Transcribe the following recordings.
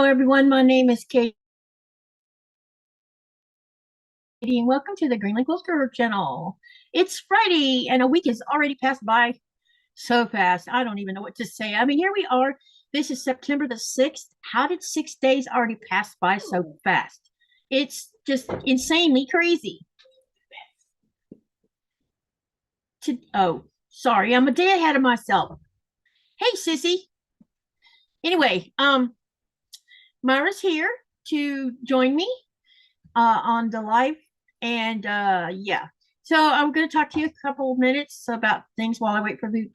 everyone. My name is Katie, and welcome to the Greenland Quilter channel. It's Friday, and a week has already passed by so fast. I don't even know what to say. I mean, here we are. This is September the 6th. How did 6 days already pass by so fast? It's just insanely crazy. Oh, sorry. I'm a day ahead of myself. Hey, sissy. Anyway, Myra's here to join me on the live, and yeah, so I'm going to talk to you a couple of minutes about things while I wait for the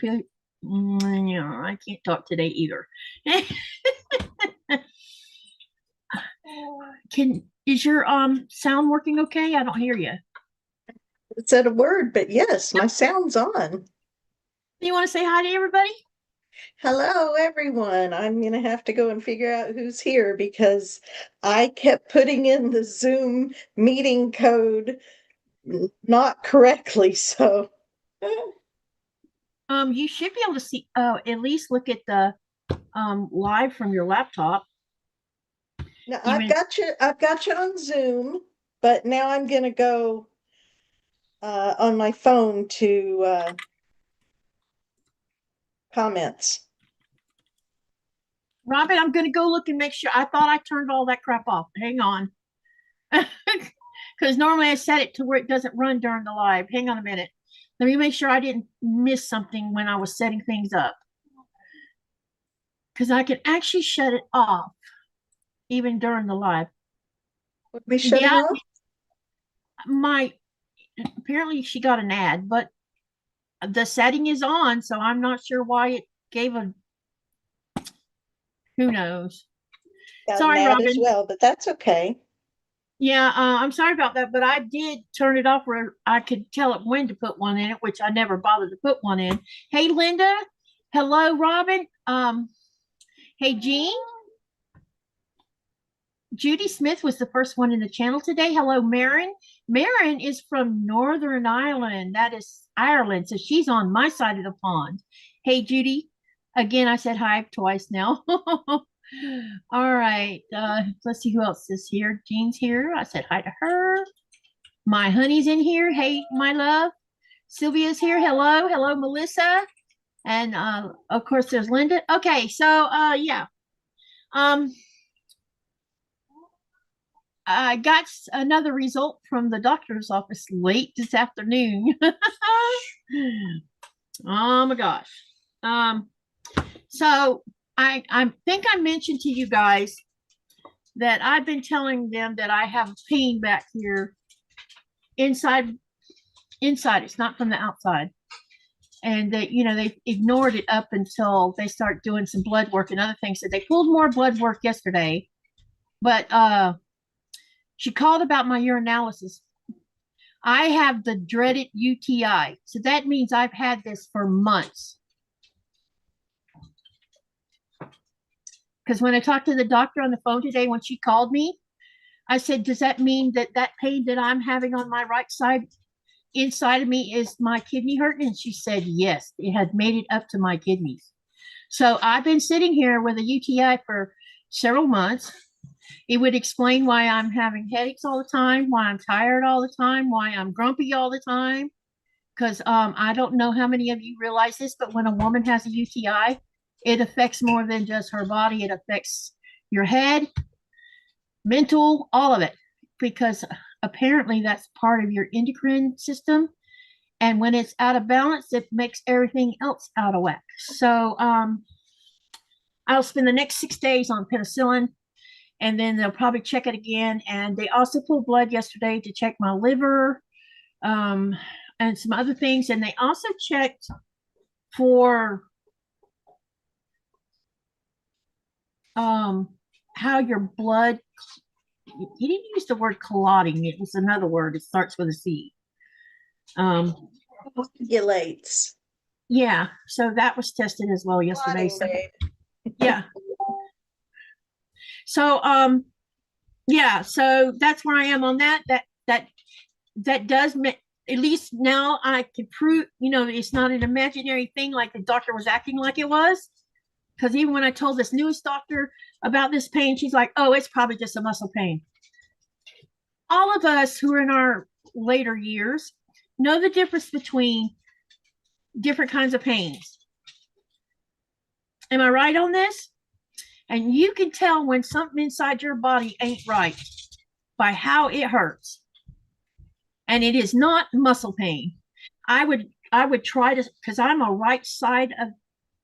I can't talk today either. Is your sound working okay? I don't hear you. It said a word, but yes, my sound's on. You want to say hi to everybody? Hello, everyone. I'm going to have to go and figure out who's here because I kept putting in the Zoom meeting code not correctly. So, you should be able to see, at least look at the live from your laptop. now I've got you on Zoom, but now I'm going to go on my phone to comments. Robin, I'm going to go look and make sure. I thought I turned all that crap off. Hang on. Because normally I set it to where it doesn't run during the live. Hang on a minute. Let me make sure I didn't miss something when I was setting things up. Because I can actually shut it off even during the live. Would we shut it off? Apparently she got an ad, but the setting is on, so I'm not sure why it gave a, who knows. Sorry, Robin. As well, but that's okay. Yeah, I'm sorry about that, but I did turn it off where I could tell it when to put one in it, which I never bothered to put one in. Hey, Linda. Hello, Robin. Hey, Jean. Judy Smith was the first one in the channel today. Hello, Marin. Marin is from Northern Ireland. That is Ireland, so she's on my side of the pond. Hey, Judy. Again, I said hi twice now. All right. Let's see who else is here. Jean's here. I said hi to her. My honey's in here. Hey, my love. Sylvia's here. Hello. Hello, Melissa. And of course there's Linda. Okay, so yeah. I got another result from the doctor's office late this afternoon. Oh my gosh. So I think I mentioned to you guys that I've been telling them that I have pain back here inside. It's not from the outside. And that, they ignored it up until they start doing some blood work and other things. So they pulled more blood work yesterday. But she called about my urinalysis. I have the dreaded UTI. So that means I've had this for months. Because when I talked to the doctor on the phone today, when she called me, I said, does that mean that pain that I'm having on my right side inside of me is my kidney hurting? And she said, yes, it had made it up to my kidneys. So I've been sitting here with a UTI for several months. It would explain why I'm having headaches all the time, why I'm tired all the time, why I'm grumpy all the time. Because I don't know how many of you realize this, but when a woman has a UTI, it affects more than just her body. It affects your head, mental, all of it, because apparently that's part of your endocrine system. And when it's out of balance, it makes everything else out of whack. So I'll spend the next 6 days on penicillin, and then they'll probably check it again. And they also pulled blood yesterday to check my liver and some other things. And they also checked for how your blood, he didn't use the word clotting. It was another word. It starts with a C. Coagulates. Yeah. So that was tested as well yesterday. So, yeah. So, yeah, so that's where I am on that. That does make, at least now I can prove, it's not an imaginary thing like the doctor was acting like it was. Because even when I told this newest doctor about this pain, she's like, oh, it's probably just a muscle pain. All of us who are in our later years know the difference between different kinds of pains. Am I right on this? And you can tell when something inside your body ain't right by how it hurts. And it is not muscle pain. I would try to, because I'm a right side of,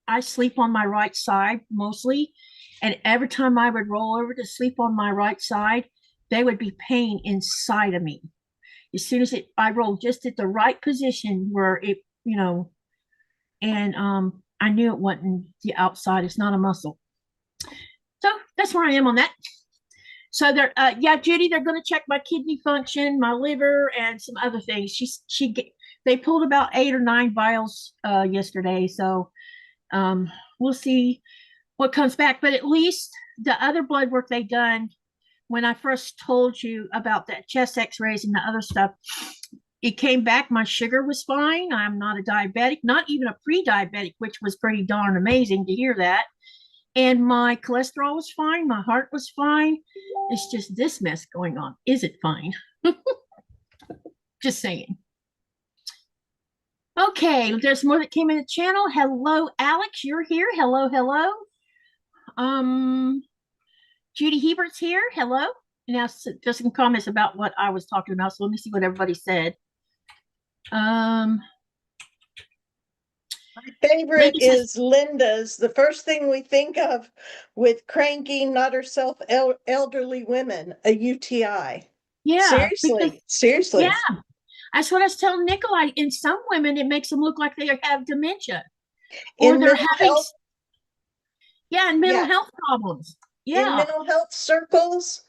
I sleep on my right side mostly. And every time I would roll over to sleep on my right side, there would be pain inside of me. As soon as I rolled just at the right position where it, and I knew it wasn't the outside. It's not a muscle. So that's where I am on that. So they're, yeah, Judy, they're going to check my kidney function, my liver, and some other things. They pulled about 8 or 9 vials yesterday. So we'll see what comes back. But at least the other blood work they done when I first told you about the chest x-rays and the other stuff, it came back. My sugar was fine. I'm not a diabetic, not even a pre-diabetic, which was pretty darn amazing to hear that. And my cholesterol was fine. My heart was fine. It's just this mess going on. Is it fine? Just saying. Okay, there's more that came in the channel. Hello, Alex, you're here. Hello, hello. Judy Hebert's here. Hello. Now, just some comments about what I was talking about. So let me see what everybody said. My favorite is Linda's. The first thing we think of with cranky, not herself, elderly women, a UTI. Yeah. Seriously. Yeah. That's what I was telling Nikolai. In some women, it makes them look like they have dementia. Or they're having, and mental health problems. Yeah. In mental health circles,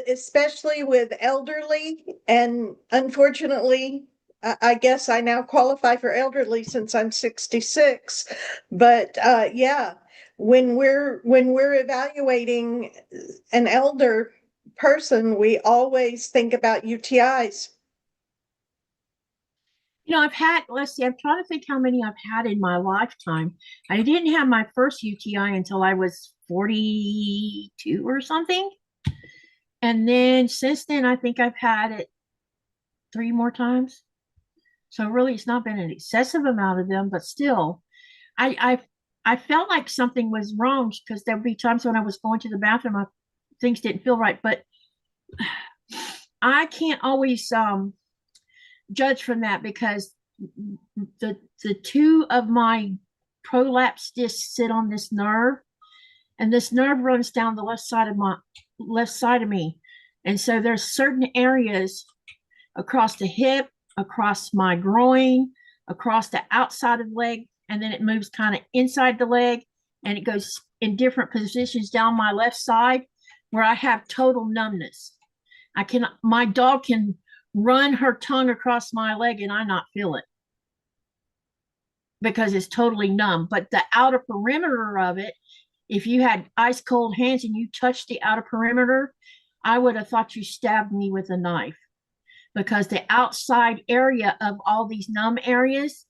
especially with elderly, and unfortunately, I guess I now qualify for elderly since I'm 66. But yeah, when we're evaluating an elder person, we always think about UTIs. I've had, let's see, I'm trying to think how many I've had in my lifetime. I didn't have my first UTI until I was 42 or something. And then since then, I think I've had it 3 more times. So really, it's not been an excessive amount of them, but still, I felt like something was wrong because there'd be times when I was going to the bathroom, things didn't feel right. But I can't always judge from that because the 2 of my prolapse discs sit on this nerve, and this nerve runs down the left side of me. And so there's certain areas across the hip, across my groin, across the outside of the leg, and then it moves kind of inside the leg, and it goes in different positions down my left side where I have total numbness. My dog can run her tongue across my leg and I not feel it because it's totally numb. But the outer perimeter of it, if you had ice cold hands and you touched the outer perimeter, I would have thought you stabbed me with a knife, because the outside area of all these numb areas,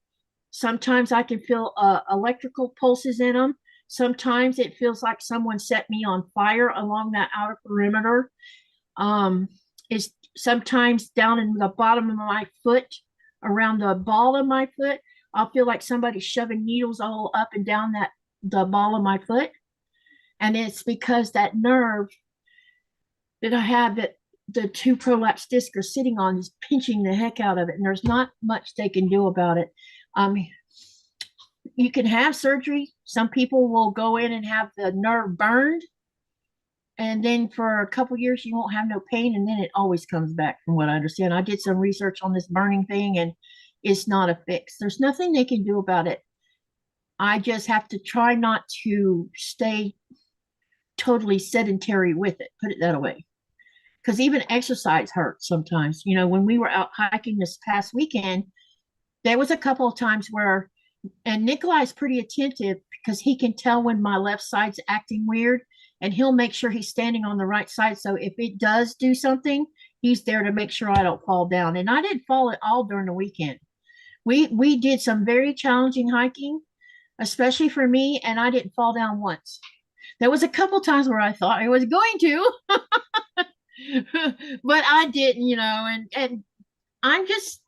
sometimes I can feel electrical pulses in them. Sometimes it feels like someone set me on fire along that outer perimeter. It's sometimes down in the bottom of my foot, around the ball of my foot, I'll feel like somebody's shoving needles all up and down the ball of my foot. And it's because that nerve that I have, that the 2 prolapse discs are sitting on, is pinching the heck out of it. And there's not much they can do about it. You can have surgery. Some people will go in and have the nerve burned. And then for a couple years, you won't have no pain. And then it always comes back, from what I understand. I did some research on this burning thing, and it's not a fix. There's nothing they can do about it. I just have to try not to stay totally sedentary with it, put it that way. Because even exercise hurts sometimes. When we were out hiking this past weekend, there was a couple of times where, and Nikolai's pretty attentive because he can tell when my left side's acting weird, and he'll make sure he's standing on the right side. So if it does do something, he's there to make sure I don't fall down. And I didn't fall at all during the weekend. We did some very challenging hiking. especially for me, and I didn't fall down once. There was a couple times where I thought I was going to, but I didn't, and I guess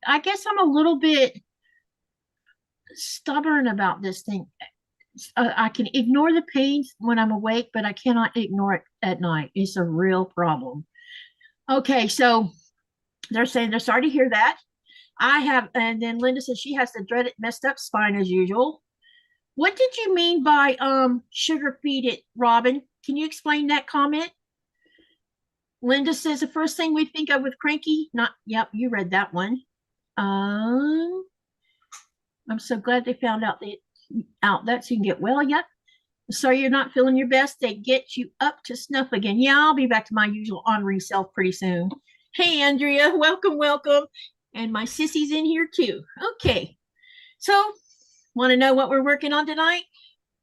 I'm a little bit stubborn about this thing. I can ignore the pains when I'm awake, but I cannot ignore it at night. It's a real problem. Okay, so they're saying they're sorry to hear that. And then Linda says she has the dreaded messed up spine as usual. What did you mean by sugar feed it, Robin? Can you explain that comment? Linda says the first thing we think of with cranky, yep, you read that one. I'm so glad they found out that so you can get well. Yep. Sorry you're not feeling your best. They get you up to snuff again. Yeah, I'll be back to my usual ornery self pretty soon. Hey, Andrea, welcome, welcome. And my sissy's in here too. Okay. So, want to know what we're working on tonight?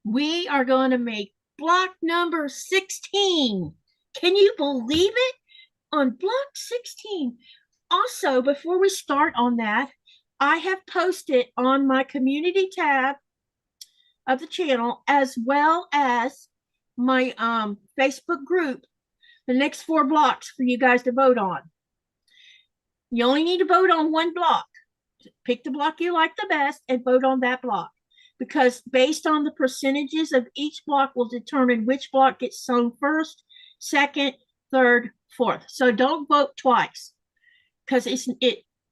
We are going to make block number 16. Can you believe it? On block 16. Also, before we start on that, I have posted on my community tab of the channel, as well as my Facebook group, the next 4 blocks for you guys to vote on. You only need to vote on one block. Pick the block you like the best and vote on that block, because based on the percentages of each block will determine which block gets sewn first, second, third, fourth. So don't vote twice, because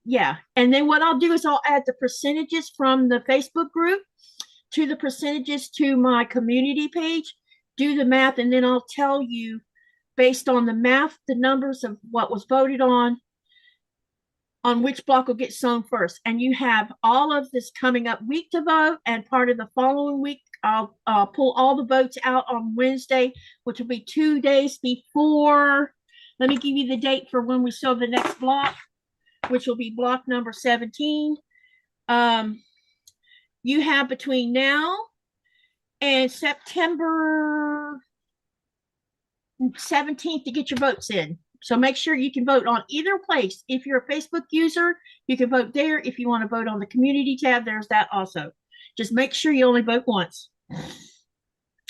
yeah. And then what I'll do is I'll add the percentages from the Facebook group to the percentages to my community page, do the math, and then I'll tell you based on the math, the numbers of what was voted on which block will get sewn first. And you have all of this coming up week to vote, and part of the following week, I'll pull all the votes out on Wednesday, which will be 2 days before. Let me give you the date for when we sew the next block, which will be block number 17. You have between now and September 17th to get your votes in. So make sure you can vote on either place. If you're a Facebook user, you can vote there. If you want to vote on the community tab, there's that also. Just make sure you only vote once.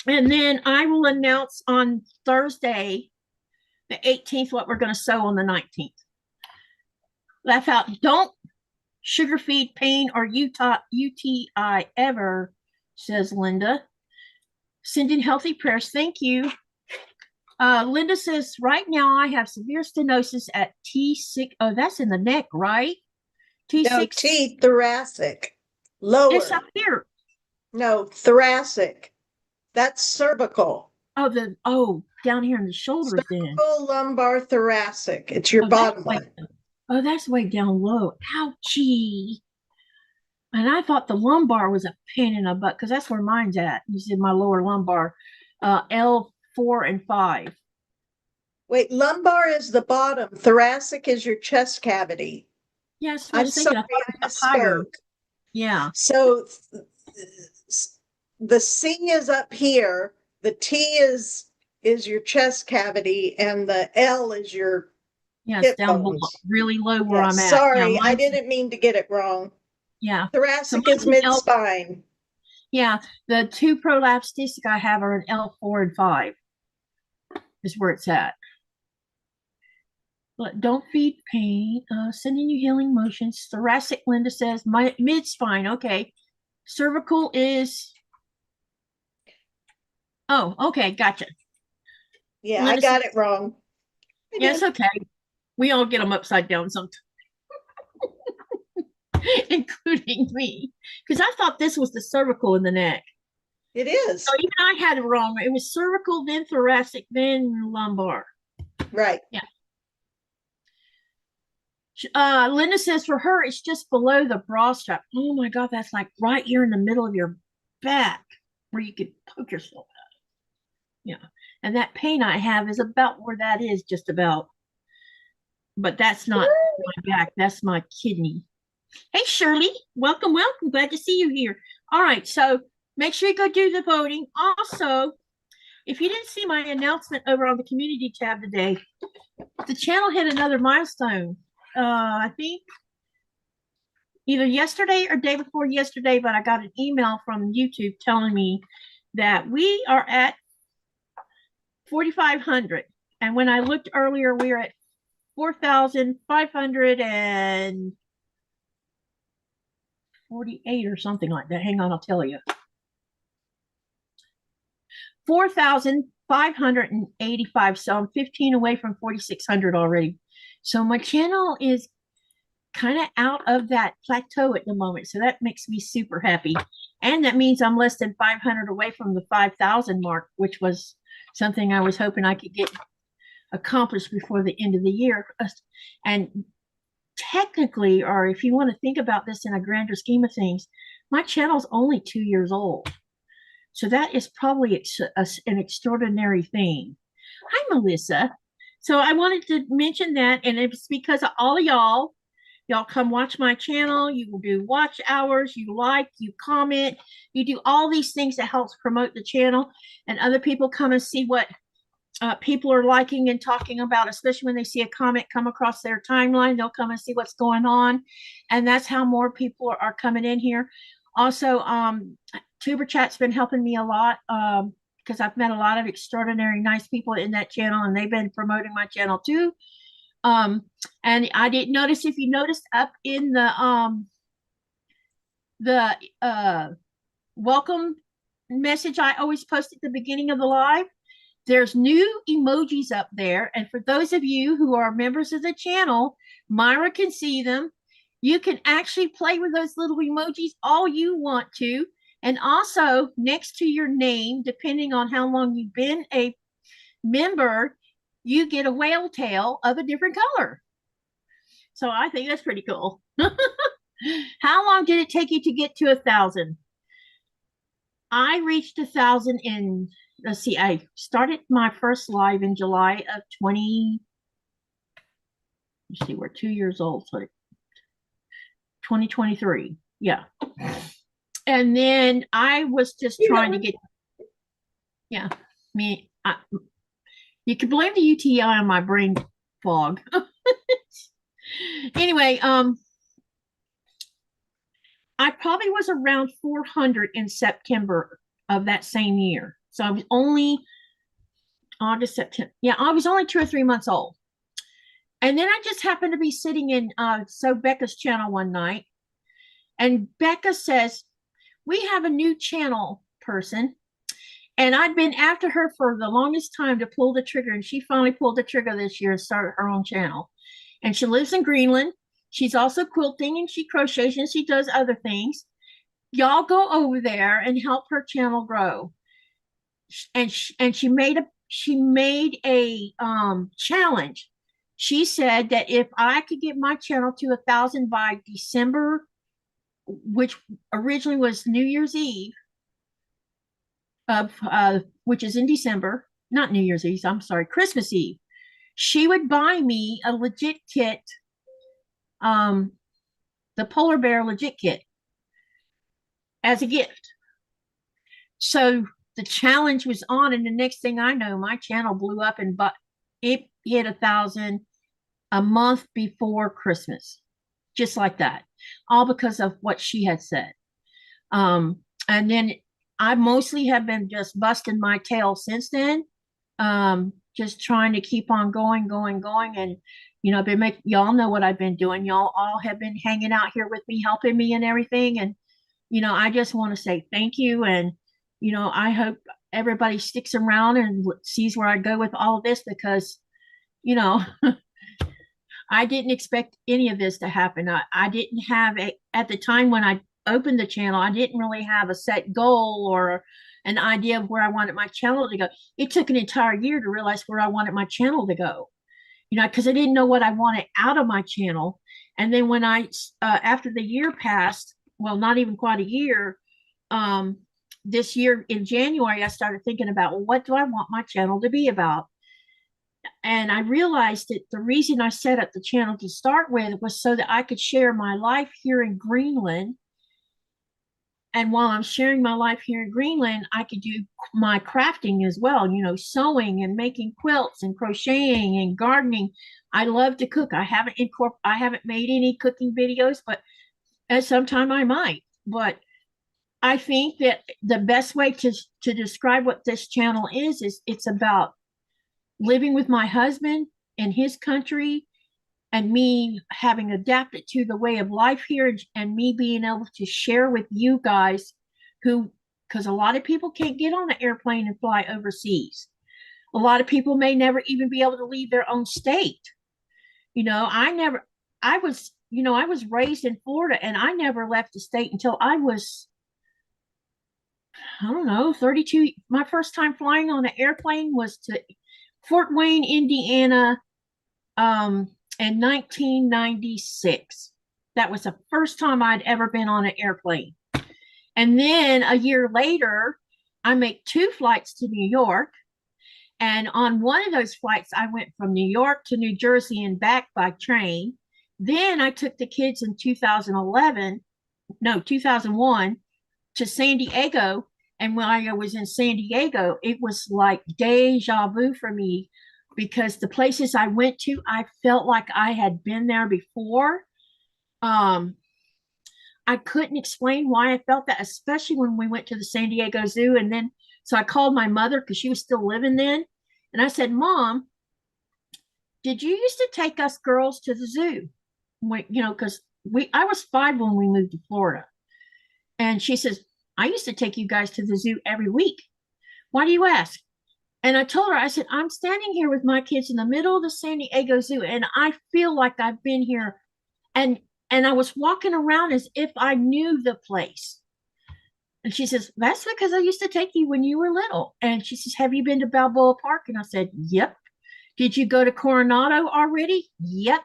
And then I will announce on Thursday, the 18th, what we're going to sew on the 19th. Laugh out. Don't sugar feed pain or UTI ever, says Linda. Sending healthy prayers. Thank you. Linda says, right now I have severe stenosis at T6. Oh, that's in the neck, right? T6. No, T, thoracic. Lower. It's up here. No, thoracic. That's cervical. Down here in the shoulders then. Cervical, lumbar, thoracic. It's your bottom one. That's way down low. Ouchie. And I thought the lumbar was a pain in the butt, because that's where mine's at. You see my lower lumbar. L4 and 5. Wait, lumbar is the bottom. Thoracic is your chest cavity. Yes, I'm sorry, I misspoke. Yeah. So the C is up here. The T is your chest cavity, and the L is your it's down below, really low where I'm at. Sorry, yeah, I didn't mean to get it wrong. Yeah. Thoracic is mid-spine. Yeah, the 2 prolapse discs I have are an L4 and 5 is where it's at. But don't feed pain. Sending you healing motions. Thoracic, Linda says. My mid-spine. Okay. Cervical is... Oh, okay. Gotcha. Yeah, Linda, I got it wrong. Yes, okay. We all get them upside down sometimes. Including me, because I thought this was the cervical in the neck. It is. So even I had it wrong. It was cervical, then thoracic, then lumbar. Right. Yeah. Linda says for her, it's just below the bra strap. Oh my God, that's like right here in the middle of your back where you could poke yourself out. Yeah. And that pain I have is about where that is, just about. But that's not my back. That's my kidney. Hey, Shirley, welcome, welcome. Glad to see you here. All right, so make sure you go do the voting. Also, if you didn't see my announcement over on the community tab today, the channel hit another milestone. I think either yesterday or day before yesterday, but I got an email from YouTube telling me that we are at 4,500. And when I looked earlier, we were at 4,548 or something like that. Hang on, I'll tell you. 4,585. So I'm 15 away from 4,600 already. So my channel is kind of out of that plateau at the moment. So that makes me super happy. And that means I'm less than 500 away from the 5,000 mark, which was something I was hoping I could get accomplished before the end of the year. And technically, or if you want to think about this in a grander scheme of things, my channel's only 2 years old. So that is probably an extraordinary thing. Hi, Melissa. So I wanted to mention that, and it's because of all of y'all. Y'all come watch my channel. You will do watch hours. You like, you comment, you do all these things that helps promote the channel. And other people come and see what people are liking and talking about, especially when they see a comment come across their timeline. They'll come and see what's going on. And that's how more people are coming in here. Also, Tuber Chat's been helping me a lot because I've met a lot of extraordinary, nice people in that channel, and they've been promoting my channel too. And I didn't notice, if you noticed up in the welcome message I always post at the beginning of the live, there's new emojis up there. And for those of you who are members of the channel, Myra can see them. You can actually play with those little emojis all you want to. And also next to your name, depending on how long you've been a member, you get a whale tail of a different color. So I think that's pretty cool. How long did it take you to get to 1,000? I reached 1,000 in, let's see, I started my first live in July of 20, let's see, we're 2 years old, so 2023. Yeah. And then I was just trying to get, yeah, you can blame the UTI on my brain fog. Anyway, I probably was around 400 in September of that same year. So I was only August, September. Yeah, I was only 2 or 3 months old. And then I just happened to be sitting in Becca's channel one night. And Becca says, we have a new channel person. And I'd been after her for the longest time to pull the trigger. And she finally pulled the trigger this year and started her own channel. And she lives in Greenland. She's also quilting and she crochets and she does other things. Y'all go over there and help her channel grow. And she made a challenge. She said that if I could get my channel to 1,000 by December, which originally was New Year's Eve, of which is in December, not New Year's Eve, I'm sorry, Christmas Eve, she would buy me a legit kit, the polar bear legit kit, as a gift. So the challenge was on, and the next thing I know, my channel blew up, and it hit 1,000 a month before Christmas, just like that, all because of what she had said. And then I mostly have been just busting my tail since then, just trying to keep on going. And, you know, I've been y'all know what I've been doing. Y'all all have been hanging out here with me, helping me and everything. And, you know, I just want to say thank you. And, you know, I hope everybody sticks around and sees where I go with all of this, because, you know, I didn't expect any of this to happen. I didn't have at the time when I opened the channel, I didn't really have a set goal or an idea of where I wanted my channel to go. It took an entire year to realize where I wanted my channel to go, you know, because I didn't know what I wanted out of my channel. And then when after the year passed, well, not even quite a year, this year in January, I started thinking about, well, what do I want my channel to be about? And I realized that the reason I set up the channel to start with was so that I could share my life here in Greenland. And while I'm sharing my life here in Greenland, I could do my crafting as well, you know, sewing and making quilts and crocheting and gardening. I love to cook. I haven't made any cooking videos, but And sometime I might, but I think that the best way to describe what this channel is it's about living with my husband in his country and me having adapted to the way of life here and me being able to share with you guys who, because a lot of people can't get on an airplane and fly overseas. A lot of people may never even be able to leave their own state. I was raised in Florida and I never left the state until I was, I don't know, 32. My first time flying on an airplane was to Fort Wayne, Indiana, in 1996. That was the first time I'd ever been on an airplane. And then a year later, I made 2 flights to New York. And on one of those flights, I went from New York to New Jersey and back by train. Then I took the kids in 2001 to San Diego. And when I was in San Diego, it was like deja vu for me because the places I went to, I felt like I had been there before. I couldn't explain why I felt that, especially when we went to the San Diego Zoo. And then, so I called my mother because she was still living then. And I said, Mom, did you used to take us girls to the zoo? Because I was 5 when we moved to Florida. And she says, I used to take you guys to the zoo every week. Why do you ask? And I told her, I said, I'm standing here with my kids in the middle of the San Diego Zoo, and I feel like I've been here. And I was walking around as if I knew the place. And she says, that's because I used to take you when you were little. And she says, have you been to Balboa Park? And I said, yep. Did you go to Coronado already? Yep.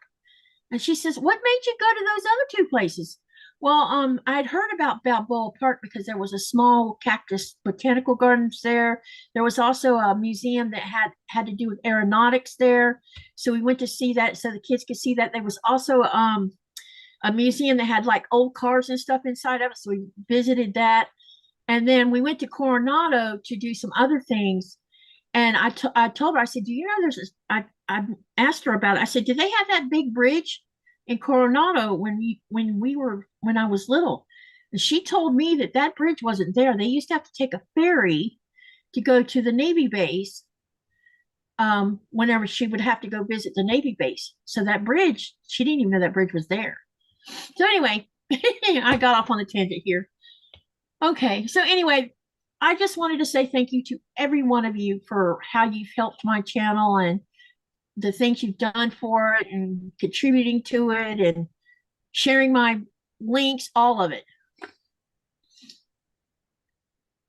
And she says, what made you go to those other 2 places? Well, I'd heard about Balboa Park because there was a small cactus botanical gardens there. There was also a museum that had to do with aeronautics there. So we went to see that so the kids could see that. There was also a museum that had like old cars and stuff inside of it. So we visited that. And then we went to Coronado to do some other things. And I told her, I said, do you know I asked her about it. I said, do they have that big bridge in Coronado when I was little? And she told me that bridge wasn't there. They used to have to take a ferry to go to the Navy base whenever she would have to go visit the Navy base. So that bridge, she didn't even know that bridge was there. So anyway, I got off on a tangent here. Okay, so anyway, I just wanted to say thank you to every one of you for how you've helped my channel and the things you've done for it and contributing to it and sharing my links, all of it.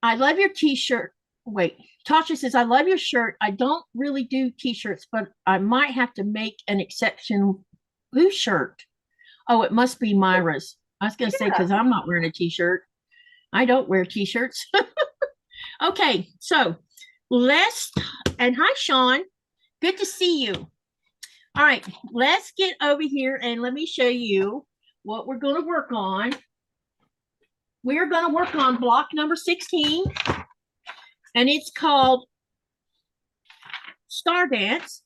I love your t-shirt. Wait, Tasha says, I love your shirt. I don't really do t-shirts, but I might have to make an exception. Whose shirt? Oh, it must be Myra's. I was going to say, because I'm not wearing a t-shirt. I don't wear t-shirts. Okay, so and hi, Sean. Good to see you. All right, let's get over here and let me show you what we're going to work on. We're going to work on block number 16, and it's called Star Dance.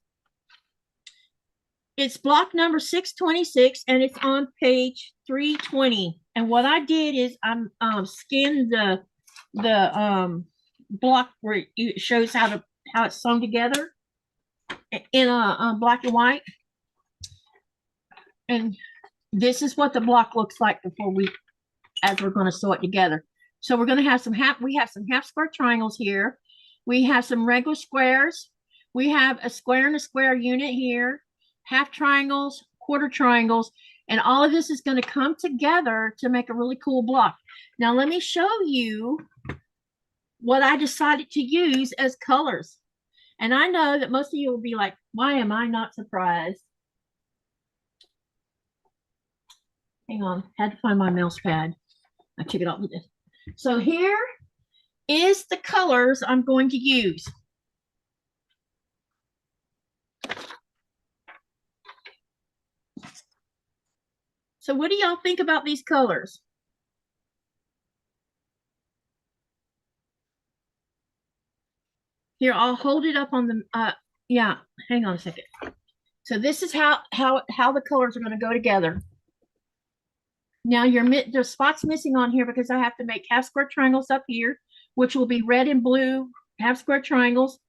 It's block number 626, and it's on page 320. And what I did is I'm skinned the block where it shows how it's sewn together in a black and white. And this is what the block looks like as we're going to sew it together. So we're going to have we have some half square triangles here. We have some regular squares. We have a square and a square unit here, half triangles, quarter triangles, and all of this is going to come together to make a really cool block. Now let me show you what I decided to use as colors. And I know that most of you will be like, why am I not surprised? Hang on, had to find my mouse pad. I took it off with this. So here is the colors I'm going to use. So what do y'all think about these colors? Here, I'll hold it up on the, yeah, hang on a second. So this is how the colors are going to go together. Now there's spots missing on here because I have to make half square triangles up here, which will be red and blue half square triangles.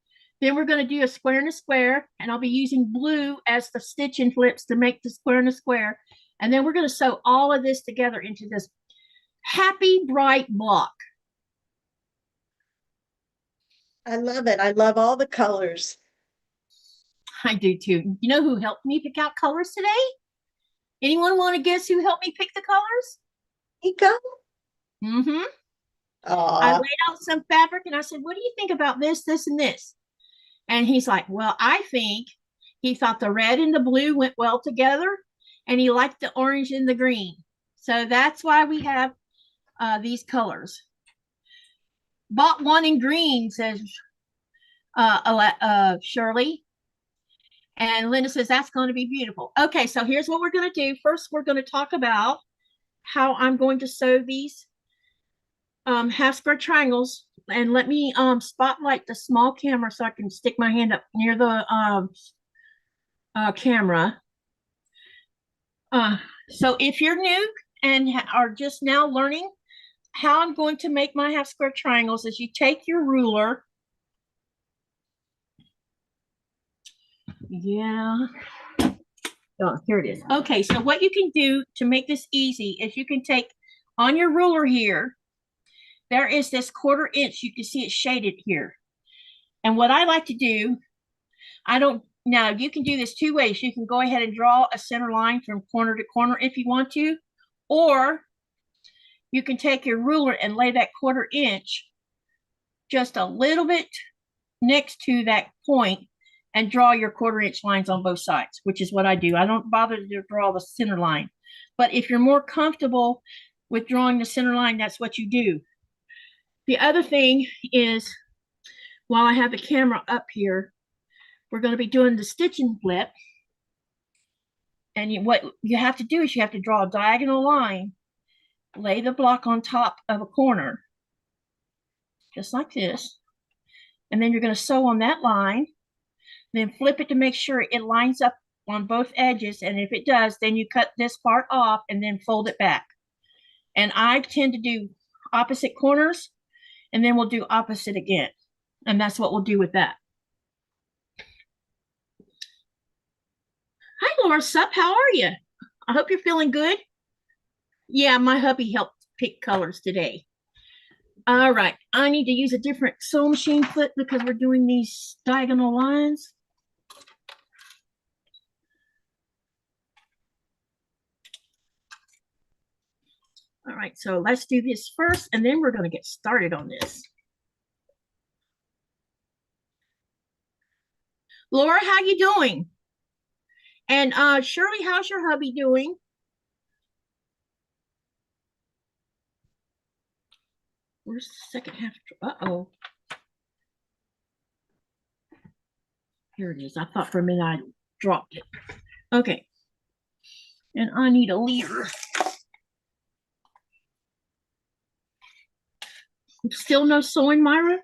Then we're going to do a square and a square, and I'll be using blue as the stitch and flips to make the square and a square. And then we're going to sew all of this together into this happy, bright block. I love it. I love all the colors. I do too. You know who helped me pick out colors today? Anyone want to guess who helped me pick the colors? Nico? Mm-hmm. I laid out some fabric and I said, what do you think about this, this, and this? And he's like, well, I think he thought the red and the blue went well together and he liked the orange and the green. So that's why we have these colors. Bought one in green, says Shirley. And Linda says, that's going to be beautiful. Okay, so here's what we're going to do. First, we're going to talk about how I'm going to sew these half square triangles. And let me spotlight the small camera so I can stick my hand up near the camera. So if you're new and are just now learning how I'm going to make my half square triangles, is you take your ruler. Yeah. Oh, here it is. Okay, so what you can do to make this easy is you can take on your ruler here, there is this 1/4 inch. You can see it shaded here. And what I like to do, now you can do this 2 ways. You can go ahead and draw a center line from corner to corner if you want to, or you can take your ruler and lay that 1/4 inch just a little bit next to that point and draw your 1/4 inch lines on both sides, which is what I do. I don't bother to draw the center line. But if you're more comfortable with drawing the center line, that's what you do. The other thing is, while I have the camera up here, we're going to be doing the stitch and flip. And what you have to do is you have to draw a diagonal line, lay the block on top of a corner, just like this. And then you're going to sew on that line, then flip it to make sure it lines up on both edges. And if it does, then you cut this part off and then fold it back. And I tend to do opposite corners, and then we'll do opposite again. And that's what we'll do with that. Hi, Laura Sup, how are you? I hope you're feeling good. Yeah, my hubby helped pick colors today. All right, I need to use a different sewing machine foot because we're doing these diagonal lines. All right, so let's do this first, and then we're going to get started on this. Laura, how you doing? And Shirley, how's your hubby doing? Where's the second half? Uh-oh. Here it is. I thought for a minute I dropped it. Okay. And I need a leader. Still no sewing, Myra?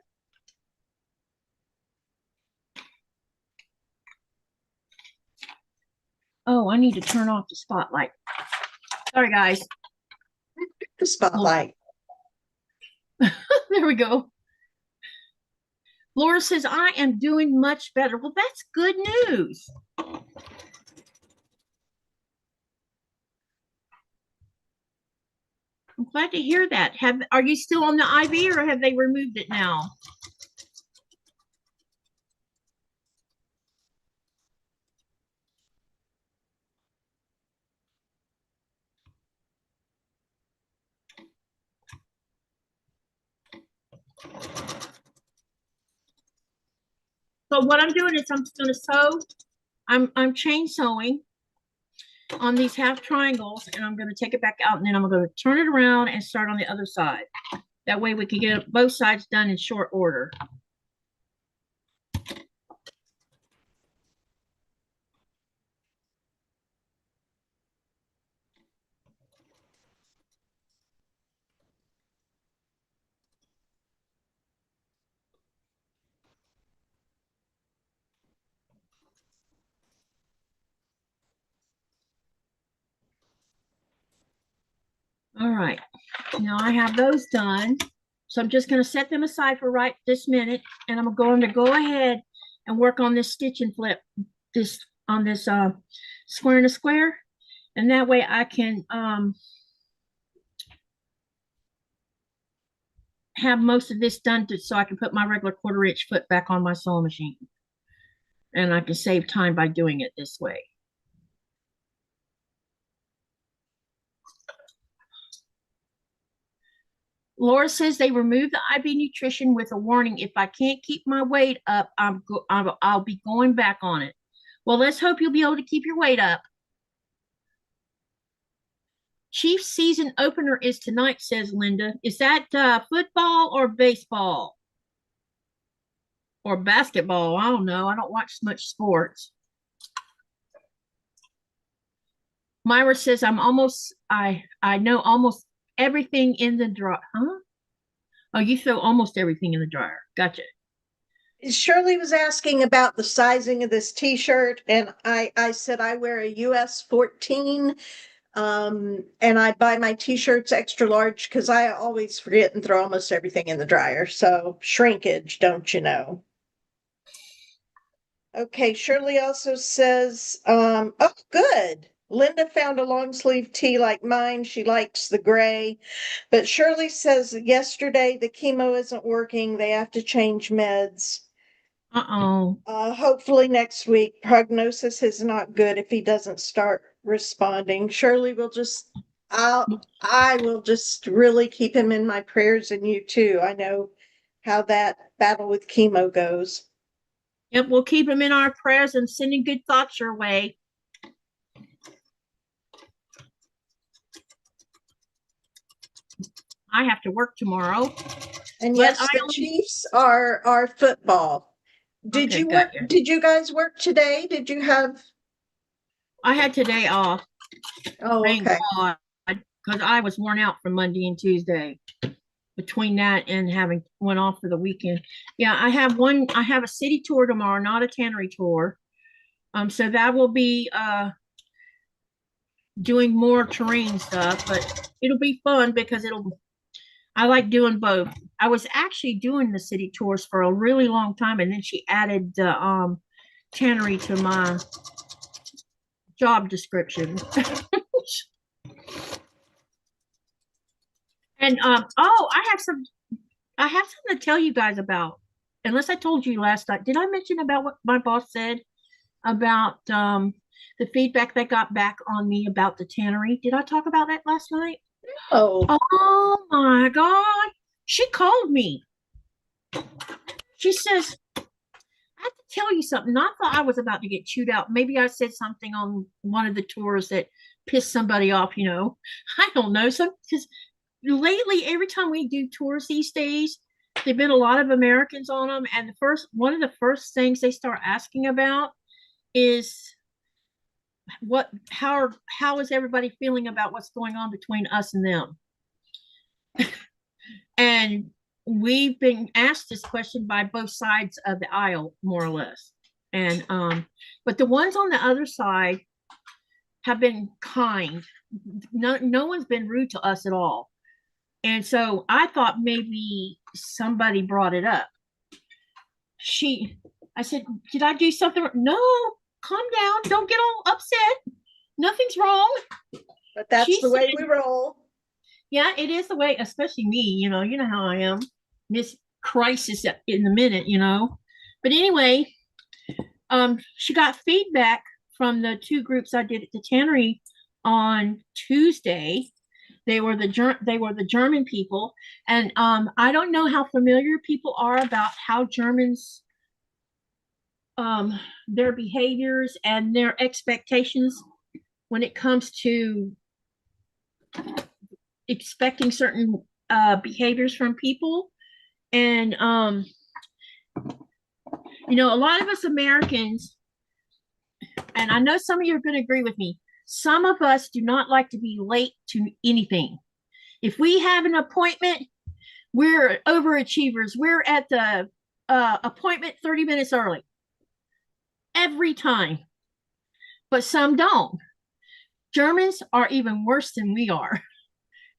Oh, I need to turn off the spotlight. Sorry, guys. The spotlight. There we go. Laura says, I am doing much better. Well, that's good news. I'm glad to hear that. Are you still on the IV or have they removed it now? So what I'm doing is I'm just going to sew. I'm chain sewing on these half triangles, and I'm going to take it back out, and then I'm going to turn it around and start on the other side. That way we can get both sides done in short order. All right, now I have those done. So I'm just going to set them aside for right this minute, and I'm going to go ahead and work on this stitch and flip this on this square and a square, and that way I can have most of this done so I can put my regular 1/4 inch foot back on my sewing machine, and I can save time by doing it this way. Laura says they removed the IB nutrition with a warning. If I can't keep my weight up, I'll be going back on it. Well, let's hope you'll be able to keep your weight up. Chiefs season opener is tonight, says Linda. Is that football or baseball? Or basketball? I don't know. I don't watch much sports. Myra says I know almost everything in the dryer. Huh? Oh, you throw almost everything in the dryer. Gotcha. Shirley was asking about the sizing of this t-shirt, and I said I wear a US 14, and I buy my t-shirts extra large because I always forget and throw almost everything in the dryer. So shrinkage, don't you know? Okay, Shirley also says, oh, good. Linda found a long sleeve tee like mine. She likes the gray. But Shirley says yesterday the chemo isn't working. They have to change meds. Uh-oh. Hopefully next week. Prognosis is not good if he doesn't start responding. Shirley will just, I will just really keep him in my prayers, and you too. I know how that battle with chemo goes. Yep, we'll keep him in our prayers and sending good thoughts your way. I have to work tomorrow. And yes, the Chiefs are football. Did Okay, you work? Did you guys work today? Did you have? I had today off. Oh, okay. Because I was worn out from Monday and Tuesday. Between that and having went off for the weekend. Yeah, I have a city tour tomorrow, not a tannery tour. So that will be doing more terrain stuff, but it'll be fun because I like doing both. I was actually doing the city tours for a really long time, and then she added the tannery to my job description. And oh, I have something to tell you guys about. Unless I told you last night. Did I mention about what my boss said about the feedback they got back on me about the tannery? Did I talk about that last night? Oh. Oh my God. She called me. She says, I have to tell you something. I thought I was about to get chewed out. Maybe I said something on one of the tours that pissed somebody off, you know. I don't know. Because lately, every time we do tours these days, there've been a lot of Americans on them, and one of the first things they start asking about is how is everybody feeling about what's going on between us and them. And we've been asked this question by both sides of the aisle, more or less. And but the ones on the other side have been kind. No one's been rude to us at all. And so I thought maybe somebody brought it up. I said, did I do something? No, calm down. Don't get all upset. Nothing's wrong. But that's the way we roll. Yeah, it is the way, especially me, you know how I am. Miss Crisis in the minute, you know. But anyway, she got feedback from the two groups I did at the tannery on Tuesday. They were the German people, and I don't know how familiar people are about how Germans, their behaviors and their expectations when it comes to expecting certain behaviors from people. And you know, a lot of us Americans, and I know some of you are going to agree with me, some of us do not like to be late to anything. If we have an appointment, we're overachievers. We're at the appointment 30 minutes early every time, but some don't. Germans are even worse than we are.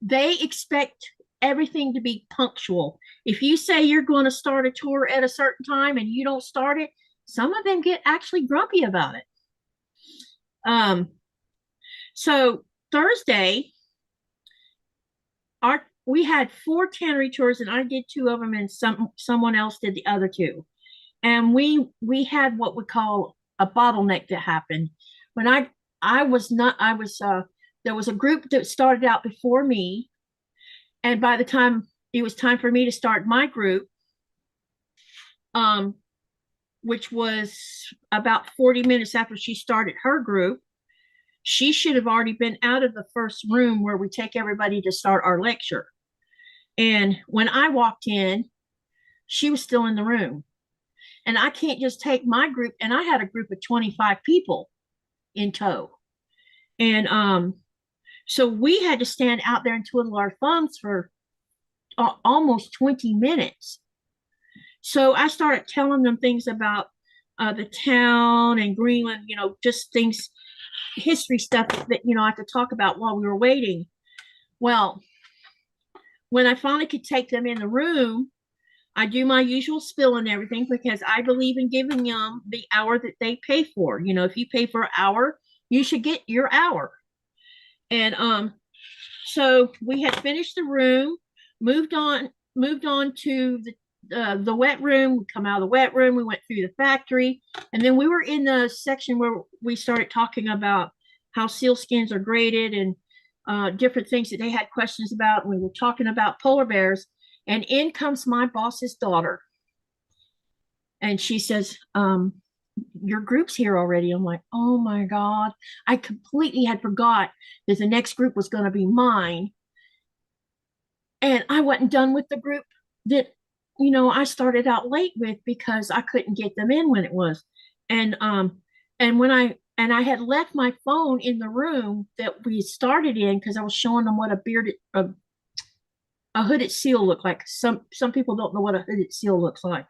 they expect everything to be punctual. If you say you're going to start a tour at a certain time and you don't start it, some of them get actually grumpy about it. So Thursday, we had 4 tannery tours, and I did 2 of them, and someone else did the other 2. And we had what we call a bottleneck that happened. When there was a group that started out before me, and by the time it was time for me to start my group, which was about 40 minutes after she started her group, she should have already been out of the first room where we take everybody to start our lecture. And when I walked in, she was still in the room. And I can't just take my group, and I had a group of 25 people in tow. And so we had to stand out there and twiddle our thumbs for almost 20 minutes. So I started telling them things about the town and Greenland, just things, history stuff that, I had to talk about while we were waiting. Well, when I finally could take them in the room, I do my usual spill and everything, because I believe in giving them the hour that they pay for. If you pay for an hour, you should get your hour. And so we had finished the room, moved on to the wet room. We come out of the wet room, we went through the factory, and then we were in the section where we started talking about how sealskins are graded and different things that they had questions about. We were talking about polar bears, and in comes my boss's daughter, and she says, your group's here already. I'm like, oh my God, I completely had forgot that the next group was going to be mine. And I wasn't done with the group that, I started out late with, because I couldn't get them in when it was. And when I had left my phone in the room that we started in, because I was showing them what a hooded seal looked like. Some people don't know what a hooded seal looks like.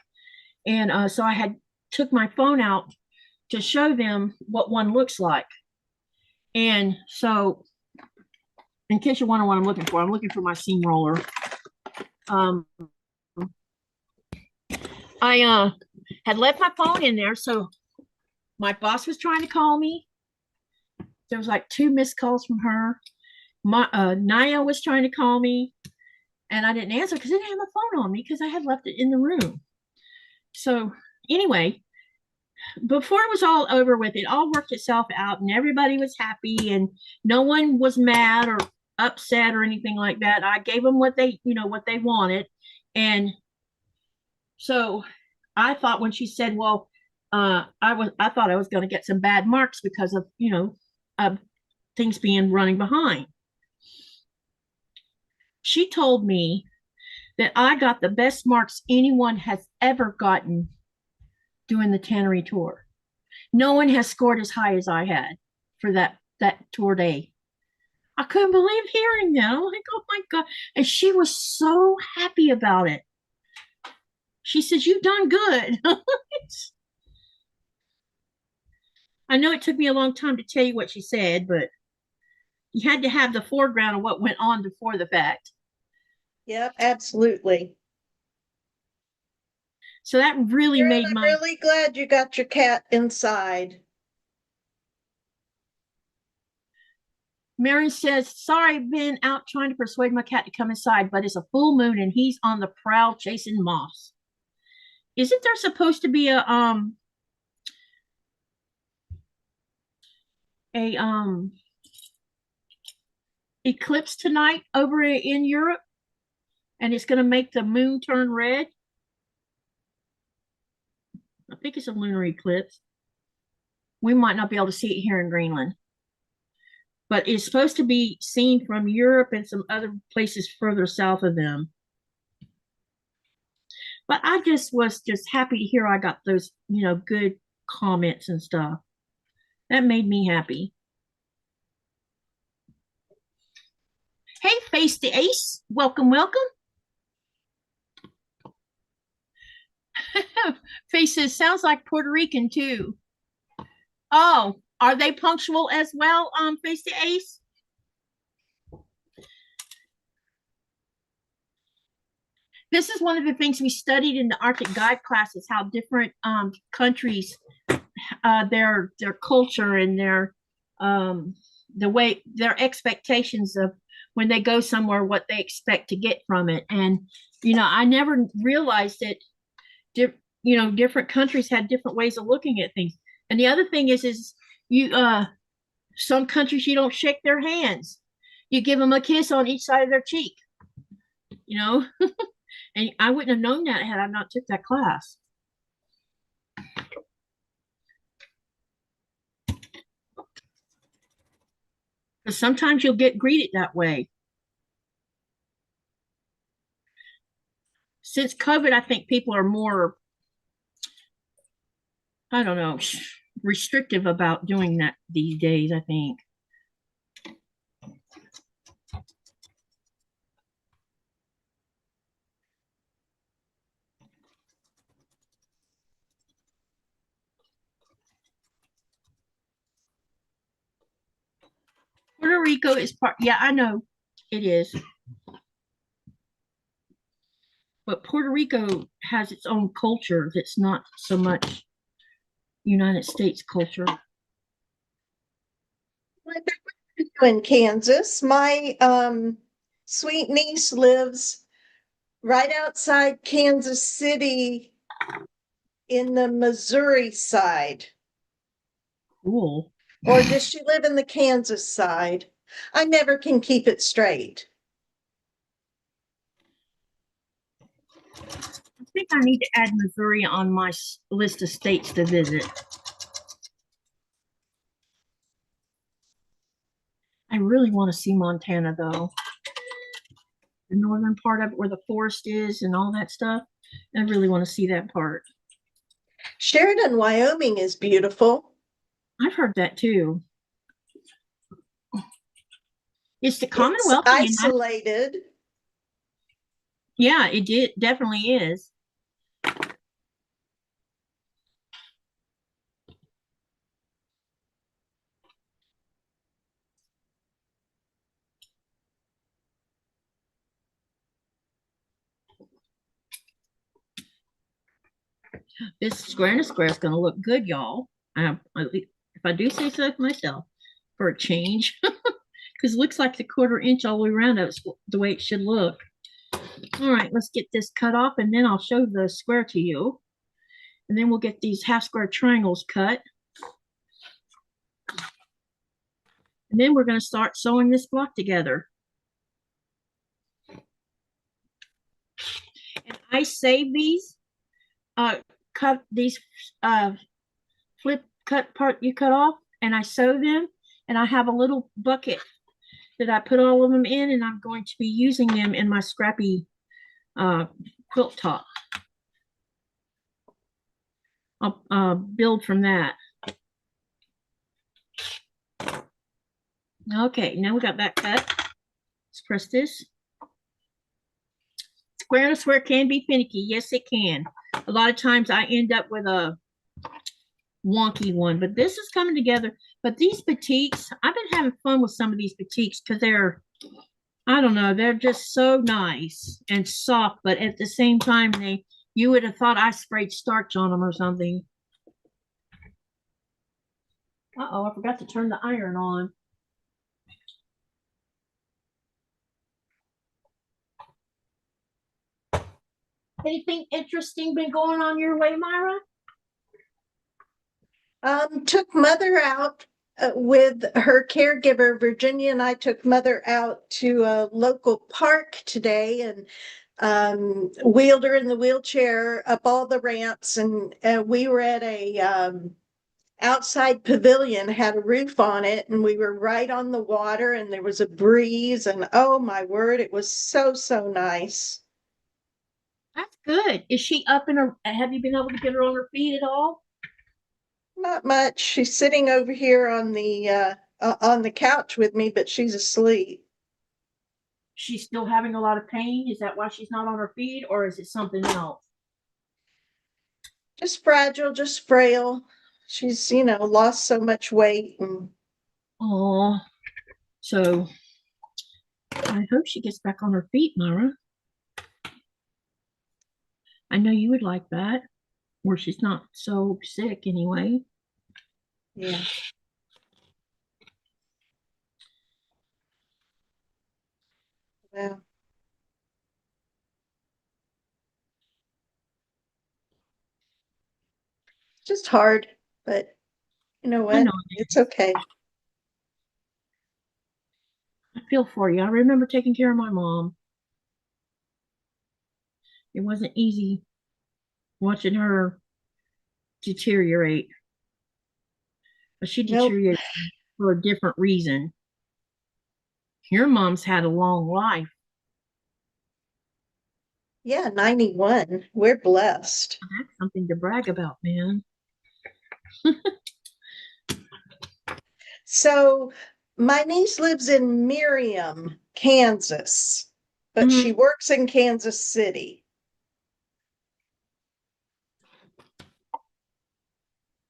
And so I had took my phone out to show them what one looks like. And so, in case you're wondering what I'm looking for my seam roller. I had left my phone in there, so my boss was trying to call me. There was like 2 missed calls from her. Naya was trying to call me, and I didn't answer because I didn't have my phone on me, because I had left it in the room. So anyway, before it was all over with, it all worked itself out, and everybody was happy, and no one was mad or upset or anything like that. I gave them what they wanted. And so I thought, when she said, well, I thought I was going to get some bad marks because of things being running behind. She told me that I got the best marks anyone has ever gotten doing the Tannery tour. No one has scored as high as I had for that tour day. I couldn't believe hearing that. I'm like, oh my God. And she was so happy about it. She says, you've done good. I know it took me a long time to tell you what she said, but you had to have the foreground of what went on before the fact. Yep, absolutely. So that really made I'm really glad you got your cat inside. Marion says, sorry, I've been out trying to persuade my cat to come inside, but it's a full moon and he's on the prowl chasing moths. Isn't there supposed to be a eclipse tonight over in Europe, and it's going to make the moon turn red? I think it's a lunar eclipse. We might not be able to see it here in Greenland, but it's supposed to be seen from Europe and some other places further south of them. But I was just happy to hear I got those, good comments and stuff. That made me happy. Hey, Face the Ace. Welcome, welcome. Face says, sounds like Puerto Rican too. Oh, are they punctual as well, Face the Ace? this is one of the things we studied in the Arctic Guide classes, how different countries, their culture and the way their expectations of when they go somewhere, what they expect to get from it. And I never realized that different countries had different ways of looking at things. And the other thing is you some countries you don't shake their hands, you give them a kiss on each side of their cheek. And I wouldn't have known that had I not took that class. Because sometimes you'll get greeted that way. Since COVID, I think people are more, I don't know, restrictive about doing that these days, I think. Puerto Rico is part, yeah, I know it is. But Puerto Rico has its own culture that's not so much United States culture. In Kansas, my sweet niece lives right outside Kansas City in the Missouri side. Cool. Or does she live in the Kansas side? I never can keep it straight. I think I need to add Missouri on my list of states to visit. I really want to see Montana, though. The northern part of it where the forest is and all that stuff. I really want to see that part. Sheridan, Wyoming is beautiful. I've heard that too. It's the Commonwealth. It's isolated. Yeah, it definitely is. This square and a square is going to look good, y'all. If I do say so myself, for a change, because it looks like the 1/4 inch all the way around. That's the way it should look. All right, let's get this cut off, and then I'll show the square to you. And then we'll get these half square triangles cut. And then we're going to start sewing this block together. And I save these, cut these flip cut part you cut off, and I sew them, and I have a little bucket that I put all of them in, and I'm going to be using them in my scrappy quilt top. I'll build from that. Okay, now we got that cut. Let's press this. Square and a square can be finicky. Yes, it can. A lot of times I end up with a wonky one, but this is coming together. But these batiks, I've been having fun with some of these batiks because they're, I don't know, they're just so nice and soft, but at the same time, you would have thought I sprayed starch on them or something. Uh-oh, I forgot to turn the iron on. Anything interesting been going on your way, Myra? Took Mother out with her caregiver. Virginia and I took Mother out to a local park today and wheeled her in the wheelchair up all the ramps. And we were at a outside pavilion, had a roof on it, and we were right on the water, and there was a breeze. And oh my word, it was so, so nice. That's good. Is she up in her, have you been able to get her on her feet at all? Not much. She's sitting over here on the couch with me, but she's asleep. She's still having a lot of pain. Is that why she's not on her feet, or is it something else? Just fragile, just frail. She's, lost so much weight. Oh, so I hope she gets back on her feet, Myra. I know you would like that, where she's not so sick anyway. Yeah. Well, it's just hard, but you know I what? know. It's okay. I feel for you. I remember taking care of my mom. It wasn't easy watching her deteriorate, but she Nope. deteriorated for a different reason. Your mom's had a long life. Yeah, 91. We're blessed. That's something to brag about, man. So my niece lives in Miriam, Kansas, but she Mhm. works in Kansas City.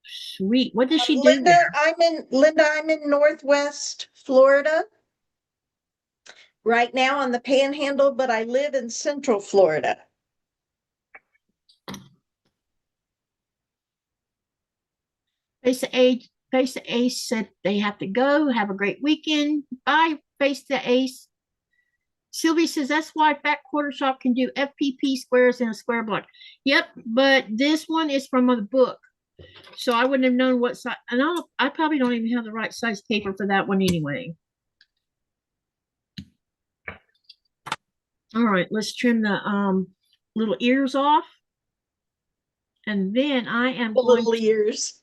Sweet. What does she do there? I'm in Northwest Florida right now on the Panhandle, but I live in Central Florida. Face the Ace. Face the Ace said they have to go. Have a great weekend. Bye. Face the Ace. Sylvie says that's why Fat Quarter Shop can do FPP squares in a square block. Yep, but this one is from a book, so I wouldn't have known what size. And I probably don't even have the right size paper for that one anyway. All right, let's trim the little ears off, and then I am The going little to. ears.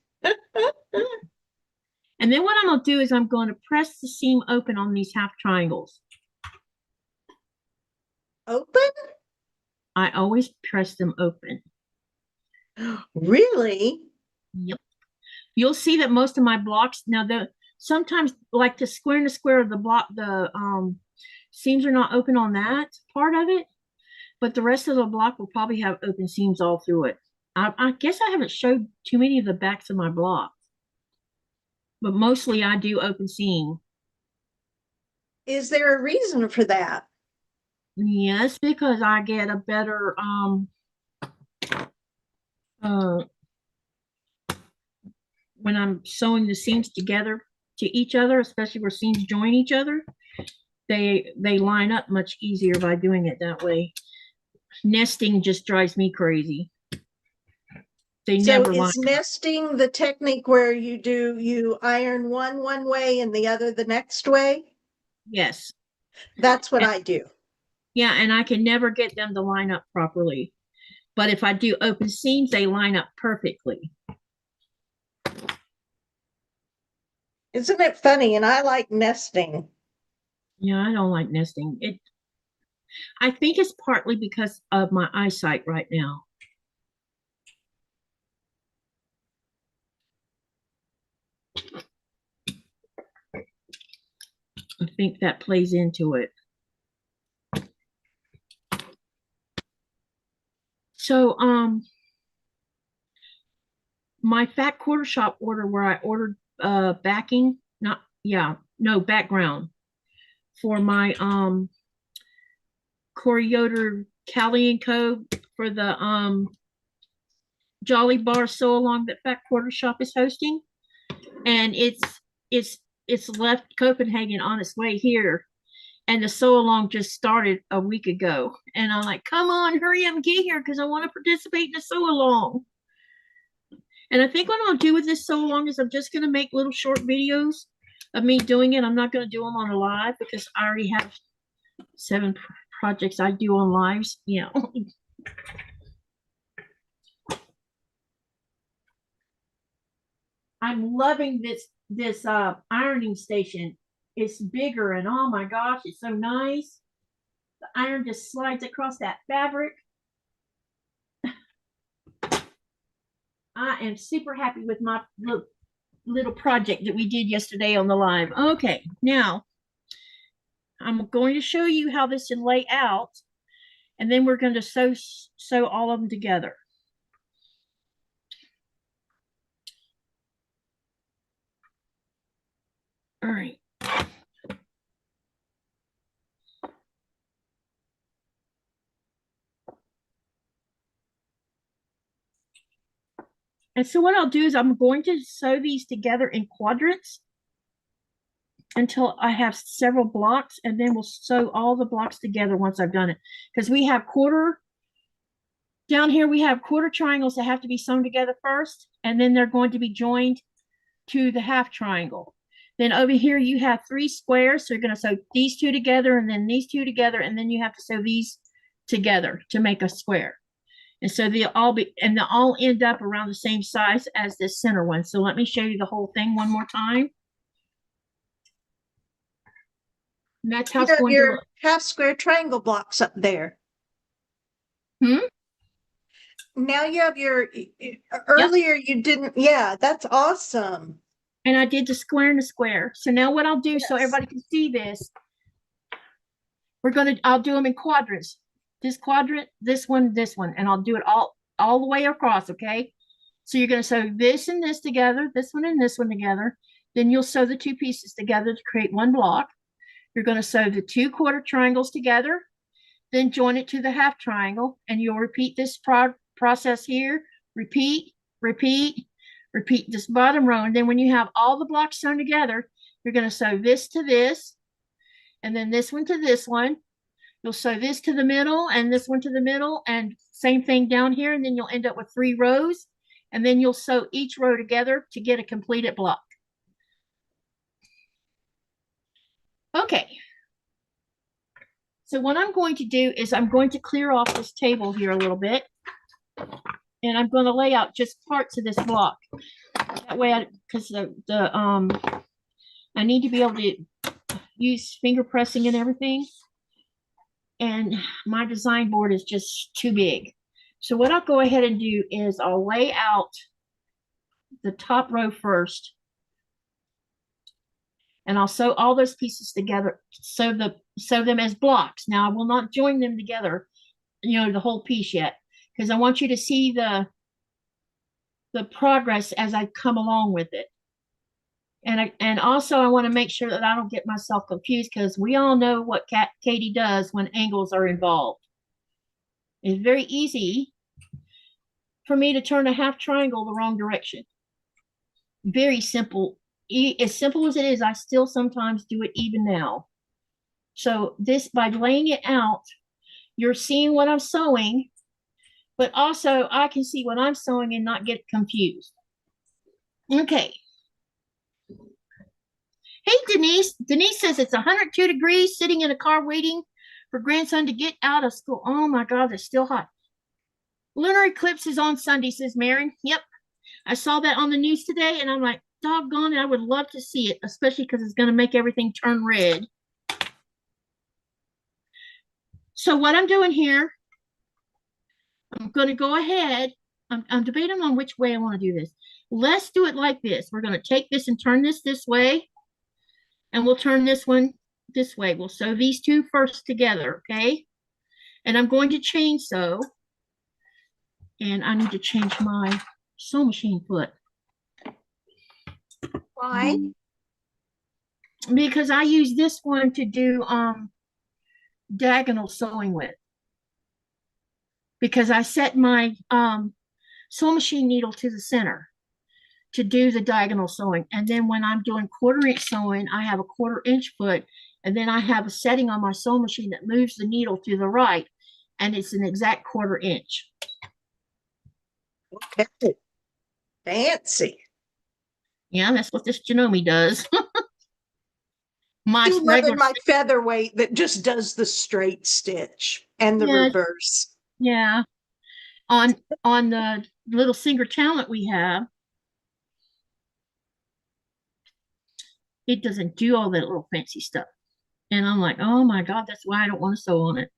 And then what I'm going to do is I'm going to press the seam open on these half triangles. Open? I always press them open. Really? Yep. You'll see that most of my blocks now the sometimes like the square and the square of the block the seams are not open on that part of it, but the rest of the block will probably have open seams all through it. I guess I haven't showed too many of the backs of my blocks, but mostly I do open seam. Is there a reason for that? Yes, because I get a better uh when I'm sewing the seams together to each other, especially where seams join each other, they line up much easier by doing it that way. Nesting just drives me crazy. They So never line is up. nesting the technique where you iron one way and the other the next way? Yes. That's what And, I do. yeah, and I can never get them to line up properly. But if I do open seams, they line up perfectly. Isn't it funny? And I like nesting. Yeah, I don't like nesting. I think it's partly because of my eyesight right now. I think that plays into it. So, my Fat Quarter Shop order where I ordered backing, not yeah, no background for my Corey Yoder Callie and Co. for the Jolly Bar sew along that Fat Quarter Shop is hosting, and it's it's left Copenhagen on its way here, and the sew along just started a week ago, and I'm like, come on, hurry up and get here because I want to participate in the sew along. And I think what I'll do with this sew along is I'm just going to make little short videos of me doing it. I'm not going to do them on a live because I already have 7 projects I do on lives, you know. I'm loving this ironing station. It's bigger and oh my gosh, it's so nice. The iron just slides across that fabric. I am super happy with my little project that we did yesterday on the live. Okay, now I'm going to show you how this should lay out, and then we're going to sew all of them together. All right. And so what I'll do is I'm going to sew these together in quadrants until I have several blocks, and then we'll sew all the blocks together once I've done it. Because we have down here we have quarter triangles that have to be sewn together first, and then they're going to be joined to the half triangle. Then over here you have 3 squares, so you're going to sew these 2 together and then these 2 together, and then you have to sew these together to make a square. And so they'll all end up around the same size as this center one. So let me show you the whole thing one more time. And that's how You it's have going to your look. half square triangle blocks up there. Now you have your, earlier you didn't, yeah, that's awesome. And I did the square and the square. So now what I'll do so Yes. everybody can see this, I'll do them in quadrants. This quadrant, this one, and I'll do it all the way across, okay? So you're going to sew this and this together, this one and this one together. Then you'll sew the 2 pieces together to create one block. You're going to sew the 2 quarter triangles together, then join it to the half triangle, and you'll repeat this process here. Repeat, repeat, repeat this bottom row. And then when you have all the blocks sewn together, you're going to sew this to this, and then this one to this one. You'll sew this to the middle and this one to the middle, and same thing down here, and then you'll end up with 3 rows, and then you'll sew each row together to get a completed block. Okay. So what I'm going to do is I'm going to clear off this table here a little bit, and I'm going to lay out just parts of this block. That way, because I need to be able to use finger pressing and everything. And my design board is just too big. So what I'll go ahead and do is I'll lay out the top row first. And I'll sew all those pieces together, sew them as blocks. Now I will not join them together, the whole piece yet, because I want you to see the progress as I come along with it. And also I want to make sure that I don't get myself confused, because we all know what Katie does when angles are involved. It's very easy for me to turn a half triangle the wrong direction. Very simple. As simple as it is, I still sometimes do it even now. So this, by laying it out, you're seeing what I'm sewing, but also I can see what I'm sewing and not get confused. Okay. Hey, Denise. Denise says it's 102 degrees sitting in a car waiting for grandson to get out of school. Oh my God, it's still hot. Lunar eclipse is on Sunday, says Marion. Yep. I saw that on the news today, and I'm like, doggone it, I would love to see it, especially because it's going to make everything turn red. So what I'm doing here, I'm going to go ahead. I'm debating on which way I want to do this. Let's do it like this. We're going to take this and turn this way, and we'll turn this one this way. We'll sew these 2 first together, okay? And I'm going to chain sew, and I need to change my sewing machine foot. Why? Because I use this one to do diagonal sewing with. Because I set my sewing machine needle to the center to do the diagonal sewing. And then when I'm doing 1/4 inch sewing, I have a 1/4 inch foot, and then I have a setting on my sewing machine that moves the needle to the right, and it's an exact 1/4 inch. Okay. Fancy. Yeah, that's what this Janome does. I'm loving my featherweight that just does the straight stitch and the reverse. Yeah. On the little Singer Talent we have, it doesn't do all that little fancy stuff. And I'm like, oh my God, that's why I don't want to sew on it.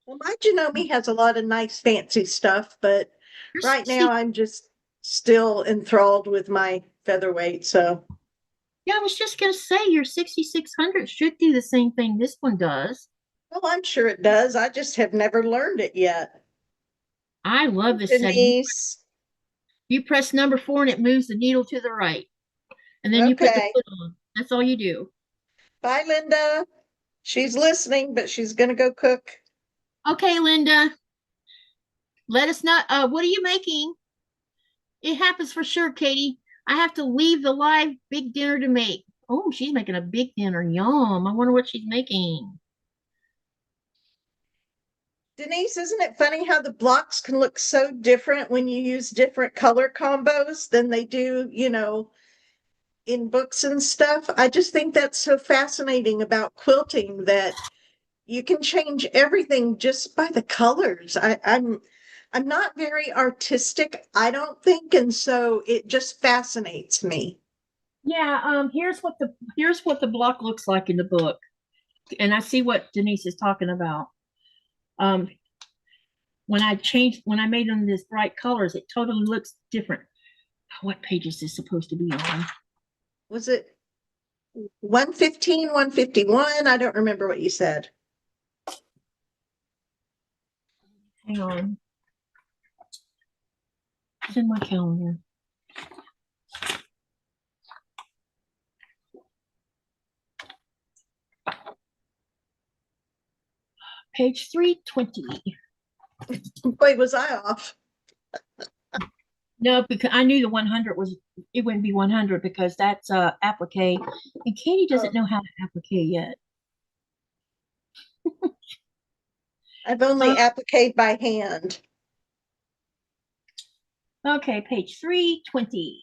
Well, my Janome has a lot of nice fancy stuff, but right now I'm just still enthralled with my featherweight. So yeah, I was just gonna say your 6600 should do the same thing this one does. well, I'm sure it does. I just have never learned it yet. I love this Denise. setting. You press number 4 and it moves the needle to the right. And then you put the foot on. That's all you do. Bye, Linda. She's listening, but she's gonna go cook. Okay, Linda. Let us know. What are you making? It happens for sure, Katie. I have to leave the live big dinner to make. Oh, she's making a big dinner. Yum. I wonder what she's making. Denise, isn't it funny how the blocks can look so different when you use different color combos than they do, in books and stuff? I just think that's so fascinating about quilting that you can change everything just by the colors. I'm not very artistic, I don't think, and so it just fascinates me. Yeah, here's what the block looks like in the book. And I see what Denise is talking about. Um, when I made them this bright colors, it totally looks different. What page is this supposed to be on? Was it 115, 151? I don't remember what you said. Hang on. It's in my calendar. Page 320. Boy, was I off. No, because I knew the 100 was, it wouldn't be 100 because that's applique. And Katie doesn't know how to applique yet. I've only appliqued by hand. Okay, page 320.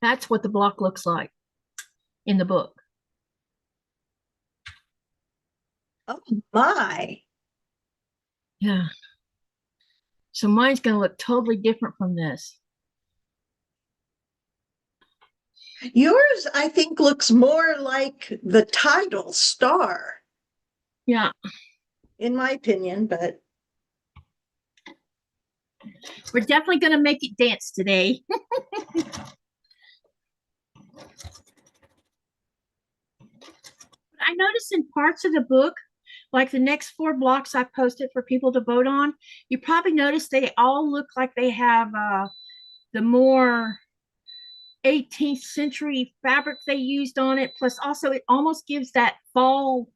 That's what the block looks like in the book. Oh my. Yeah. So mine's going to look totally different from this. Yours, I think, looks more like the title star, Yeah. in my opinion, but We're definitely going to make it dance today. I noticed in parts of the book, like the next 4 blocks I posted for people to vote on, you probably noticed they all look like they have the more 18th century fabric they used on it. Plus, also, it almost gives that fallish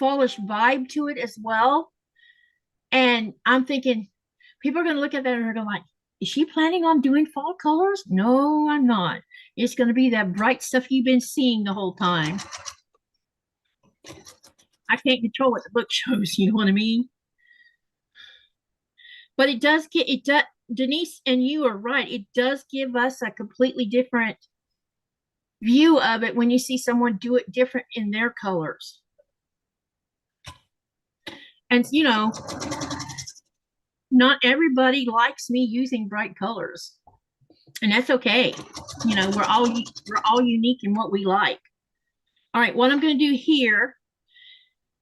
vibe to it as well. And I'm thinking people are going to look at that and they're going like, is she planning on doing fall colors? No, I'm not. It's going to be that bright stuff you've been seeing the whole time. I can't control what the book shows, you know what I mean? But it does get, it does, Denise and you are right. It does give us a completely different view of it when you see someone do it different in their colors. And, not everybody likes me using bright colors. And that's okay. We're all unique in what we like. All right, what I'm going to do here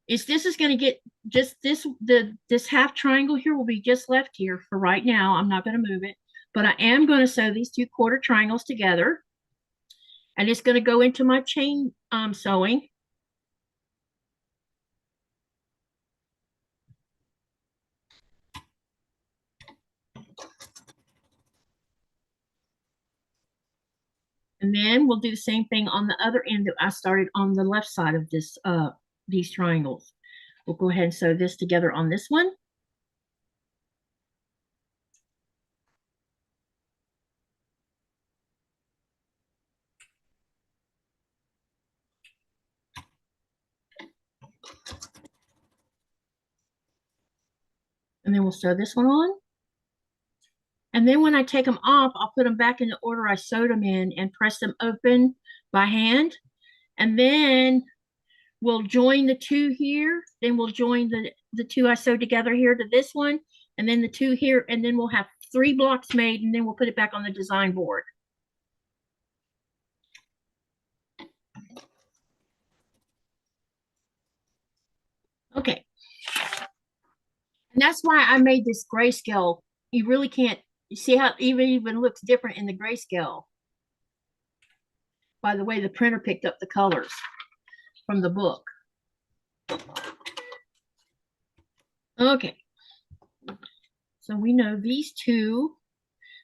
is this is going to get just this half triangle here will be just left here for right now. I'm not going to move it, but I am going to sew these 2 quarter triangles together, and it's going to go into my chain sewing. And then we'll do the same thing on the other end that I started on the left side of this these triangles. We'll go ahead and sew this together on this one. And then we'll sew this one on. And then when I take them off, I'll put them back in the order I sewed them in and press them open by hand. And then we'll join the 2 here. Then we'll join the 2 I sewed together here to this one. And then the 2 here. And then we'll have 3 blocks made. And then we'll put it back on the design board. Okay. And that's why I made this grayscale. You really can't, you see how it even looks different in the grayscale by the way the printer picked up the colors from the book. Okay. So we know these 2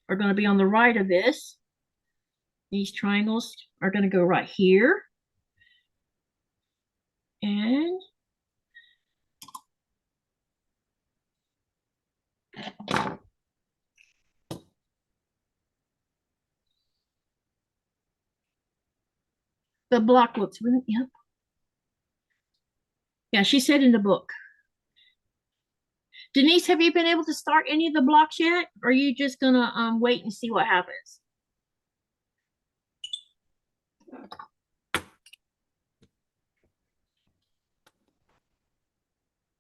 are going to be on the right of this. These triangles are going to go right here. And the block looks really, yep. Yeah, she said in the book. Denise, have you been able to start any of the blocks yet? Or are you just gonna wait and see what happens?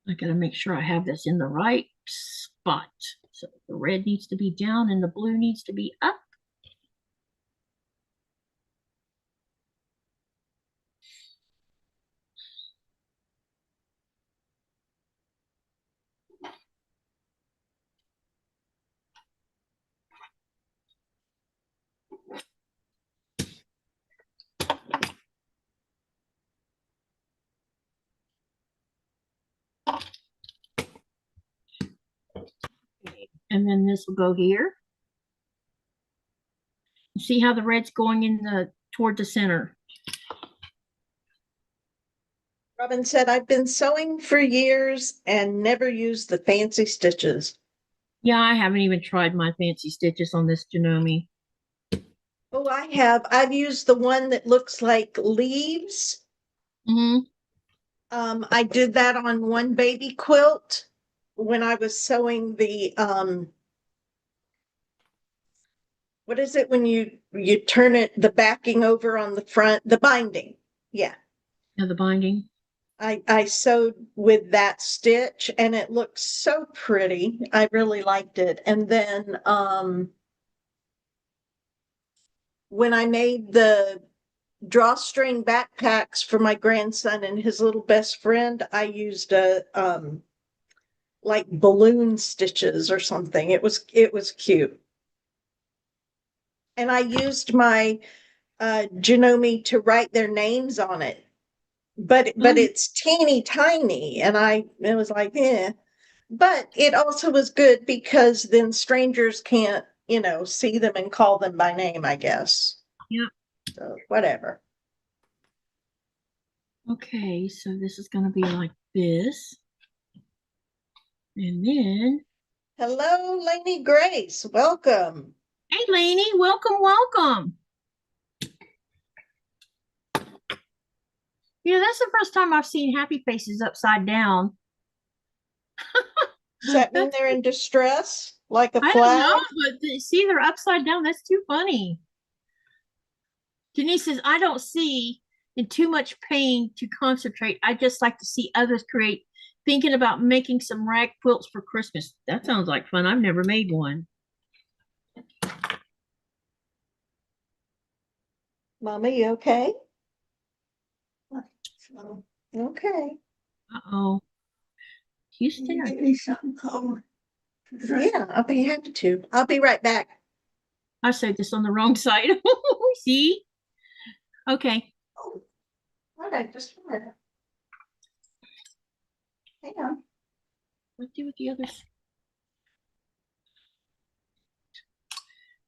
I gotta make sure I have this in the right spot. So the red needs to be down and the blue needs to be up. Okay. And then this will go here. See how the red's going in the toward the center. Robin said, I've been sewing for years and never used the fancy stitches. Yeah, I haven't even tried my fancy stitches on this Janome. Oh, I have. I've used the one that looks like leaves. Mm-hmm. I did that on one baby quilt when I was sewing the what is it when you turn it the backing over on the front, the binding. Yeah. Yeah, the binding. I sewed with that stitch and it looked so pretty. I really liked it. And then when I made the drawstring backpacks for my grandson and his little best friend, I used a like balloon stitches or something. It was cute. And I used my Janome to write their names on it. But it's teeny tiny and it was like, eh. But it also was good because then strangers can't, see them and call them by name, I guess. Yep. So whatever. Okay, so this is going to be like this. And then, Hello, Lainey Grace. Welcome. hey, Lainey, welcome, welcome. You know, that's the first time I've seen happy faces upside down. Does that mean they're in distress, like a I flag? don't know, but see, they're upside down. That's too funny. Denise says, I don't see in too much pain to concentrate. I just like to see others create. Thinking about making some rag quilts for Christmas. That sounds like fun. I've never made one. Mama, you okay? Okay. Uh-oh. Houston. Give me something cold. Yeah, I'll be happy to. I'll be right back. I sewed this on the wrong side. See? Okay. Oh, okay, just a minute. Hang on. Let's do with the others.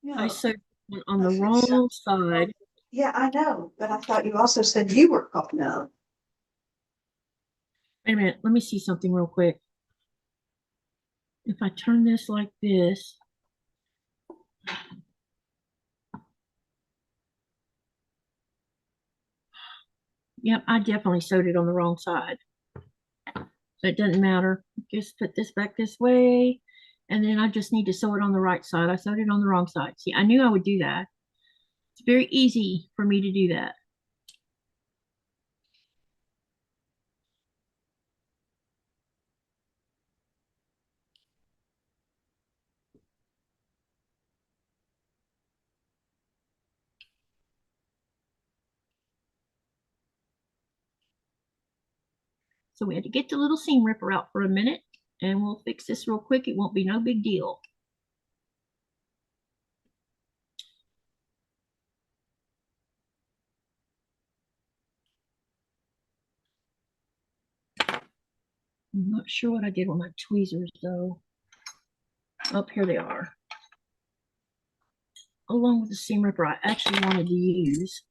Yeah. I sewed one on the wrong side. Yeah, I know, but I thought you also said you were coughing out. Wait a minute. Let me see something real quick. If I turn this like this, yep, I definitely sewed it on the wrong side. So it doesn't matter. Just put this back this way. And then I just need to sew it on the right side. I sewed it on the wrong side. See, I knew I would do that. It's very easy for me to do that. So we had to get the little seam ripper out for a minute and we'll fix this real quick. It won't be no big deal. I'm not sure what I did with my tweezers though. Up here they are. along with the seam ripper I actually wanted to use.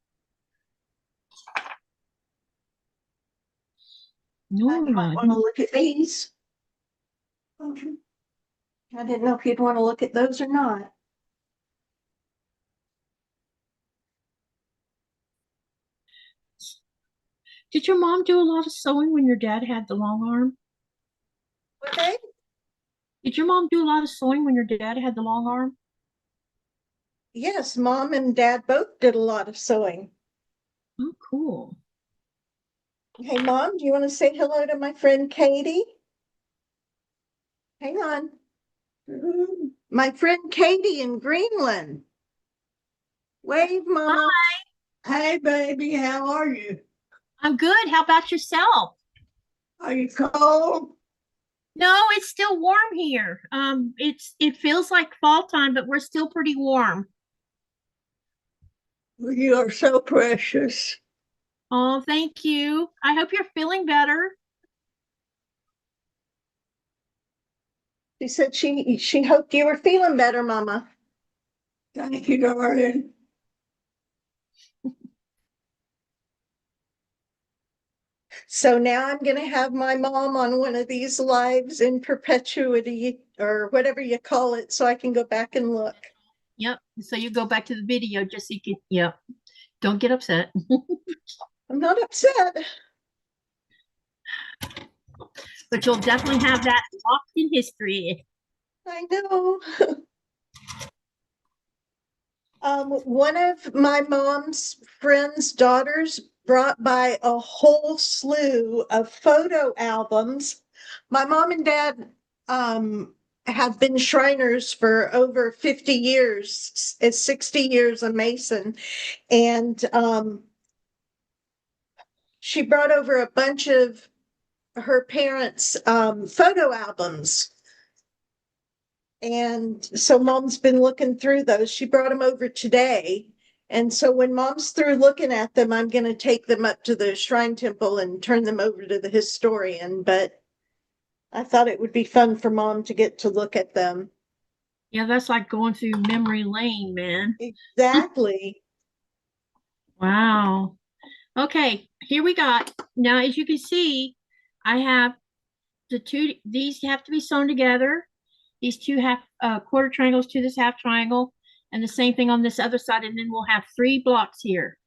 I might want to look at these. I didn't know if you'd want to look at those or not. Did your mom do a lot of sewing when your dad had the long arm? Okay. Did your mom do a lot of sewing when your dad had the long arm? Yes, Mom and Dad both did a lot of sewing. Oh, cool. Hey, Mom, do you want to say hello to my friend Katie? Hang on. My friend Katie in Greenland. Wave, Mama. Hey, baby, how are you? I'm good. How about yourself? Are you cold? No, it's still warm here. It feels like fall time, but we're still pretty warm. You are so precious. Oh, thank you. I hope you're feeling better. She said she hoped you were feeling better, Mama. Thank you, darling. So now I'm going to have my mom on one of these lives in perpetuity or whatever you call it, so I can go back and look. Yep. So you go back to the video just so you can, yep. Don't get upset. I'm not upset. But you'll definitely have that locked in history. I know. One of my mom's friends' daughters brought by a whole slew of photo albums. My mom and dad have been Shriners for over 50 years. It's 60 years a Mason. And she brought over a bunch of her parents' photo albums. And so Mom's been looking through those. She brought them over today. And so when Mom's through looking at them, I'm going to take them up to the Shrine Temple and turn them over to the historian. But I thought it would be fun for Mom to get to look at them. Yeah, that's like going through memory lane, man. Exactly. Wow. Okay, here we got. Now, as you can see, I have these have to be sewn together. These two half quarter triangles to this half triangle, and the same thing on this other side, and then we'll have 3 blocks here.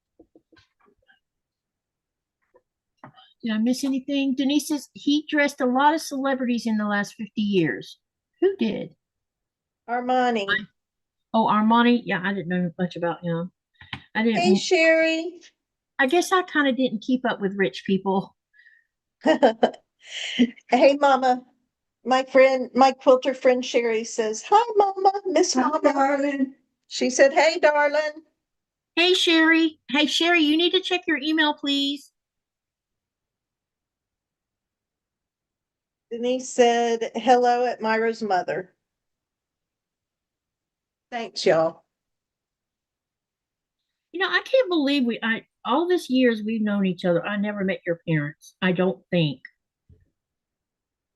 Did I miss anything? Denise says he dressed a lot of celebrities in the last 50 years. Who did? Armani. Oh, Armani. Yeah, I didn't know much about him. I didn't. Hey, Sherry. I guess I kind of didn't keep up with rich people. Hey, Mama. My quilter friend Sherry says, "Hi, Mama, Miss Hi, Mama." darling. She said, "Hey, darling." Hey, Sherry. Hey, Sherry, you need to check your email, please. Denise said, "Hello at Myra's mother." Thanks, y'all. You know, I can't believe all this years we've known each other. I never met your parents. I don't think.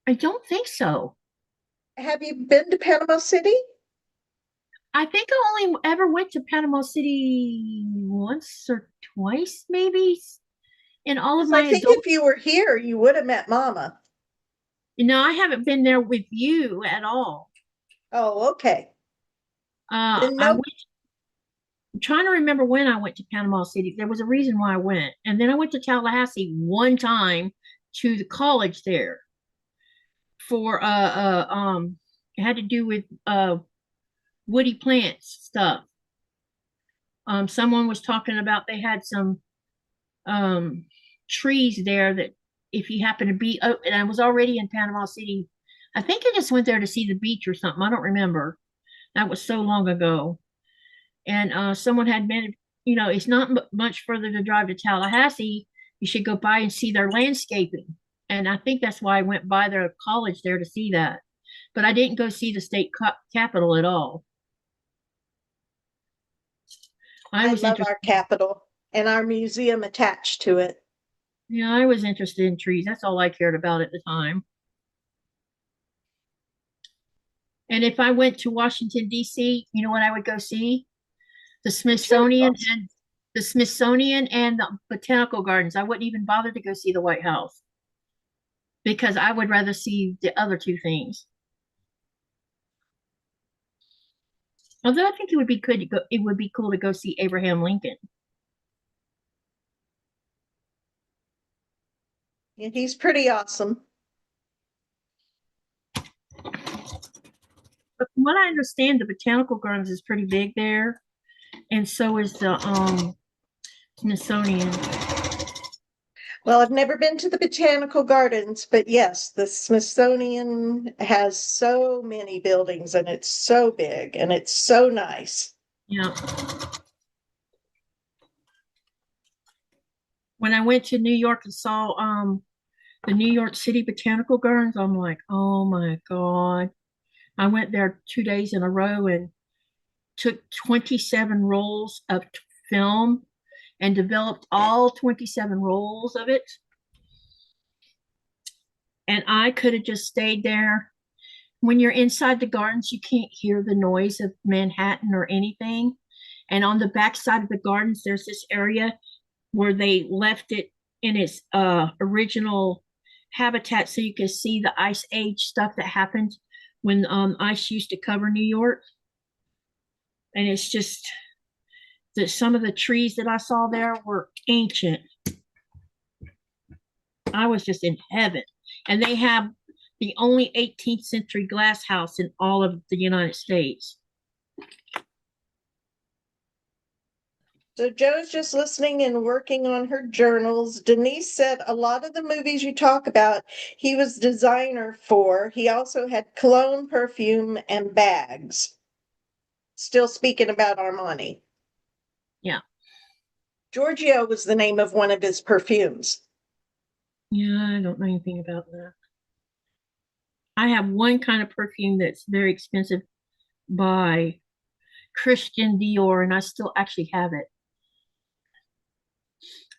I don't think so. Have you been to Panama City? I think I only ever went to Panama City once or twice, maybe, in all of Because my I think adult. if you were here, you would have met Mama. You know, I haven't been there with you at all. Oh, okay. Then I no, went. I'm trying to remember when I went to Panama City. There was a reason why I went, and then I went to Tallahassee one time to the college there for it had to do with woody plants stuff. Someone was talking about they had some um trees there that if you happen to be and I was already in Panama City. I think I just went there to see the beach or something. I don't remember. That was so long ago. And someone had been, you know, it's not much further to drive to Tallahassee. You should go by and see their landscaping. And I think that's why I went by their college there to see that. But I didn't go see the state capitol at all. I I was love interested. our capital and our museum attached to it. Yeah, I was interested in trees. That's all I cared about at the time. And if I went to Washington, D.C., you know what I would go see? The Smithsonian and the Botanical Gardens. I wouldn't even bother to go see the White House because I would rather see the other two things. Although I think it would be good to go, it would be cool to go see Abraham Lincoln. Yeah, he's pretty awesome. But from what I understand, the Botanical Gardens is pretty big there, and so is the Smithsonian. Well, I've never been to the Botanical Gardens, but yes, the Smithsonian has so many buildings and it's so big and it's so nice. Yeah. When I went to New York and saw the New York City Botanical Gardens, I'm like, oh my God. I went there 2 days in a row and took 27 rolls of film and developed all 27 rolls of it. And I could have just stayed there. When you're inside the gardens, you can't hear the noise of Manhattan or anything. And on the back side of the gardens, there's this area where they left it in its original habitat so you can see the ice age stuff that happened when ice used to cover New York. And it's just that some of the trees that I saw there were ancient. I was just in heaven. And they have the only 18th century glass house in all of the United States. So Joe's just listening and working on her journals. Denise said a lot of the movies you talk about, he was designer for. He also had cologne, perfume, and bags. Still speaking about Armani. Yeah. Giorgio was the name of one of his perfumes. Yeah, I don't know anything about that. I have one kind of perfume that's very expensive by Christian Dior, and I still actually have it.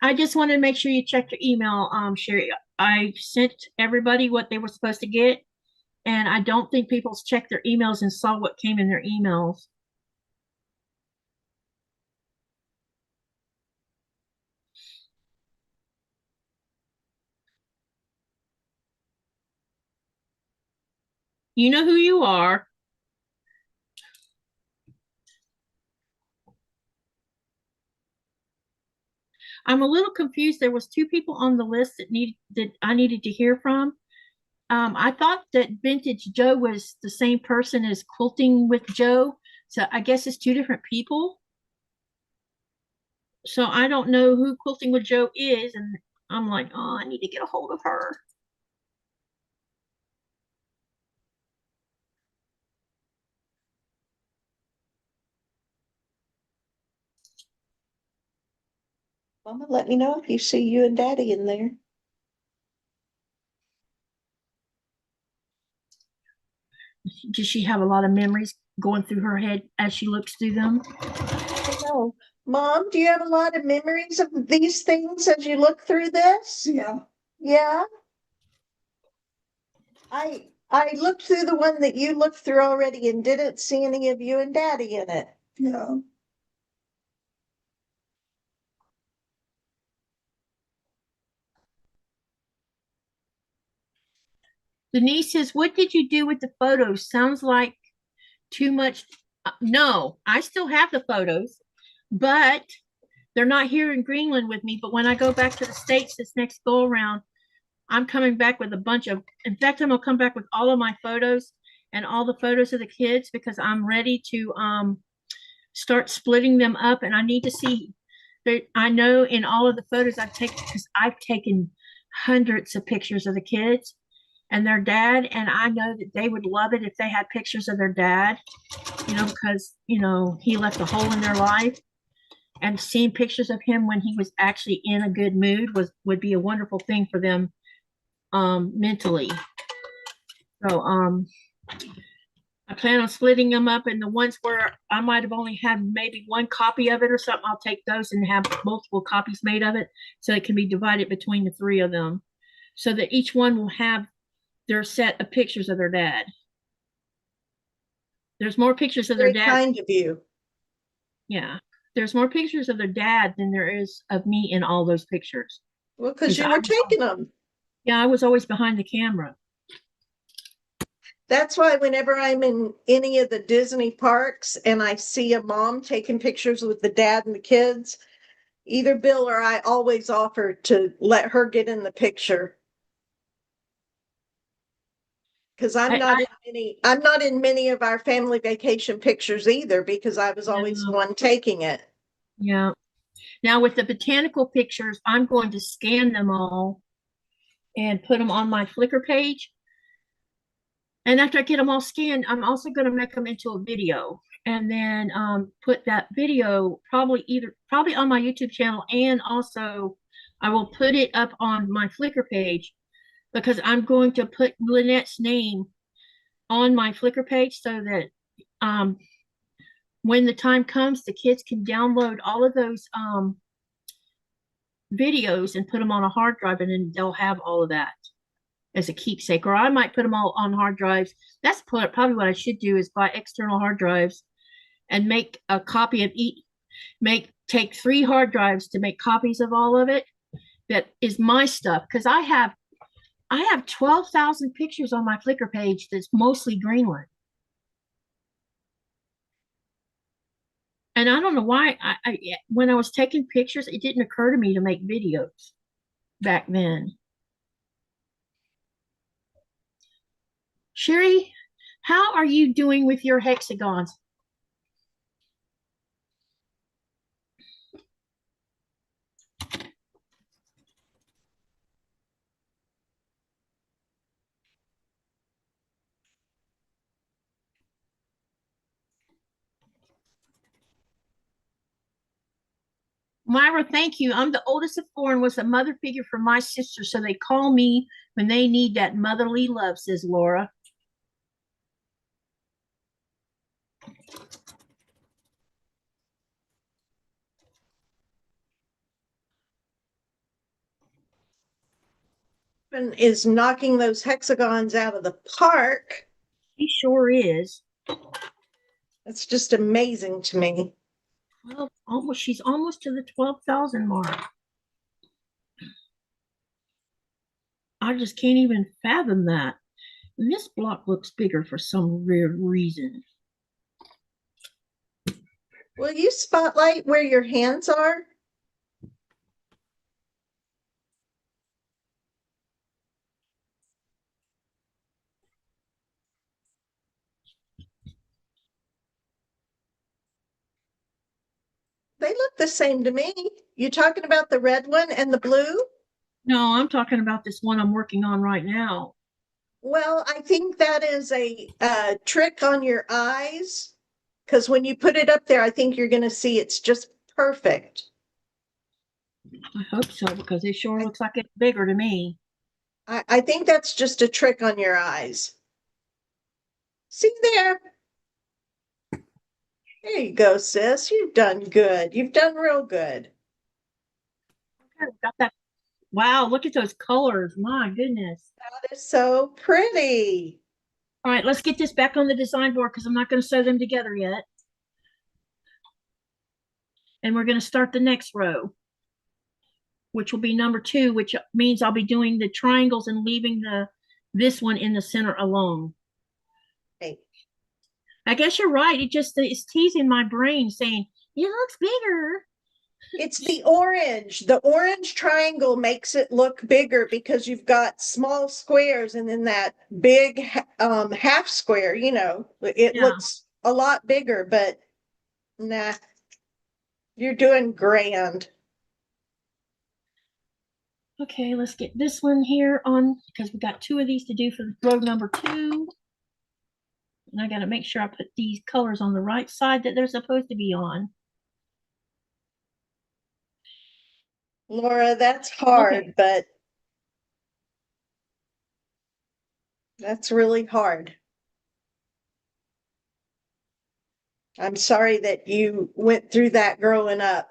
I just wanted to make sure you checked your email, Sherry. I sent everybody what they were supposed to get, and I don't think people's checked their emails and saw what came in their emails. You know who you are. I'm a little confused. There was 2 people on the list that I needed to hear from. I thought that Vintage Joe was the same person as Quilting with Joe, so I guess it's 2 different people. So I don't know who Quilting with Joe is, and I'm like, oh, I need to get a hold of her. Mama, let me know if you see you and Daddy in there. Does she have a lot of memories going through her head as she looks through them? No. Mom, do you have a lot of memories of these things as you look through this? Yeah. Yeah. I looked through the one that you looked through already and didn't see any of you and Daddy in it. Yeah. Denise says, what did you do with the photos? Sounds like too much. No, I still have the photos, but they're not here in Greenland with me. But when I go back to the States this next go around, I'm coming back with a bunch of, in fact, I'm gonna come back with all of my photos and all the photos of the kids because I'm ready to start splitting them up. And I need to see, I know in all of the photos I've taken, because I've taken hundreds of pictures of the kids and their dad, and I know that they would love it if they had pictures of their dad, because he left a hole in their life, and seeing pictures of him when he was actually in a good mood would be a wonderful thing for them mentally. So I plan on splitting them up, and the ones where I might have only had maybe one copy of it or something, I'll take those and have multiple copies made of it so it can be divided between the 3 of them so that each one will have their set of pictures of their dad. There's more pictures of their Very dad. kind of you. Yeah. there's more pictures of their dad than there is of me in all those pictures. Well, because 'Cause you were taking them. Yeah, I was always behind the camera. That's why whenever I'm in any of the Disney parks and I see a mom taking pictures with the dad and the kids, either Bill or I always offer to let her get in the picture. Because I'm not in many of our family vacation pictures either, because I was always the one taking it. Yeah. Now with the botanical pictures, I'm going to scan them all and put them on my Flickr page. And after I get them all scanned, I'm also going to make them into a video and then put that video probably on my YouTube channel, and also I will put it up on my Flickr page, because I'm going to put Lynette's name on my Flickr page so that when the time comes, the kids can download all of those videos and put them on a hard drive, and then they'll have all of that as a keepsake. Or I might put them all on hard drives. That's probably what I should do, is buy external hard drives and make a copy of each. Take 3 hard drives to make copies of all of it. That is my stuff, because I have 12,000 pictures on my Flickr page that's mostly Greenland. And I don't know why when I was taking pictures, it didn't occur to me to make videos back then. Sherry, how are you doing with your hexagons? Myra, thank you. I'm the oldest of 4 and was a mother figure for my sister, so they call me when they need that motherly love, says Laura. Is knocking those hexagons out of the park. She sure is. That's just amazing to me. Well, she's almost to the 12,000 mark. I just can't even fathom that. And this block looks bigger for some weird reason. Will you spotlight where your hands are? They look the same to me. You talking about the red one and the blue? No, I'm talking about this one I'm working on right now. Well, I think that is a trick on your eyes, because when you put it up there, I think you're going to see it's just perfect. I hope so, because it sure looks like it's bigger to me. I think that's just a trick on your eyes. See there? There you go, sis. You've done good. You've done real good. Okay, got that. Wow, look at those colors. My goodness. That is so pretty. All right, let's get this back on the design board, because I'm not going to sew them together yet. And we're going to start the next row, which will be number 2, which means I'll be doing the triangles and leaving this one in the center alone. Okay. I guess you're right. It's teasing my brain, saying, it looks bigger. It's the orange. The orange triangle makes it look bigger because you've got small squares and then that big half square, it looks a lot bigger, but nah, you're doing grand. Okay, let's get this one here on, because we got 2 of these to do for row number 2. And I got to make sure I put these colors on the right side that they're supposed to be on. Laura, that's hard, Okay. but that's really hard. I'm sorry that you went through that growing up.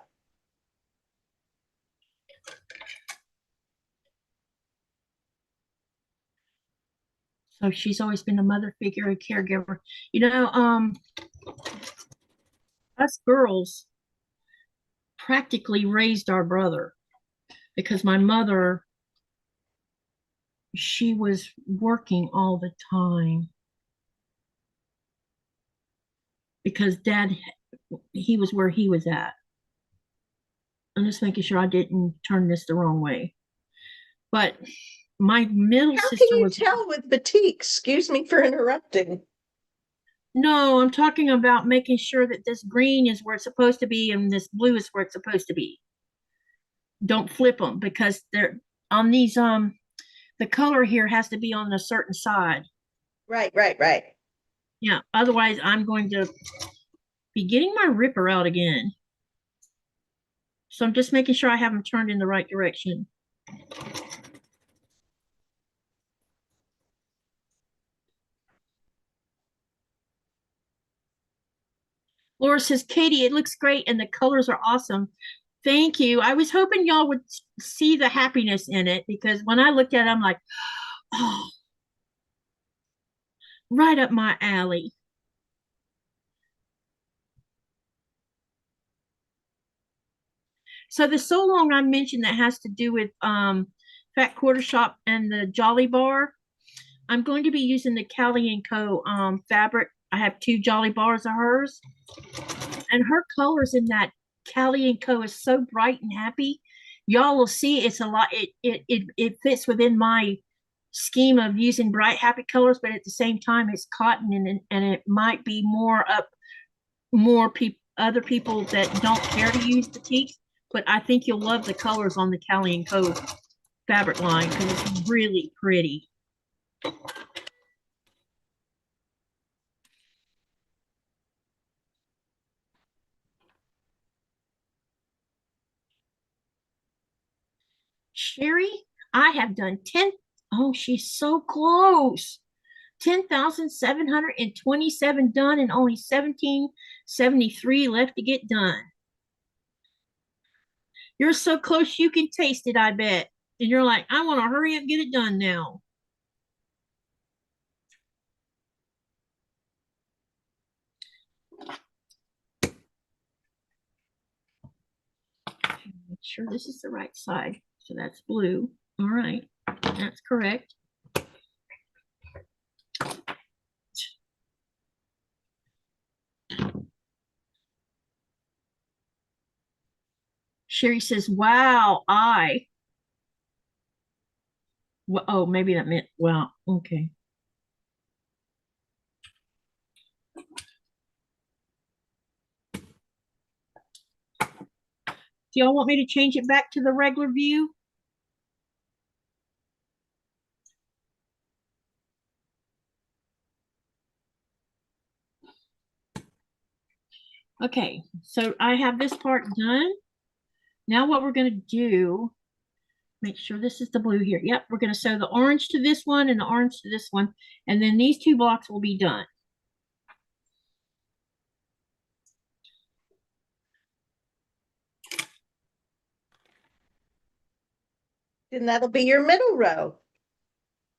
So she's always been a mother figure, a caregiver. Us girls, practically raised our brother because my mother, she was working all the time because dad, he was where he was at. I'm just making sure I didn't turn this the wrong way. But my middle How can sister you was. tell with batik? Excuse me for interrupting. No, I'm talking about making sure that this green is where it's supposed to be and this blue is where it's supposed to be. Don't flip them because they're on these, the color here has to be on a certain side. Right, right, right. Yeah, otherwise I'm going to be getting my ripper out again. So I'm just making sure I have them turned in the right direction. Laura says, Katie, it looks great and the colors are awesome. Thank you. I was hoping y'all would see the happiness in it because when I looked at it, I'm like, oh, right up my alley. So the so long I mentioned that has to do with Fat Quarter Shop and the Jolly Bar. I'm going to be using the Callie & Co. Fabric. I have 2 Jolly Bars of hers. And her colors in that Callie & Co. is so bright and happy. Y'all will see it's a lot. It fits within my scheme of using bright, happy colors, but at the same time, it's cotton and it might be more up more people, other people that don't care to use batiks. But I think you'll love the colors on the Callie & Co. fabric line because it's really pretty. Sherry, I have done 10. Oh, she's so close. 10,727 done and only 1,773 left to get done. You're so close you can taste it, I bet. And you're like, I want to hurry up and get it done now. Make sure this is the right side. So that's blue. All right, that's correct. Sherry says, wow, oh, maybe that meant, well, okay. Do y'all want me to change it back to the regular view? Okay, so I have this part done. Now what we're going to do, make sure this is the blue here. Yep, we're going to sew the orange to this one and the orange to this one, and then these 2 blocks will be done. And that'll be your middle row.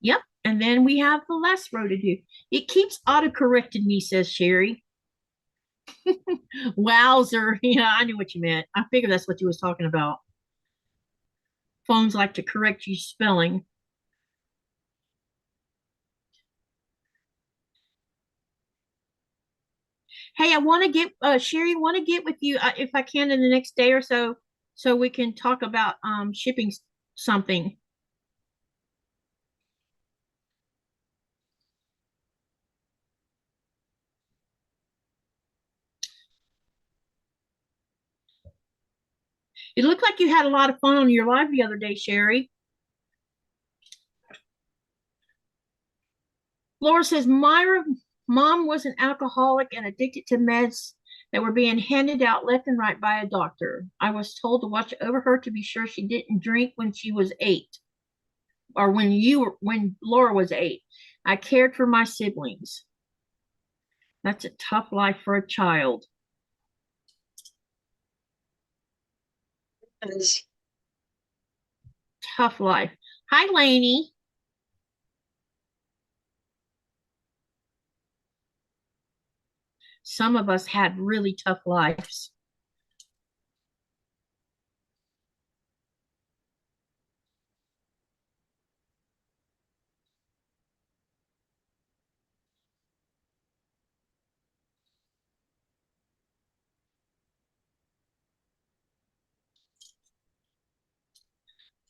Yep, and then we have the last row to do. It keeps auto-correcting me, says Sherry. Wowzer. Yeah, I knew what you meant. I figured that's what you was talking about. Phones like to correct you spelling. Hey, I want to get Sherry, want to get with you if I can in the next day or so, so we can talk about shipping something. It looked like you had a lot of fun on your live the other day, Sherry. Laura says, Myra, mom was an alcoholic and addicted to meds that were being handed out left and right by a doctor. I was told to watch over her to be sure she didn't drink when she was 8, or when Laura was 8. I cared for my siblings. That's a tough life for a child. Tough life. Hi, Lainey. Some of us had really tough lives.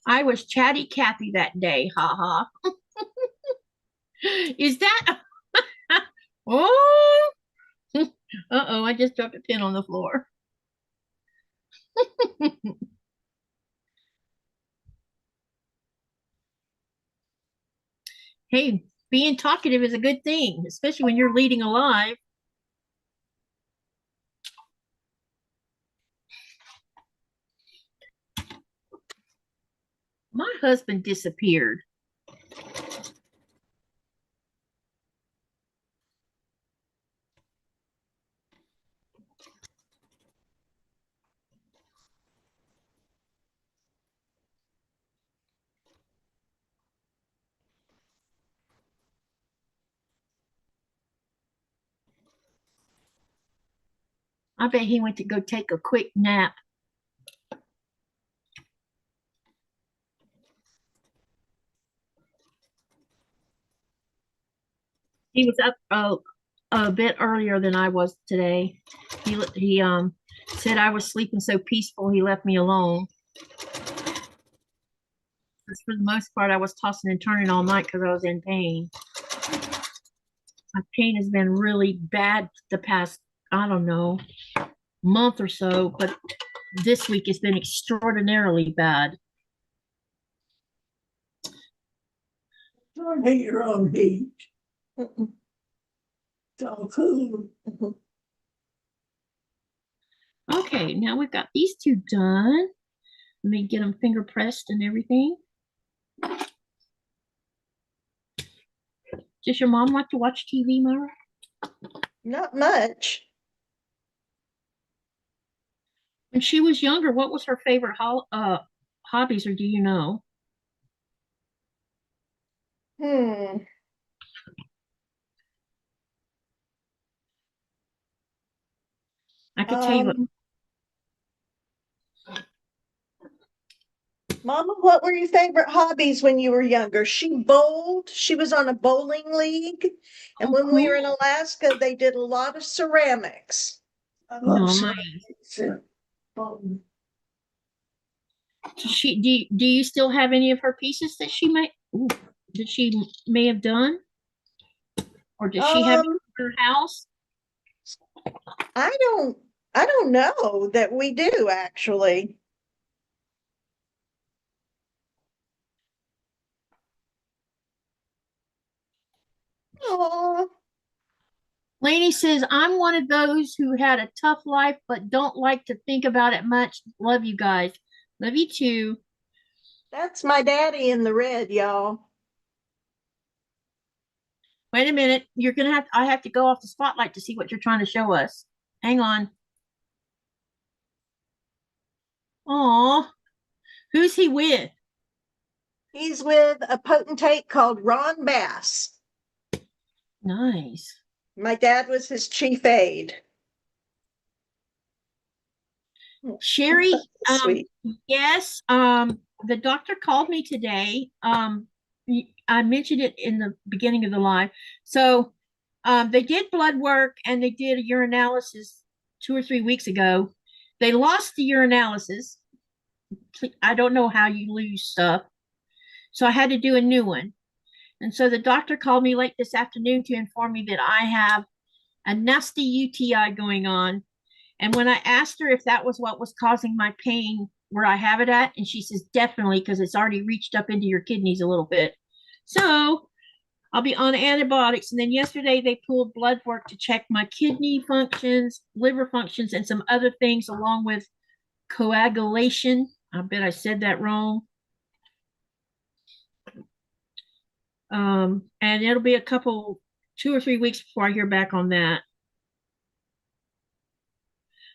I was chatty Cathy that day. Ha ha. Is that? Oh, uh-oh, I just dropped a pin on the floor. Hey, being talkative is a good thing, especially when you're leading a live. My husband disappeared. I bet he went to go take a quick nap. He was up a bit earlier than I was today. He said I was sleeping so peaceful he left me alone. For the most part, I was tossing and turning all night because I was in pain. My pain has been really bad the past, I don't know, month or so, but this week it's been extraordinarily bad. Don't hate your own heat. Mm-mm. It's all cool. Mhm. Okay, now we've got these two done. Let me get them finger pressed and everything. Does your mom like to watch TV, Myra? Not much. When she was younger, what was her favorite hobbies, or do you know? Hmm. I could tell you what. Mama, what were your favorite hobbies when you were younger? She bowled. She was on a bowling league. And Oh, when we were in cool. Alaska, they did a lot of ceramics. I love Nice. ceramics. Do you still have any of her pieces that may have done, or does she have it Um, in her house? I don't know that we do actually. Oh, Lainey says, I'm one of those who had a tough life but don't like to think about it much. Love you guys. Love you too. that's my daddy in the red, y'all. Wait a minute. I have to go off the spotlight to see what you're trying to show us. Hang on. Aw, who's he with? He's with a potentate called Ron Bass. Nice. My dad was his chief aide. Sherry, Sweet. yes, the doctor called me today. I mentioned it in the beginning of the live. So, they did blood work and they did a urinalysis 2 or 3 weeks ago. They lost the urinalysis. I don't know how you lose stuff. So I had to do a new one. And so the doctor called me late this afternoon to inform me that I have a nasty UTI going on. And when I asked her if that was what was causing my pain where I have it at, and she says, definitely, because it's already reached up into your kidneys a little bit. So I'll be on antibiotics. And then yesterday they pulled blood work to check my kidney functions, liver functions, and some other things along with coagulation. I bet I said that wrong. And it'll be 2 or 3 weeks before I hear back on that.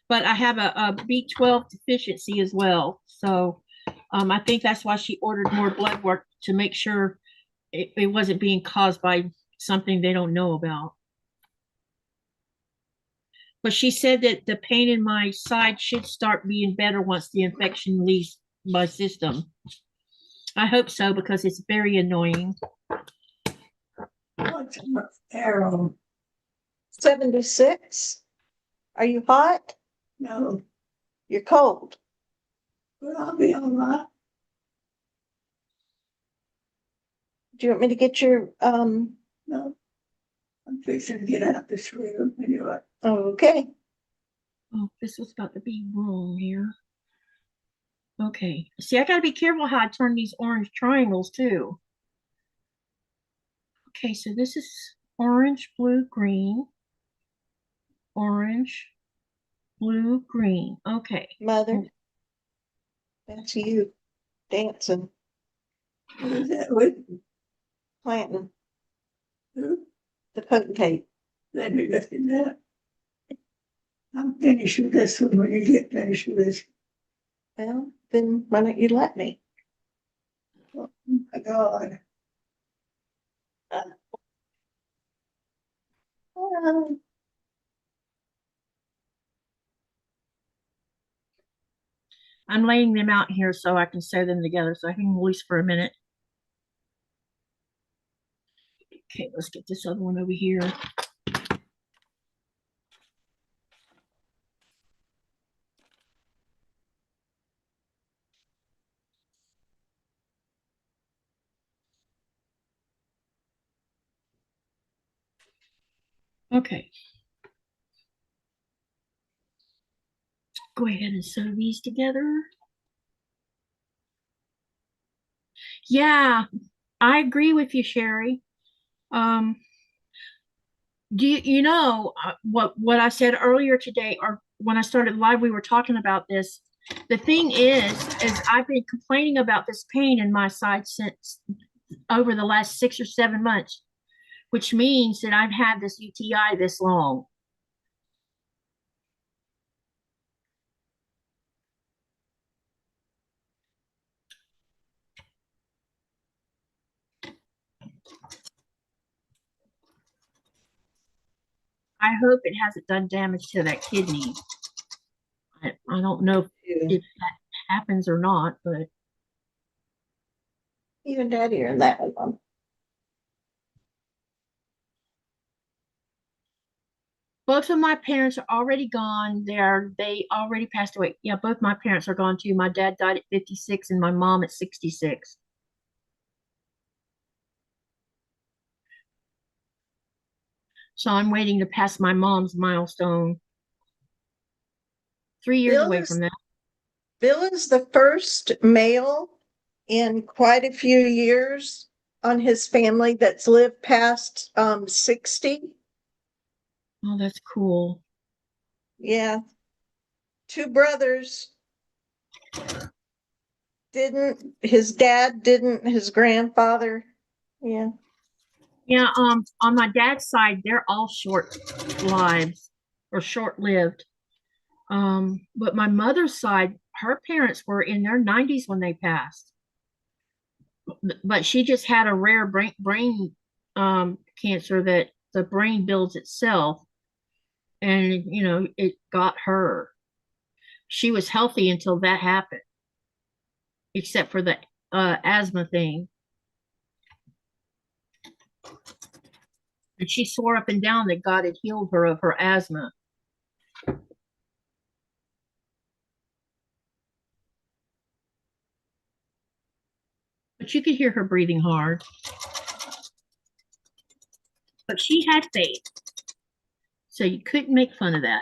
But I have a B12 deficiency as well. So I think that's why she ordered more blood work to make sure it wasn't being caused by something they don't know about. But she said that the pain in my side should start being better once the infection leaves my system. I hope so because it's very annoying. What's my arrow? 76. Are you hot? No, You're cold. but I'll be all right. Do you want me to get your, No, I'm fixing to get out this room anyway. okay. Oh, this was about to be wrong here. Okay. See, I gotta be careful how I turn these orange triangles too. Okay, so this is orange, blue, green. Orange, blue, green. Okay. Mother, that's you dancing, What is that with? planting Who? the potentate. Let me look at that. I'm finished with this one when you get finished with this. Well, then why don't you let me? Oh my God. Um, I'm laying them out here so I can sew them together so I hang loose for a minute. Okay, let's get this other one over here. Okay. Go ahead and sew these together. Yeah, I agree with you, Sherry. Um, do you know what I said earlier today, or when I started live, we were talking about this. The thing is I've been complaining about this pain in my side since over the last 6 or 7 months, which means that I've had this UTI this long. I hope it hasn't done damage to that kidney. I don't know if that happens or not, but you and Daddy are in that one. both of my parents are already gone. They already passed away. Yeah, both my parents are gone too. My dad died at 56 and my mom at 66. So I'm waiting to pass my mom's milestone. 3 years Bill away is, from that. Bill is the first male in quite a few years on his family that's lived past 60. Oh, that's cool. Yeah. Two brothers didn't, his dad didn't, his grandfather. Yeah. Yeah, on my dad's side, they're all short lives or short-lived. But my mother's side, her parents were in their 90s when they passed. But she just had a rare brain cancer that the brain builds itself, and it got her. She was healthy until that happened, except for the asthma thing. And she swore up and down that God had healed her of her asthma. But you could hear her breathing hard. But she had faith. So you couldn't make fun of that.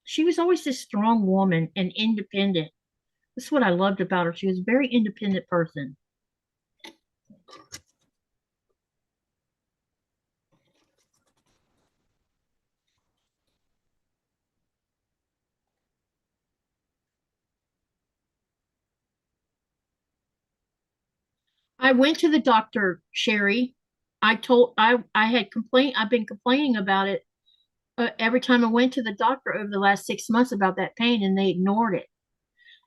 She was always this strong woman and independent. That's what I loved about her. She was a very independent person. I went to the doctor, Sherry. I had complained. I've been complaining about it every time I went to the doctor over the last 6 months about that pain, and they ignored it.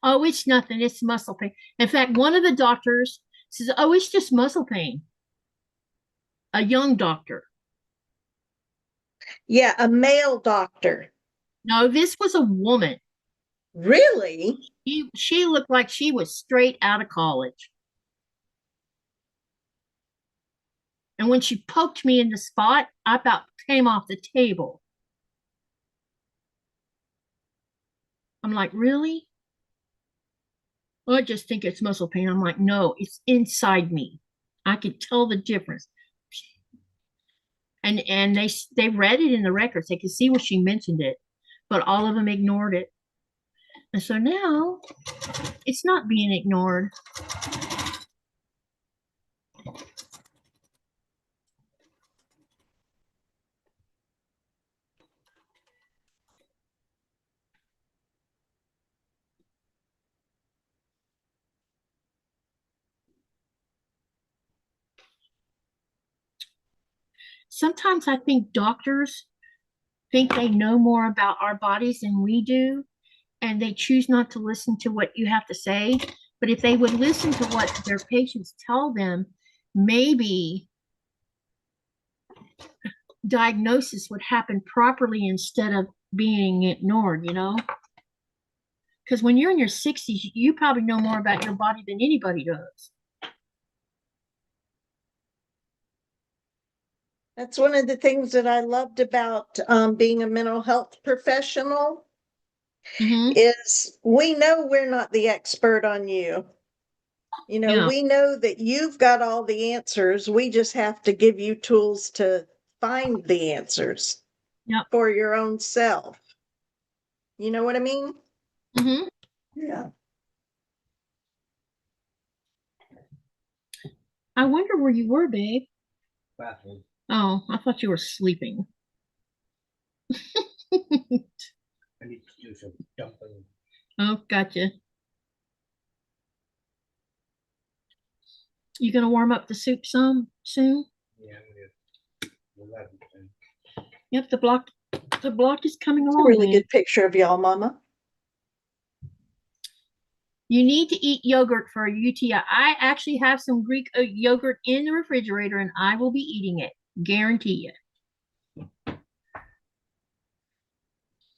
Oh, it's nothing. It's muscle pain. In fact, one of the doctors says, "Oh, it's just muscle pain." A young doctor. Yeah, a male doctor. No, this was a woman. Really? She looked like she was straight out of college. And when she poked me in the spot, I about came off the table. I'm like, really? Well, I just think it's muscle pain. I'm like, no, it's inside me. I could tell the difference. And they read it in the records. They could see where she mentioned it, but all of them ignored it. And so now it's not being ignored. Sometimes I think doctors think they know more about our bodies than we do, and they choose not to listen to what you have to say. But if they would listen to what their patients tell them, maybe diagnosis would happen properly instead of being ignored, you know? Because when you're in your 60s, you probably know more about your body than anybody does. That's one of the things that I loved about being a mental health professional is we know we're not the expert on you. You know, Yeah. we know that you've got all the answers. We just have to give you tools to find the answers Yep. for your own self. You know what I mean? Mm-hmm. Yeah. I wonder where you were, babe. Bathroom. Oh, I thought you were sleeping. I need to do some dumping. Oh, gotcha. You gonna warm up the soup some soon? Yeah, I'm gonna 11. Yep, the block is coming It's a along. really man. good picture of y'all, Mama. You need to eat yogurt for a UTI. I actually have some Greek yogurt in the refrigerator, and I will be eating it. Guarantee you.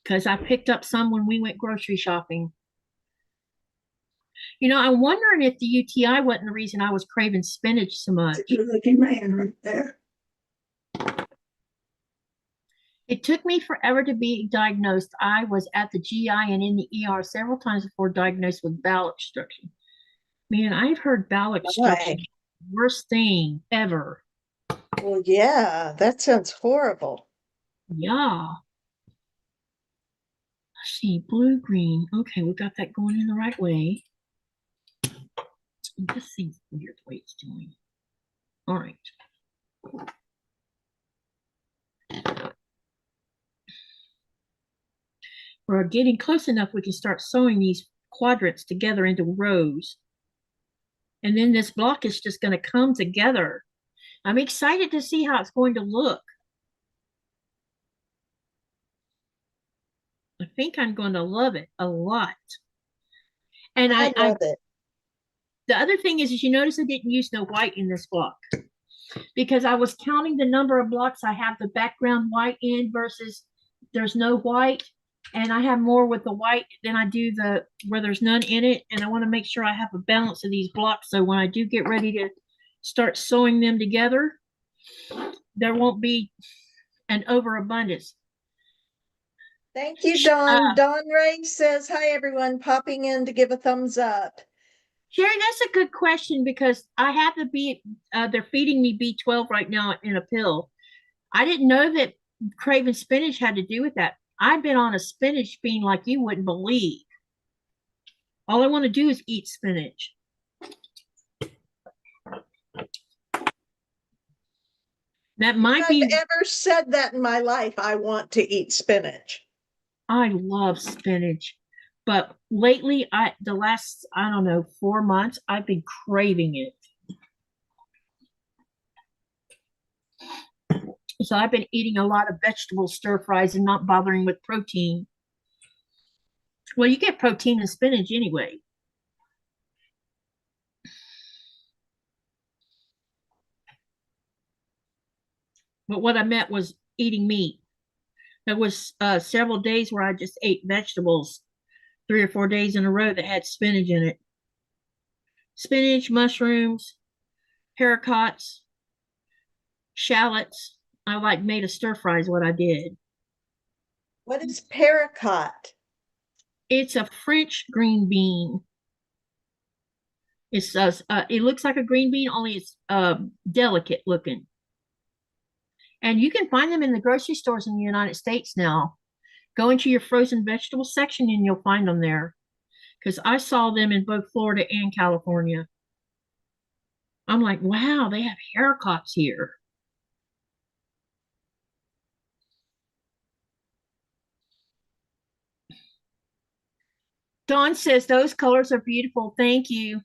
Because I picked up some when we went grocery shopping. You know, I'm wondering if the UTI wasn't the reason I was craving spinach so much. It's a good-looking man right there. It took me forever to be diagnosed. I was at the GI and in the ER several times before diagnosed with bowel obstruction. Man, I've heard bowel obstruction, worst thing ever. Well, yeah, that sounds horrible. Yeah. Let's see, blue, green. Okay, we got that going in the right way. This seems weird the way it's doing. All right. We're getting close enough we can start sewing these quadrants together into rows. And then this block is just going to come together. I'm excited to see how it's going to look. I think I'm going to love it a lot. And I love it. The other thing is you notice I didn't use no white in this block because I was counting the number of blocks I have the background white in versus there's no white. And I have more with the white than I do the where there's none in it. And I want to make sure I have a balance of these blocks. So when I do get ready to start sewing them together, there won't be an overabundance. Thank you, Dawn. Dawn Ray says, hi, everyone, popping in to give a thumbs up. Sherry, that's a good question because I have to be, they're feeding me B12 right now in a pill. I didn't know that craving spinach had to do with that. I've been on a spinach bean like you wouldn't believe. All I want to do is eat spinach. That might be. I've ever said that in my life. I want to eat spinach. I love spinach. But lately, the last, I don't know, 4 months, I've been craving it. So I've been eating a lot of vegetable stir fries and not bothering with protein. Well, you get protein in spinach anyway. But what I meant was eating meat. There was several days where I just ate vegetables 3 or 4 days in a row that had spinach in it. Spinach, mushrooms, haricots, shallots. I like made a stir fry is what I did. What is paraquat? It's a French green bean. It looks like a green bean, only it's delicate looking. And you can find them in the grocery stores in the United States now. Go into your frozen vegetable section and you'll find them there. Because I saw them in both Florida and California. I'm like, wow, they have haircuts here. Dawn says those colors are beautiful. Thank you.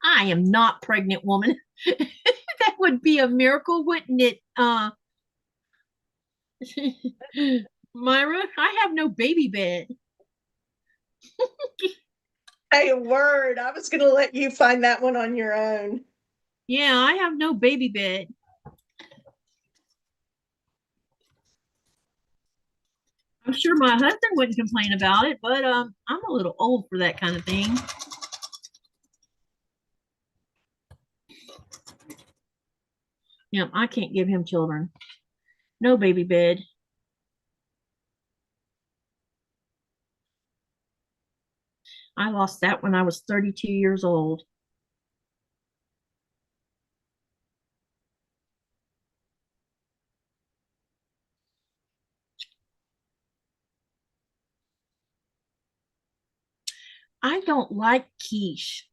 I am not pregnant, woman. That would be a miracle, wouldn't it? Myra, I have no baby bed. Hey, word. I was going to let you find that one on your own. Yeah, I have no baby bed. I'm sure my husband wouldn't complain about it, but I'm a little old for that kind of thing. Yeah, I can't give him children. No baby bed. I lost that when I was 32 years old. I don't like quiche.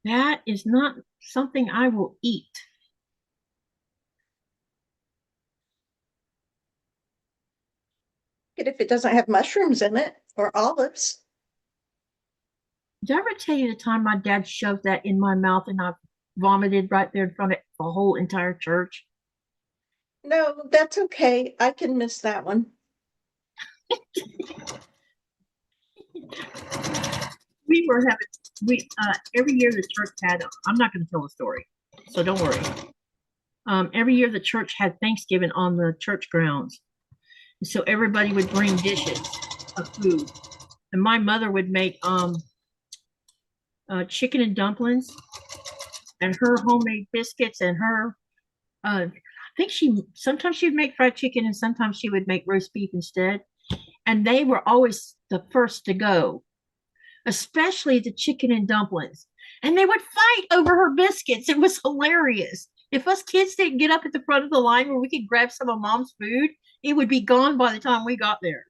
That is not something I will eat. If it doesn't have mushrooms in it or olives. Did I ever tell you the time my dad shoved that in my mouth and I vomited right there in front of the whole entire church? No, that's okay. I can miss that one. We were having every year the church had. I'm not going to tell the story, so don't worry. Every year the church had Thanksgiving on the church grounds, so everybody would bring dishes of food, and my mother would make chicken and dumplings, and her homemade biscuits, and her I think sometimes she'd make fried chicken, and sometimes she would make roast beef instead, and they were always the first to go, especially the chicken and dumplings. And they would fight over her biscuits. It was hilarious. If us kids didn't get up at the front of the line where we could grab some of mom's food, it would be gone by the time we got there.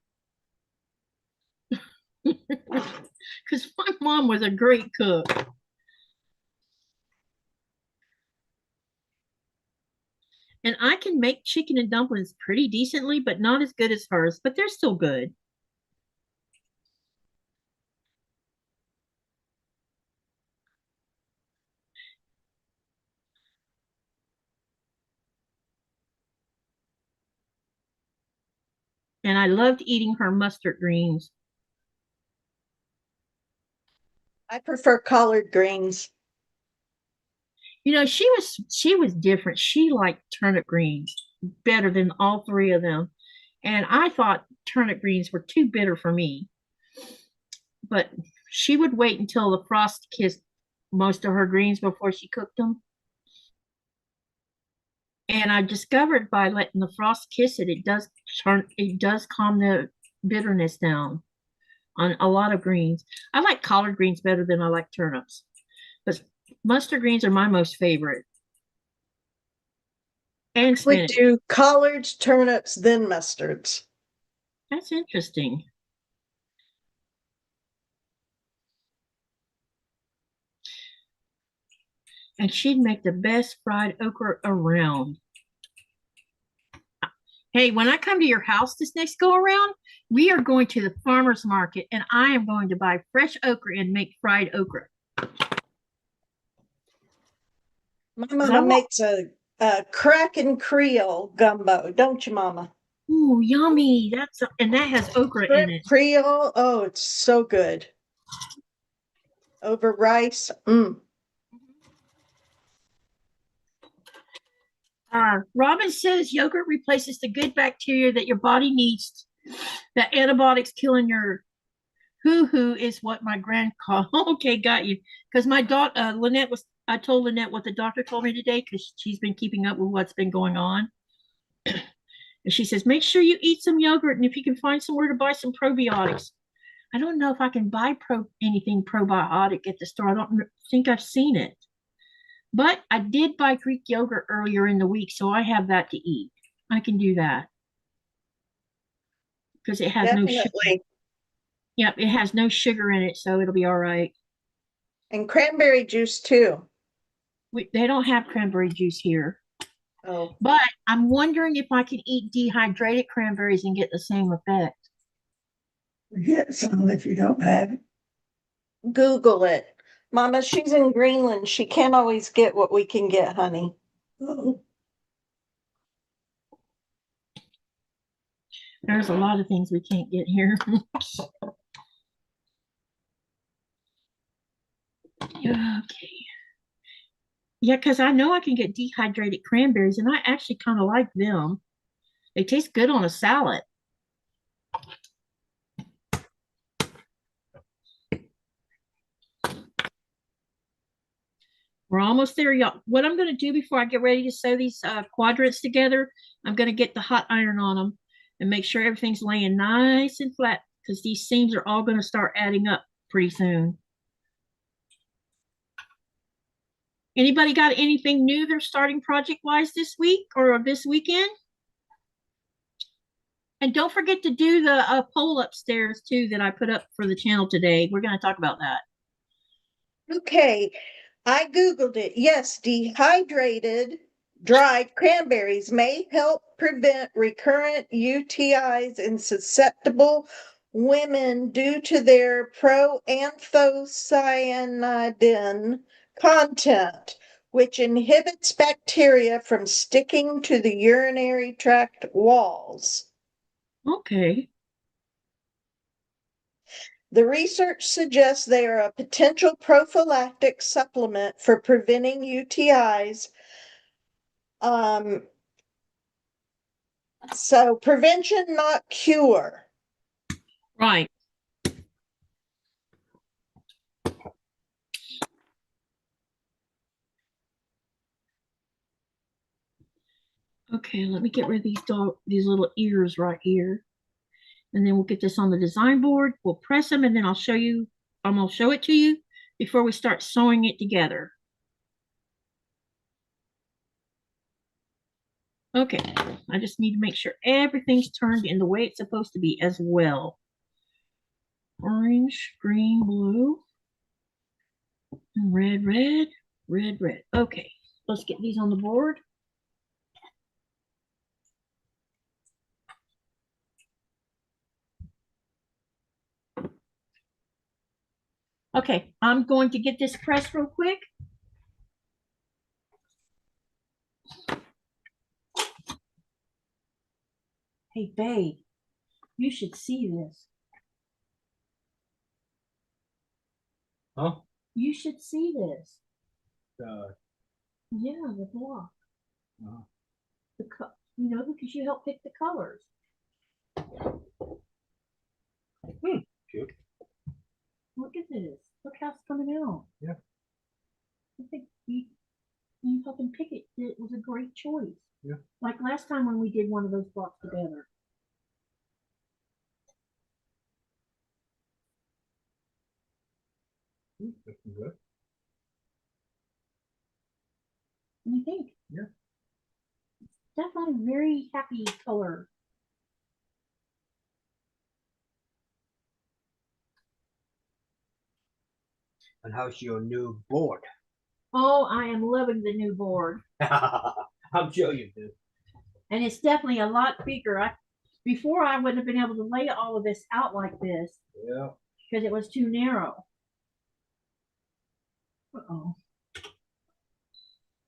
Because my mom was a great cook. And I can make chicken and dumplings pretty decently, but not as good as hers, but they're still good. And I loved eating her mustard greens. I prefer collard greens. You know, she was different. She liked turnip greens better than all three of them. And I thought turnip greens were too bitter for me. But she would wait until the frost kissed most of her greens before she cooked them. And I discovered by letting the frost kiss it, it does calm the bitterness down on a lot of greens. I like collard greens better than I like turnips. But mustard greens are my most favorite. And spinach. We do collards, turnips, then mustards. That's interesting. And she'd make the best fried okra around. Hey, when I come to your house this next go around, we are going to the farmer's market and I am going to buy fresh okra and make fried okra. My mama makes a Kraken Creole gumbo, don't you, Mama? Ooh, yummy. And that has okra in it. Creole, oh, it's so good. Over rice. Robin says yogurt replaces the good bacteria that your body needs, that antibiotics killing your Hoo is what my grand call. Okay, got you. Because my daughter, Lynette was, I told Lynette what the doctor told me today because she's been keeping up with what's been going on. And she says, make sure you eat some yogurt and if you can find somewhere to buy some probiotics. I don't know if I can buy anything probiotic at the store. I don't think I've seen it. But I did buy Greek yogurt earlier in the week, so I have that to eat. I can do that. Because it has no sugar. Definitely. Yep, it has no sugar in it, so it'll be all right. And cranberry juice too. They don't have cranberry juice here. Oh, But I'm wondering if I can eat dehydrated cranberries and get the same effect. Get some if you don't have it. Google it. Mama, she's in Greenland. She can't always get what we can get, honey. Oh, There's a lot of things we can't get here. Okay. Yeah, because I know I can get dehydrated cranberries, and I actually kind of like them. They taste good on a salad. We're almost there, y'all. What I'm going to do before I get ready to sew these quadrants together, I'm going to get the hot iron on them and make sure everything's laying nice and flat because these seams are all going to start adding up pretty soon. Anybody got anything new they're starting project-wise this week or this weekend? And don't forget to do the poll upstairs too that I put up for the channel today. We're going to talk about that. Okay, I Googled it. Yes, dehydrated dried cranberries may help prevent recurrent UTIs in susceptible women due to their proanthocyanidin content, which inhibits bacteria from sticking to the urinary tract walls. Okay. The research suggests they are a potential prophylactic supplement for preventing UTIs. So prevention, not cure. Right. Okay, let me get rid of these little ears right here. And then we'll get this on the design board. We'll press them and then I'll show you, I'm gonna show it to you before we start sewing it together. Okay, I just need to make sure everything's turned in the way it's supposed to be as well. Orange, green, blue, and red, red, red, red. Okay, let's get these on the board. Okay, I'm going to get this pressed real quick. Hey, babe, you should see this. Huh? You should see this. Uh, Yeah, the block. uh, You know, because you help pick the colors. cute. Look at this. Look how it's coming out. Yeah. I think you help him pick it. It was a great choice. Yeah. Like last time when we did one of those blocks together. Looking good. What do you think? Yeah. Definitely a very happy color. And how's your new board? Oh, I am loving the new board. I'm sure you do. And it's definitely a lot bigger. Before I wouldn't have been able to lay all of this out like this Yeah. because it was too narrow. Uh-oh.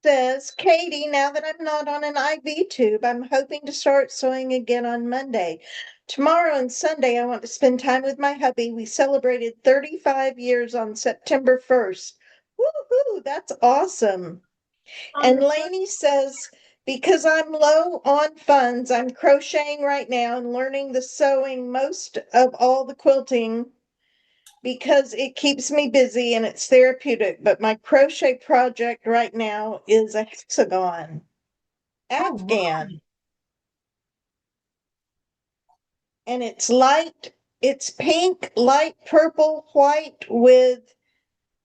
Says Katie, now that I'm not on an IV tube, I'm hoping to start sewing again on Monday. Tomorrow and Sunday, I want to spend time with my hubby. We celebrated 35 years on September 1st. Woohoo, that's awesome. And Lainey says, because I'm low on funds, I'm crocheting right now and learning the sewing most of all the quilting because it keeps me busy and it's therapeutic. But my crochet project right now is a hexagon Afghan. right. And it's pink, light purple, white with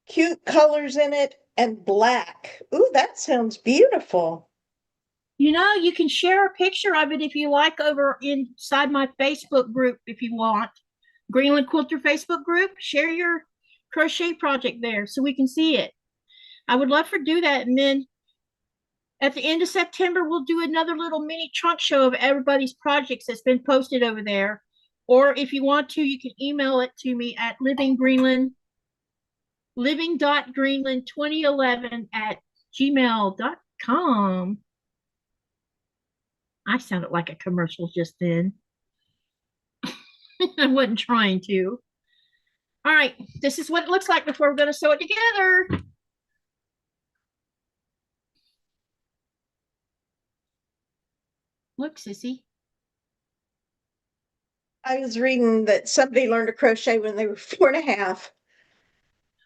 cute colors in it and black. Ooh, that sounds beautiful. You know, you can share a picture of it if you like over inside my Facebook group if you want. Greenland Quilter Facebook group. Share your crochet project there so we can see it. I would love to do that. And then at the end of September, we'll do another little mini trunk show of everybody's projects that's been posted over there. Or if you want to, you can email it to me at living.greenland2011@gmail.com. I sounded like a commercial just then. I wasn't trying to. All right, this is what it looks like before we're going to sew it together. Look, sissy. I was reading that somebody learned to crochet when they were 4.5.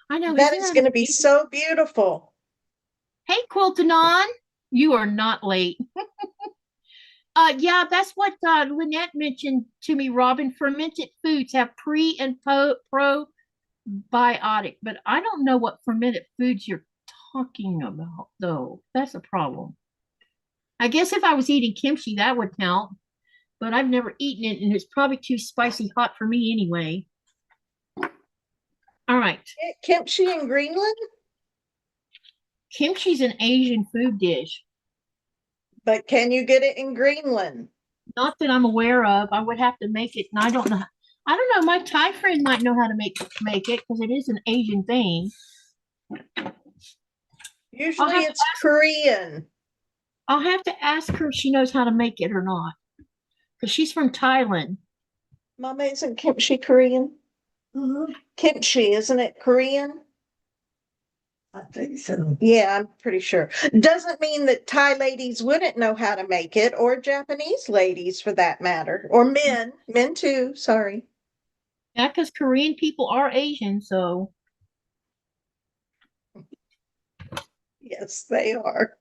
I know. That is going to be amazing? so beautiful. Hey, Quiltanon, you are not late. Yeah, that's what Lynette mentioned to me, Robin. Fermented foods have pre and probiotic, but I don't know what fermented foods you're talking about, though. That's a problem. I guess if I was eating kimchi, that would count, but I've never eaten it, and it's probably too spicy hot for me anyway. All right. Kimchi in Greenland? Kimchi's an Asian food dish. But can you get it in Greenland? Not that I'm aware of. I would have to make it, and I don't know. I don't know. My Thai friend might know how to make it because it is an Asian thing. Usually it's Korean. I'll have to ask her if she knows how to make it or not, because she's from Thailand. Mama, isn't kimchi Korean? Mhm. Kimchi, isn't it Korean? I think so. Yeah, I'm pretty sure. Doesn't mean that Thai ladies wouldn't know how to make it, or Japanese ladies for that matter, or men too, sorry. Yeah, because Korean people are Asian, so Yes, they are.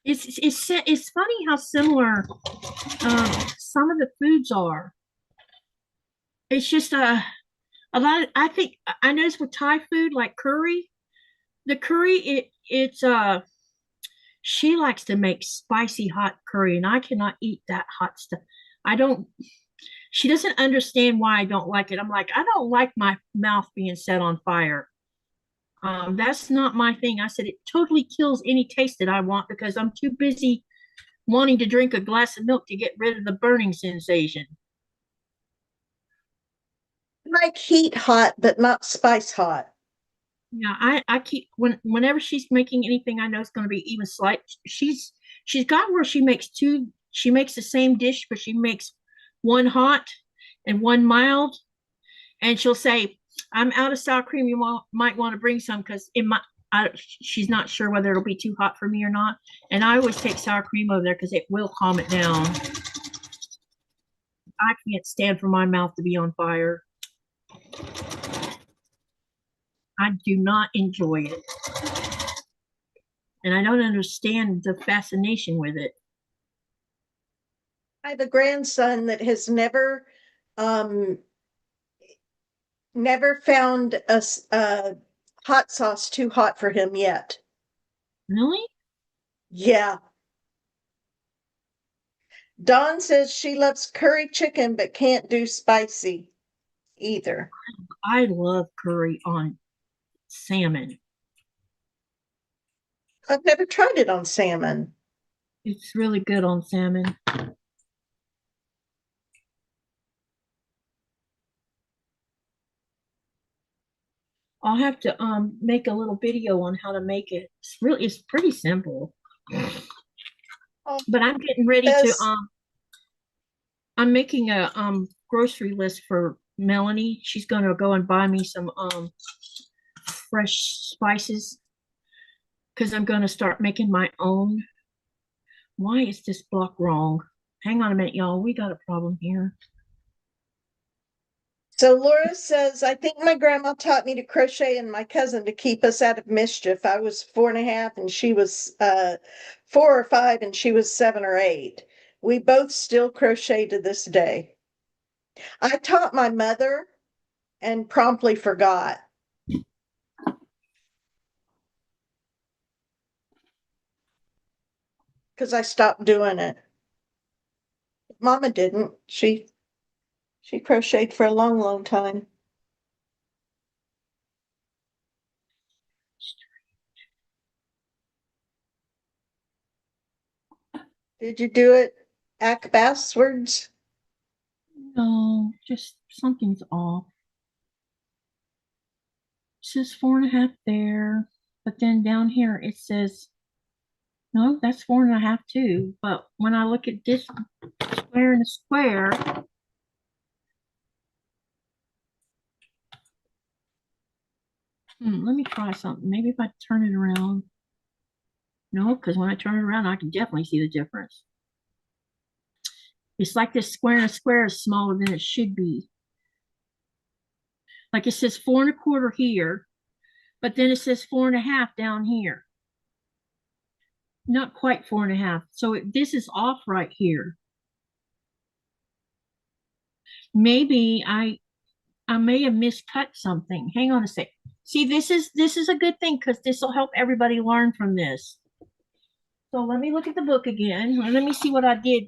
it's funny how similar some of the foods are. It's just a lot. I think I noticed with Thai food like curry, the curry it's she likes to make spicy hot curry, and I cannot eat that hot stuff. I don't. She doesn't understand why I don't like it. I'm like, I don't like my mouth being set on fire. That's not my thing. I said it totally kills any taste that I want because I'm too busy wanting to drink a glass of milk to get rid of the burning sensation. I like heat hot, but not spice hot. Yeah, I keep whenever she's making anything I know it's going to be even slight. She's got where she makes two. She makes the same dish, but she makes one hot and one mild, and she'll say, "I'm out of sour cream. You might want to bring some because she's not sure whether it'll be too hot for me or not." And I always take sour cream over there because it will calm it down. I can't stand for my mouth to be on fire. I do not enjoy it. And I don't understand the fascination with it. I have a grandson that has never found a hot sauce too hot for him yet. Really? Yeah. Dawn says she loves curry chicken but can't do spicy either. I love curry on salmon. I've never tried it on salmon. It's really good on salmon. I'll have to make a little video on how to make it. It's pretty simple. But I'm getting ready to I'm making a grocery list for Melanie. She's gonna go and buy me some fresh spices because I'm gonna start making my own. Why is this block wrong? Hang on a minute, y'all. We got a problem here. So Laura says, I think my grandma taught me to crochet and my cousin to keep us out of mischief. I was 4.5 and she was 4 or 5 and she was 7 or 8. We both still crochet to this day. I taught my mother and promptly forgot. Because I stopped doing it. Mama didn't. She crocheted for a long, long time. Did you do it backwards? No, just something's off. It says 4.5 there, but then down here it says, no, that's 4.5 too. But when I look at this square and a square, let me try something. Maybe if I turn it around. No, because when I turn it around, I can definitely see the difference. It's like this square and a square is smaller than it should be. Like it says 4.25 here, but then it says 4.5 down here. Not quite 4.5. So this is off right here. Maybe I may have miscut something. Hang on a sec. See, this is a good thing because this will help everybody learn from this. So let me look at the book again. And let me see what I did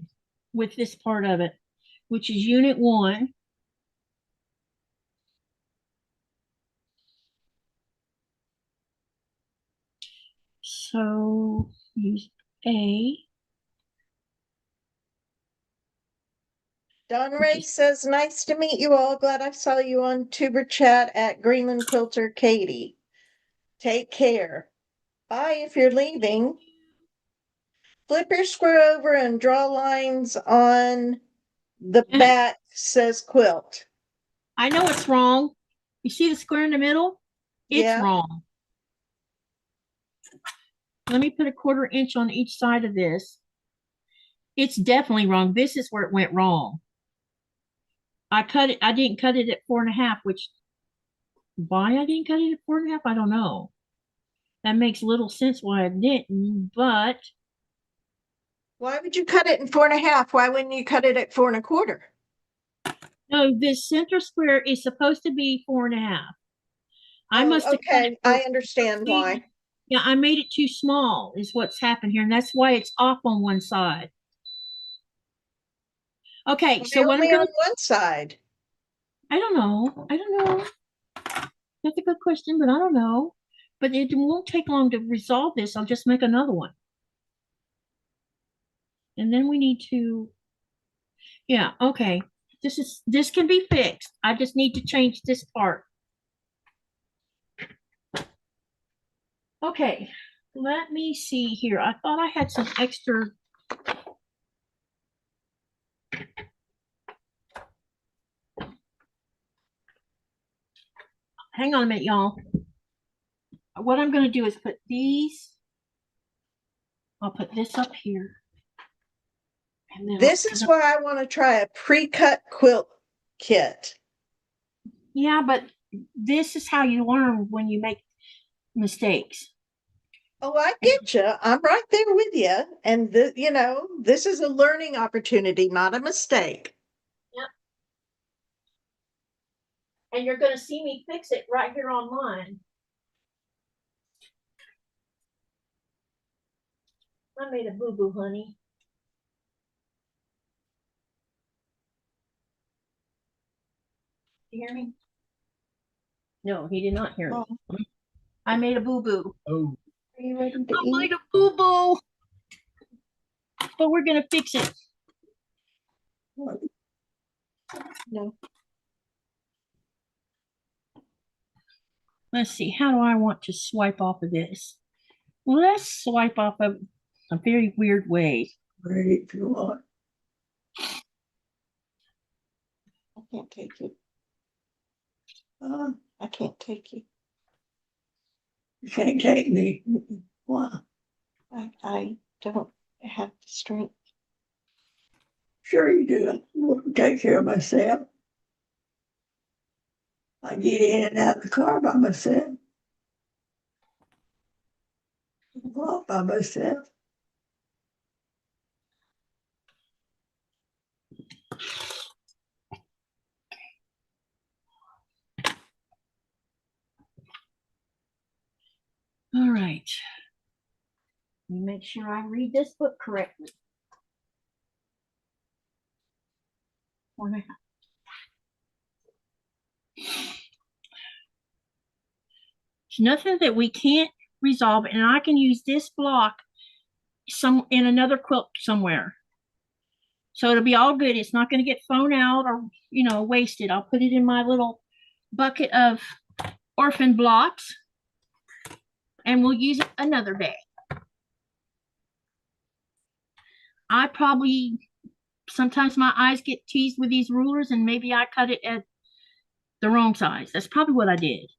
with this part of it, which is Unit 1. So use A. Don Ray says, nice to meet you all. Glad I saw you on Tuber Chat at Greenland Quilter Katie. Take care. Bye if you're leaving. Flip your square over and draw lines on the back, says Quilt. I know it's wrong. You see the square in the middle? It's Yeah. wrong. Let me put a 1/4 inch on each side of this. It's definitely wrong. This is where it went wrong. I didn't cut it at 4.5, which why I didn't cut it at 4.5, I don't know. That makes little sense why I didn't, but Why would you cut it in 4.5? Why wouldn't you cut it at 4.25? no, this center square is supposed to be 4.5. I must have cut okay. it I understand why. Yeah, I made it too small is what's happened here, and that's why it's off on one side. Okay, so what I'm only gonna on one side. I don't know. That's a good question, but I don't know. But it won't take long to resolve this. I'll just make another one. And then we need to, yeah, okay. This can be fixed. I just need to change this part. Okay, let me see here. I thought I had some extra. Hang on a minute, y'all. What I'm going to do is put these. I'll put this up here. And then This is why I want to try a pre-cut quilt kit. Yeah, but this is how you learn when you make mistakes. Oh, I get you. I'm right there with you. And this is a learning opportunity, not a mistake. Yep. And you're going to see me fix it right here online. I made a boo-boo, honey. You hear me? No, he did not hear me. I made a boo-boo. Oh. Are you ready to I eat? made a boo-boo. But we're going to fix it. No. Let's see. How do I want to swipe off of this? Let's swipe off of a very weird way. Ready if you want. I can't take you. Uh, I can't take you. you can't take me. Why? I don't have the strength. Sure you do. I will take care of myself. I get in and out of the car by myself. Walk by myself. All right. Let me make sure I read this book correctly. 4.5. It's nothing that we can't resolve, and I can use this block in another quilt somewhere. So it'll be all good. It's not going to get thrown out or, wasted. I'll put it in my little bucket of orphan blocks, and we'll use it another day. Sometimes my eyes get teased with these rulers, and maybe I cut it at the wrong size. That's probably what I did.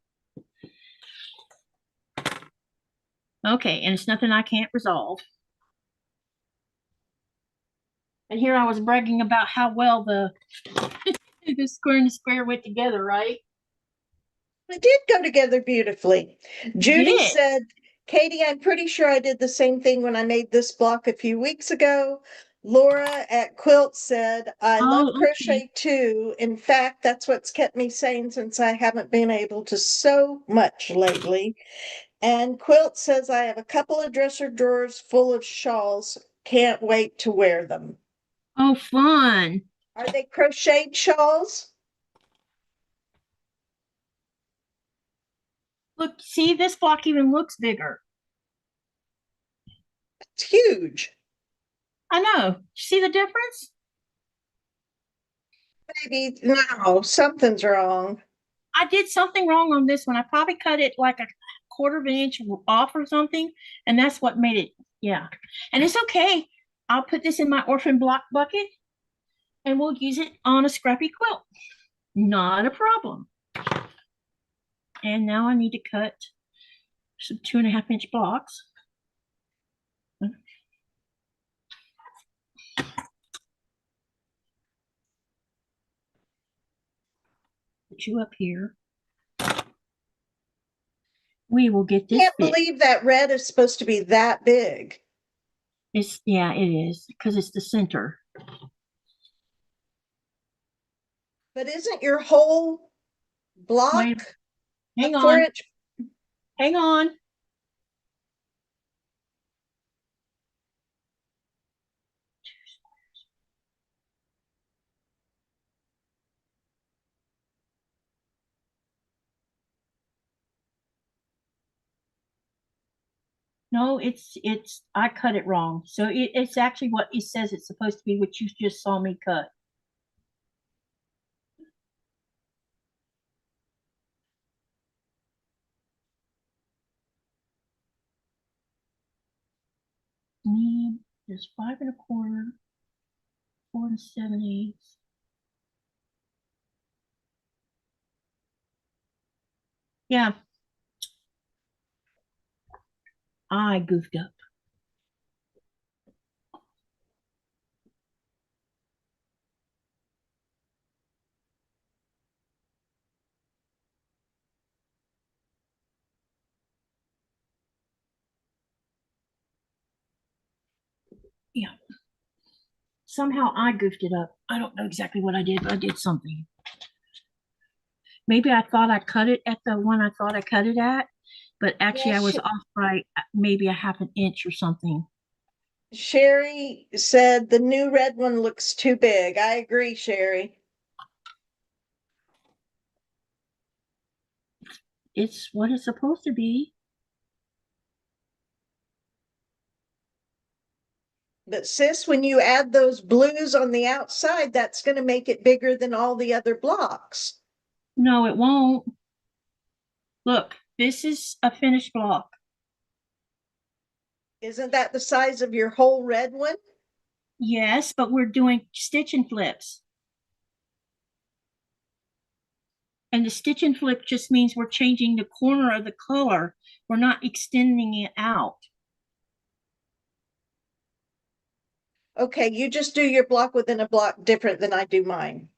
Okay, and it's nothing I can't resolve. And here I was bragging about how well the square and the square went together, right? It did go together beautifully. Judy did. said, Katie, I'm pretty sure I did the same thing when I made this block a few weeks ago. Laura at Quilt said, I love Okay. crochet too. In fact, that's what's kept me sane since I haven't been able to sew much lately. And Quilt says, I have a couple of dresser drawers full of shawls. Can't wait to wear them. Oh, fun. Are they crocheted shawls? Look, see, this block even looks bigger. It's huge. I know. See the difference? Maybe, no, something's wrong. I did something wrong on this one. I probably cut it like a quarter of an inch off or something, and that's what made it, yeah. And it's okay. I'll put this in my orphan block bucket, and we'll use it on a scrappy quilt. Not a problem. And now I need to cut some 2.5-inch blocks. Put you up here. We will get this. I can't believe that red is supposed to be that big. Yeah, it is, because it's the center. But isn't your whole block Wait, hang a on. 4-inch? Hang on. No, I cut it wrong. So it's actually what it says it's supposed to be, what you just saw me cut. There's 5 1/4, 4 7/8. Yeah. I goofed up. Yeah. Somehow I goofed it up. I don't know exactly what I did, but I did something. Maybe I thought I cut it at the one I thought I cut it at, but actually I was off by maybe a 1/2 inch or something. Sherry said the new red one looks too big. I agree, Sherry. It's what it's supposed to be. But sis, when you add those blues on the outside, that's going to make it bigger than all the other blocks. No, it won't. Look, this is a finished block. Isn't that the size of your whole red one? Yes, but we're doing stitch and flips. And the stitch and flip just means we're changing the corner of the color. We're not extending it out. Okay, you just do your block within a block different than I do mine.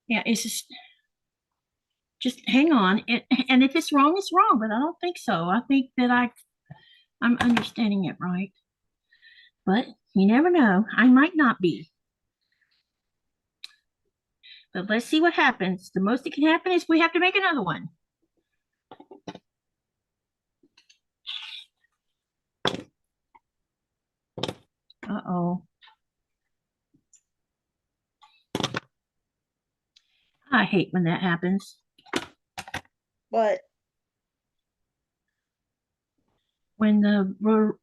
Yeah, it's just, Just hang on. And if it's wrong, it's wrong, but I don't think so. I think that I'm understanding it right. But you never know. I might not be. But let's see what happens. The most that can happen is we have to make another one. Uh-oh. I hate when that happens. What? When the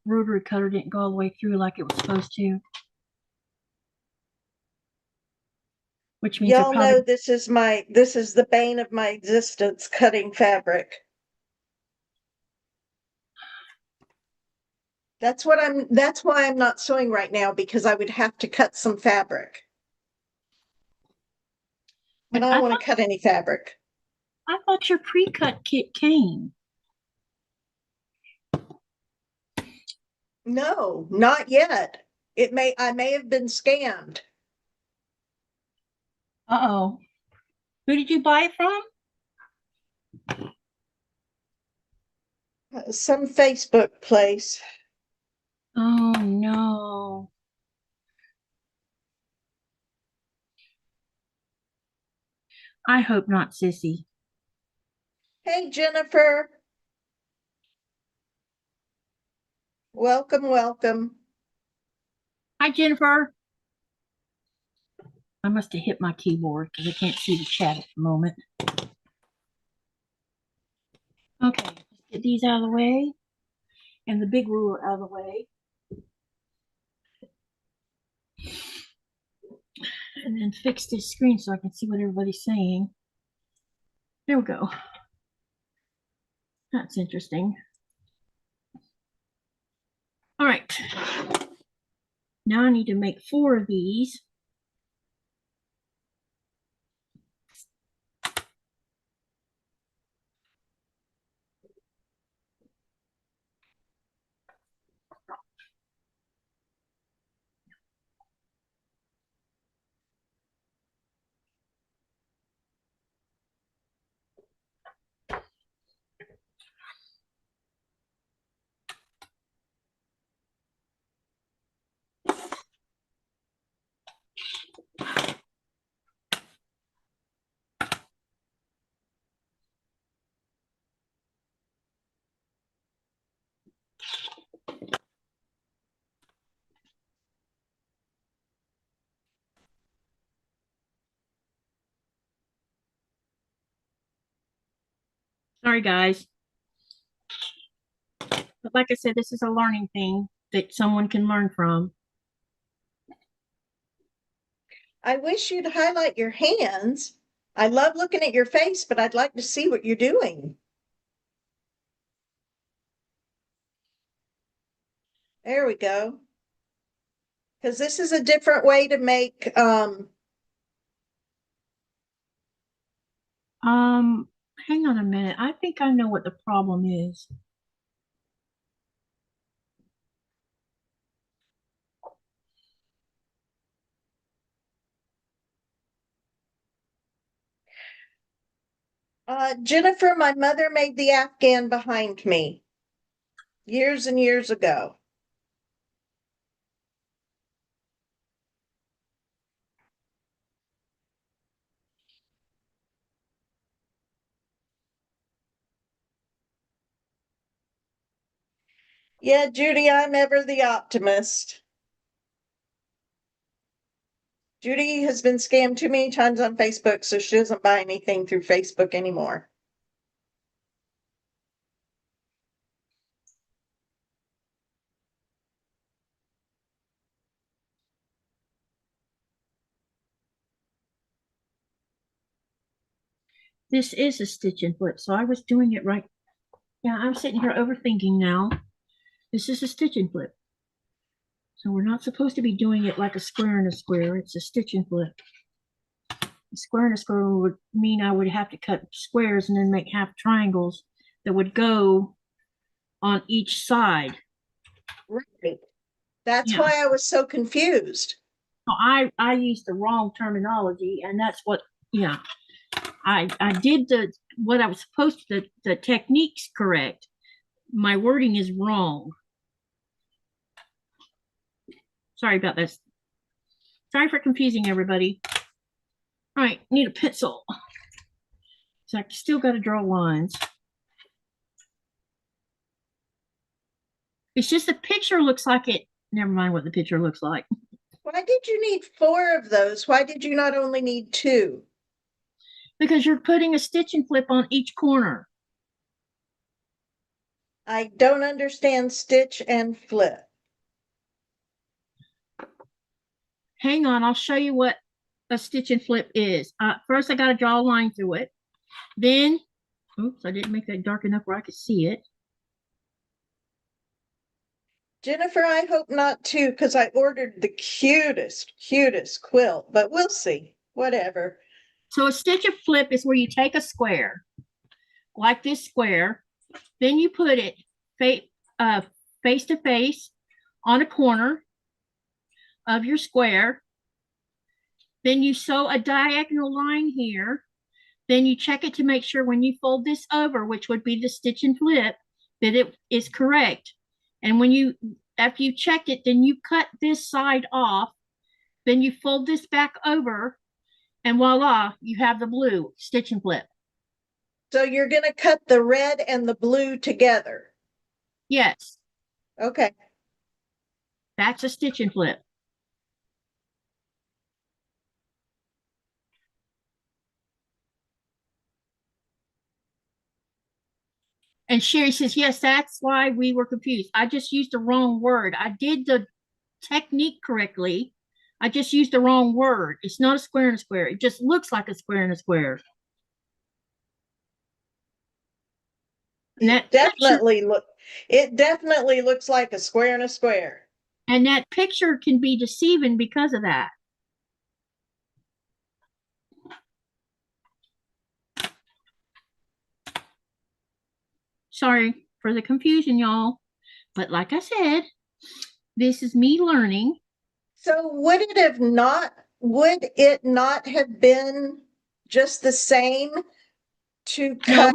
rotary cutter didn't go all the way through like it was supposed to. Which means Y'all know this is the bane of my existence, cutting fabric. That's why I'm not sewing right now, because I would have to cut some fabric. And I don't want to cut any fabric. I thought your pre-cut kit came. No, not yet. I may have been scammed. Uh-oh. Who did you buy it from? Some Facebook place. Oh no. I hope not, Sissy. Hey, Jennifer. Welcome, welcome. Hi, Jennifer. I must have hit my keyboard because I can't see the chat at the moment. Okay, let's get these out of the way and the big ruler out of the way. And then fix this screen so I can see what everybody's saying. There we go. That's interesting. All right. Now I need to make 4 of these. Sorry, guys. But like I said, this is a learning thing that someone can learn from. I wish you'd highlight your hands. I love looking at your face, but I'd like to see what you're doing. There we go. Because this is a different way to make hang on a minute. I think I know what the problem is. Jennifer, my mother made the Afghan behind me years and years ago. Yeah, Judy, I'm ever the optimist. Judy has been scammed too many times on Facebook, so she doesn't buy anything through Facebook anymore. This is a stitch and flip, so I was doing it right. Yeah, I'm sitting here overthinking now. This is a stitch and flip. So we're not supposed to be doing it like a square and a square. It's a stitch and flip. A square and a square would mean I would have to cut squares and then make half triangles that would go on each side. Right. That's Yeah. why I was so confused. I used the wrong terminology, and that's what, yeah. I did what I was supposed to, the technique's correct. My wording is wrong. Sorry about this. Sorry for confusing everybody. All right, need a pencil. So I still got to draw lines. It's just the picture looks like it. Never mind what the picture looks like. Why did you need 4 of those? Why did you not only need 2? Because you're putting a stitch and flip on each corner. I don't understand stitch and flip. Hang on, I'll show you what a stitch and flip is. First, I got to draw a line through it. Then, oops, I didn't make that dark enough where I could see it. Jennifer, I hope not too, because I ordered the cutest quilt, but we'll see. Whatever. So a stitch and flip is where you take a square, like this square, then you put it face to face on a corner of your square. Then you sew a diagonal line here. Then you check it to make sure when you fold this over, which would be the stitch and flip, that it is correct. And when you, after you checked it, then you cut this side off. Then you fold this back over, and voila, you have the blue stitch and flip. So you're going to cut the red and the blue together. Yes, Okay. that's a stitch and flip. And Sherry says, yes, that's why we were confused. I just used the wrong word. I did the technique correctly. I just used the wrong word. It's not a square and a square. It just looks like a square and a square. And It definitely looks like a square and a square. And that picture can be deceiving because of that. Sorry for the confusion, y'all. But like I said, this is me learning. So would it not have been just the same to cut?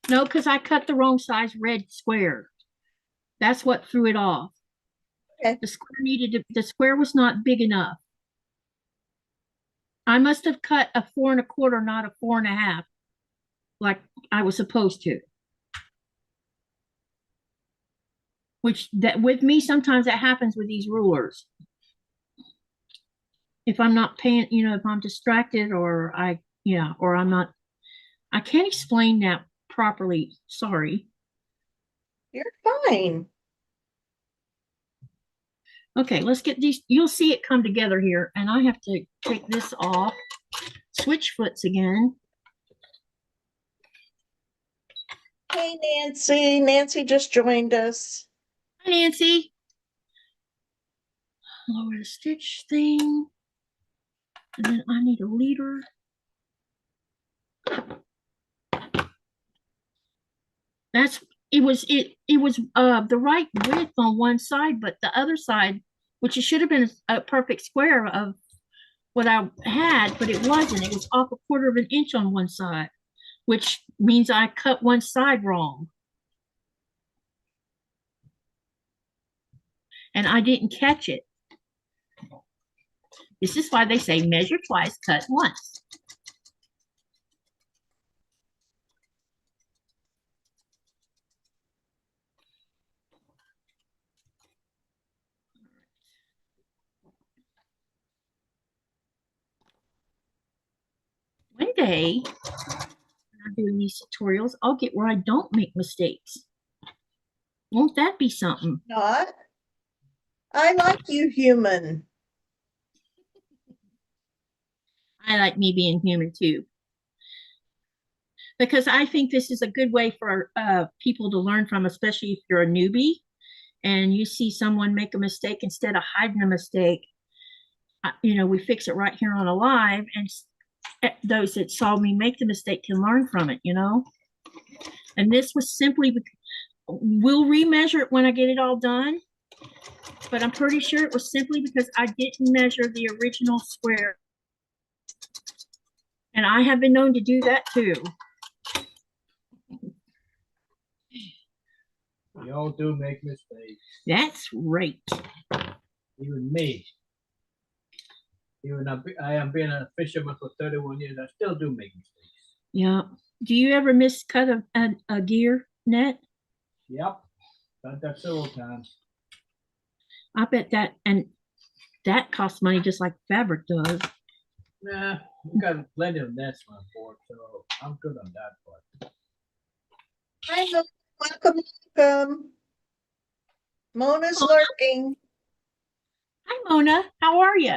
No, because I cut the wrong size red square. That's what threw it off. Okay. The square was not big enough. I must have cut a 4 1/4, not a 4 1/2, like I was supposed to. Which that with me, sometimes that happens with these rulers. If I'm not paying, if I'm distracted or or I'm not, I can't explain that properly. Sorry. You're fine. Okay, let's get these. You'll see it come together here, and I have to take this off. Switch foots again. Hey, Nancy. Nancy just joined us. Hi, Nancy. Lower the stitch thing. And then I need a leader. It was the right width on one side, but the other side, which it should have been a perfect square of what I had, but it wasn't. It was off a 1/4 of an inch on one side, which means I cut one side wrong. And I didn't catch it. This is why they say measure twice, cut once. One day, when I'm doing these tutorials, I'll get where I don't make mistakes. Won't that be something? Not. I like you, human. I like me being human too. Because I think this is a good way for people to learn from, especially if you're a newbie and you see someone make a mistake. Instead of hiding a mistake, we fix it right here on a live, and those that saw me make the mistake can learn from it, And this was simply, we'll remeasure it when I get it all done, but I'm pretty sure it was simply because I didn't measure the original square. And I have been known to do that too. We all do make mistakes. That's right. Even me. I have been a fisherman for 31 years. I still do make mistakes. Yeah. Do you ever miscut a gear net? Yep. Done that several times. I bet that costs money just like fabric does. Nah, we got plenty of nets on board, so I'm good on that part. Hi, welcome, welcome. Mona's lurking. Hi, Mona. How are you?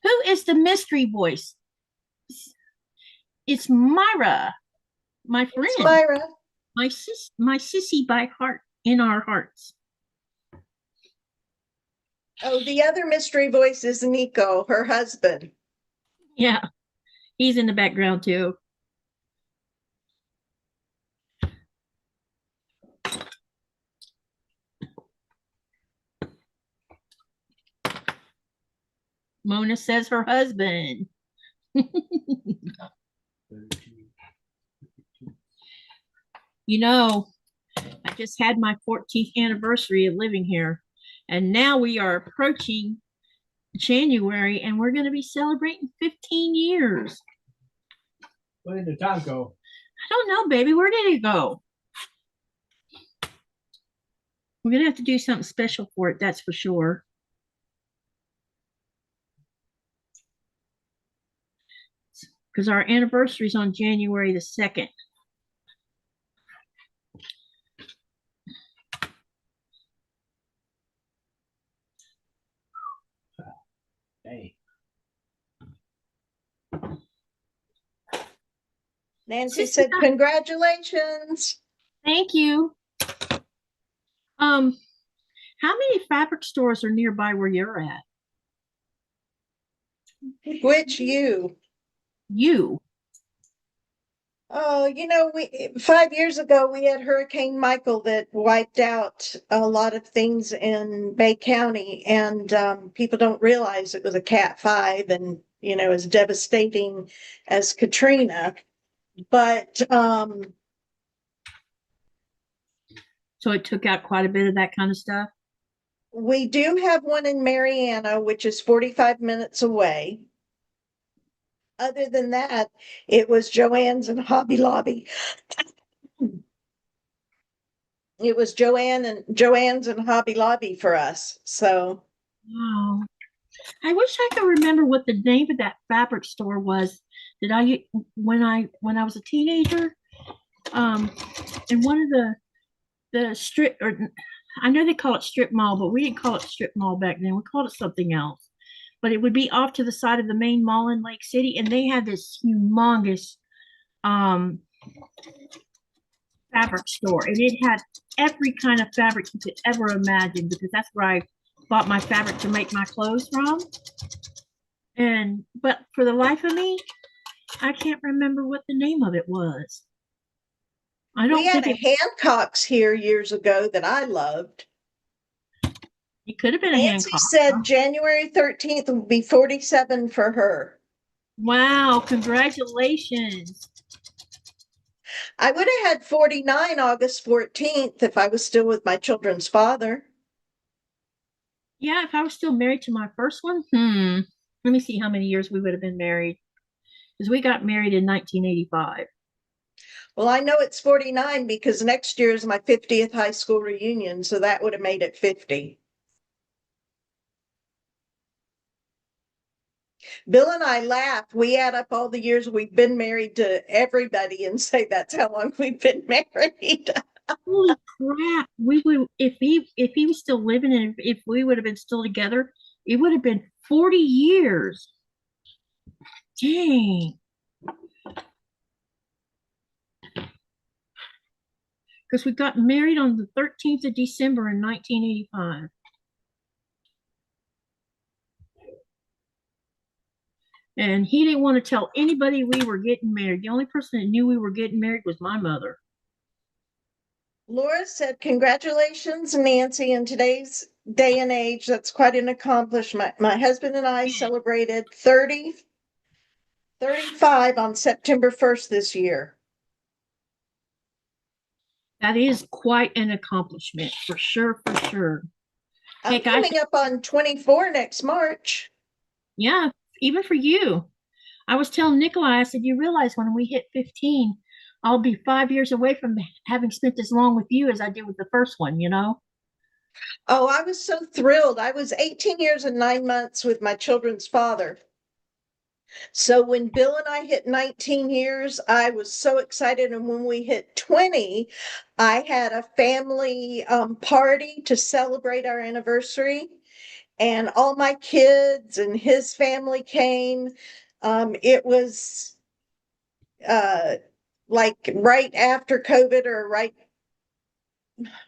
Who is the mystery voice? It's Myra, my friend, It's Myra. my sissy by heart in our hearts. Oh, the other mystery voice is Nico, her husband. Yeah, he's in the background too. Mona says her husband. You know, I just had my 14th anniversary of living here, and now we are approaching January, and we're going to be celebrating 15 years. Where did the time go? I don't know, baby. Where did it go? We're going to have to do something special for it, that's for sure. Because our anniversary is on January the 2nd. Hey. Nancy said, congratulations. Thank you. How many fabric stores are nearby where you're at? Which you? You. Oh, you know, 5 years ago, we had Hurricane Michael that wiped out a lot of things in Bay County, and people don't realize it was a Cat 5 and, you know, as devastating as Katrina. But So it took out quite a bit of that kind of stuff. we do have one in Mariana, which is 45 minutes away. Other than that, it was Joann's and Hobby Lobby. It was Joann's and Hobby Lobby for us. So Wow. I wish I could remember what the name of that fabric store was that I when I was a teenager. In one of the strip, or I know they call it strip mall, but we didn't call it strip mall back then. We called it something else. But it would be off to the side of the main mall in Lake City, and they had this humongous fabric store, and it had every kind of fabric you could ever imagine, because that's where I bought my fabric to make my clothes from. But for the life of me, I can't remember what the name of it was. we had a Hancock's here years ago that I loved. It could have been a Nancy Hancock. said January 13th will be 47 for her. Wow, congratulations. I would have had 49 August 14th if I was still with my children's father. Yeah, if I was still married to my first one, let me see how many years we would have been married. Because we got married in 1985. Well, I know it's 49 because next year is my 50th high school reunion, so that would have made it 50. Bill and I laugh. We add up all the years we've been married to everybody and say that's how long we've been married. Holy crap! We would, if he was still living, and if we would have been still together, it would have been 40 years. Dang. Because we got married on the 13th of December in 1985. And he didn't want to tell anybody we were getting married. The only person that knew we were getting married was my mother. Laura said, congratulations, Nancy. In today's day and age, that's quite an accomplishment. My husband and I celebrated 30 35 on September 1st this year. That is quite an accomplishment for sure, for sure. I'm Heck, coming up on 24 next March. Yeah, even for you. I was telling Nikolai, I said, you realize when we hit 15, I'll be 5 years away from having spent as long with you as I did with the first one, you know? Oh, I was so thrilled. I was 18 years and 9 months with my children's father. So when Bill and I hit 19 years, I was so excited. And when we hit 20, I had a family party to celebrate our anniversary. And all my kids and his family came. It was like right after COVID, or right,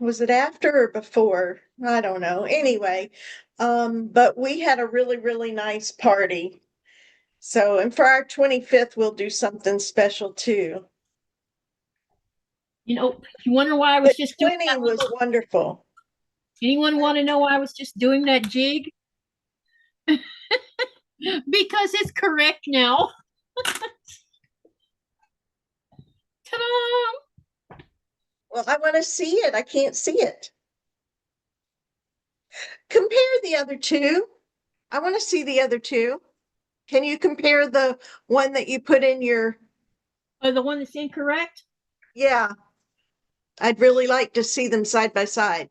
was it after or before? I don't know. Anyway, but we had a really, really nice party. So, and for our 25th, we'll do something special too. You know, you wonder why I was But just doing 20 that was little, wonderful. anyone want to know why I was just doing that jig? Because it's correct now. Ta-da! Well, I want to see it. I can't see it. Compare the other two. I want to see the other two. Can you compare the one that you put in your, Oh, the one that's incorrect? yeah, I'd really like to see them side by side.